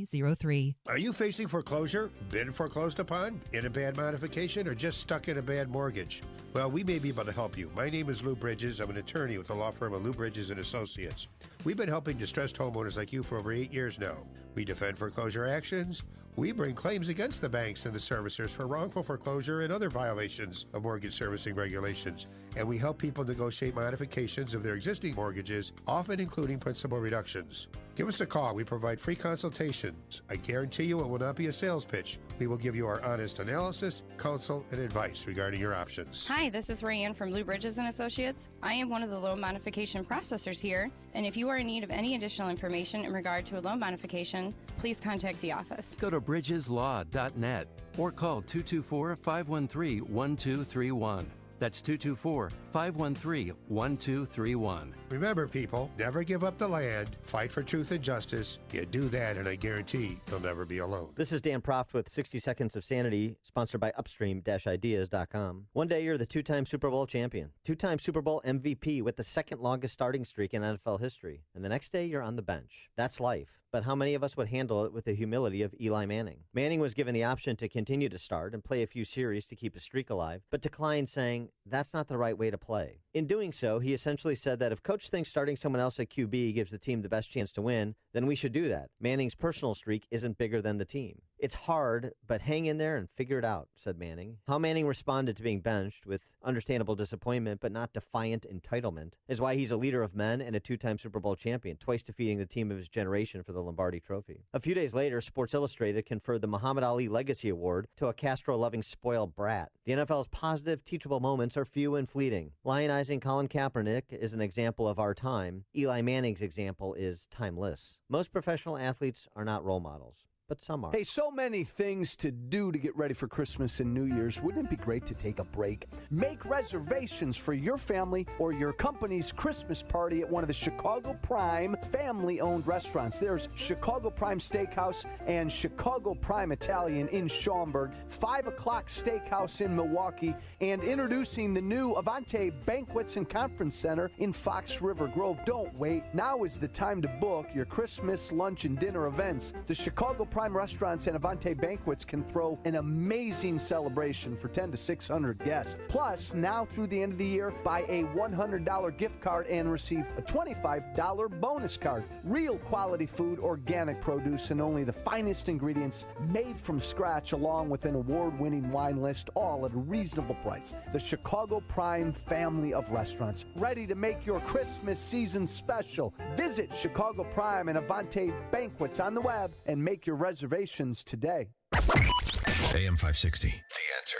Are you facing foreclosure, been foreclosed upon, in a bad modification, or just stuck in a bad mortgage? Well, we may be able to help you. My name is Lou Bridges. I'm an attorney with the law firm of Lou Bridges & Associates. We've been helping distressed homeowners like you for over 8 years now. We defend foreclosure actions. We bring claims against the banks and the servicers for wrongful foreclosure and other violations of mortgage servicing regulations. And we help people negotiate modifications of their existing mortgages, often including principal reductions. Give us a call. We provide free consultations. I guarantee you it will not be a sales pitch. We will give you our honest analysis, counsel, and advice regarding your options. Hi, this is Rayanne from Lou Bridges & Associates. I am one of the loan modification processors here, and if you are in need of any additional information in regard to a loan modification, please contact the office. Go to bridgeslaw.net or call 224-513-1231. That's 224-513-1231. Remember, people, never give up the land. Fight for truth and justice. You do that, and I guarantee you'll never be alone. This is Dan Proft with 60 Seconds of Sanity, sponsored by Upstream-Ideas.com. One day, you're the two-time Super Bowl champion, two-time Super Bowl MVP with the second longest starting streak in NFL history. And the next day, you're on the bench. That's life. But how many of us would handle it with the humility of Eli Manning? Manning was given the option to continue to start and play a few series to keep his streak alive, but declined, saying, that's not the right way to play. In doing so, he essentially said that if coach thinks starting someone else at QB gives the team the best chance to win, then we should do that. Manning's personal streak isn't bigger than the team. It's hard, but hang in there and figure it out, said Manning. How Manning responded to being benched with understandable disappointment but not defiant entitlement is why he's a leader of men and a two-time Super Bowl champion, twice defeating the team of his generation for the Lombardi Trophy. A few days later, Sports Illustrated conferred the Muhammad Ali Legacy Award to a Castro-loving spoiled brat. The NFL's positive, teachable moments are few and fleeting. Lionizing Colin Kaepernick is an example of our time. Eli Manning's example is timeless. Most professional athletes are not role models, but some are. Hey, so many things to do to get ready for Christmas and New Year's. Wouldn't it be great to take a break? Make reservations for your family or your company's Christmas party at one of the Chicago Prime family-owned restaurants. There's Chicago Prime Steakhouse and Chicago Prime Italian in Schaumburg, 5 o'clock Steakhouse in Milwaukee, and introducing the new Avante Banquets and Conference Center in Fox River Grove. Don't wait. Now is the time to book your Christmas lunch and dinner events. The Chicago Prime Restaurants and Avante Banquets can throw an amazing celebration for 10 to 600 guests. Plus, now through the end of the year, buy a $100 gift card and receive a $25 bonus card. Real quality food, organic produce, and only the finest ingredients made from scratch, along with an award-winning wine list, all at a reasonable price. The Chicago Prime family of restaurants, ready to make your Christmas season special. Visit Chicago Prime and Avante Banquets on the web and make your reservations today. AM 560, The Answer.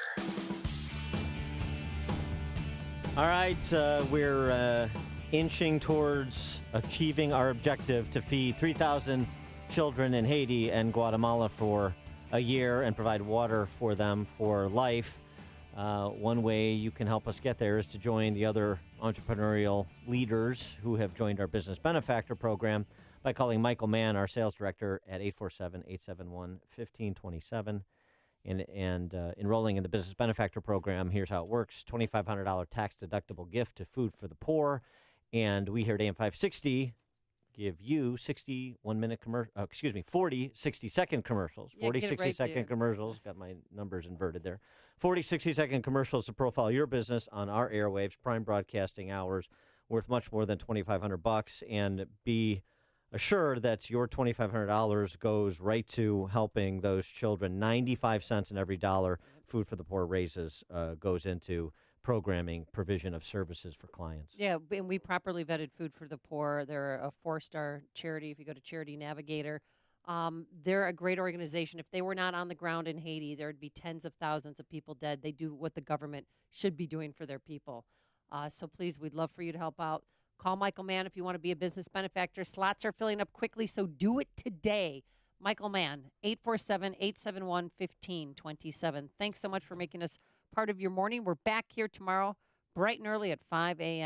All right, we're inching towards achieving our objective to feed 3,000 children in Haiti and Guatemala for a year and provide water for them for life. One way you can help us get there is to join the other entrepreneurial leaders who have joined our Business Benefactor program by calling Michael Mann, our sales director, at 847-871-1527 and enrolling in the Business Benefactor program. Here's how it works. $2,500 tax-deductible gift to Food for the Poor. And we here at AM 560 give you 40 60-second commercials. 40 60-second commercials. Got my numbers inverted there. 40 60-second commercials to profile your business on our airwaves, prime broadcasting hours, worth much more than $2,500, and be assured that your $2,500 goes right to helping those children. 95 cents in every dollar Food for the Poor raises goes into programming, provision of services for clients. Yeah, and we properly vetted Food for the Poor. They're a 4-star charity. If you go to Charity Navigator, they're a great organization. If they were not on the ground in Haiti, there would be tens of thousands of people dead. They do what the government should be doing for their people. So please, we'd love for you to help out. Call Michael Mann if you want to be a business benefactor. Slots are filling up quickly, so do it today. Michael Mann, 847-871-1527. Thanks so much for making us part of your morning. We're back here tomorrow, bright and early at 5 a.m.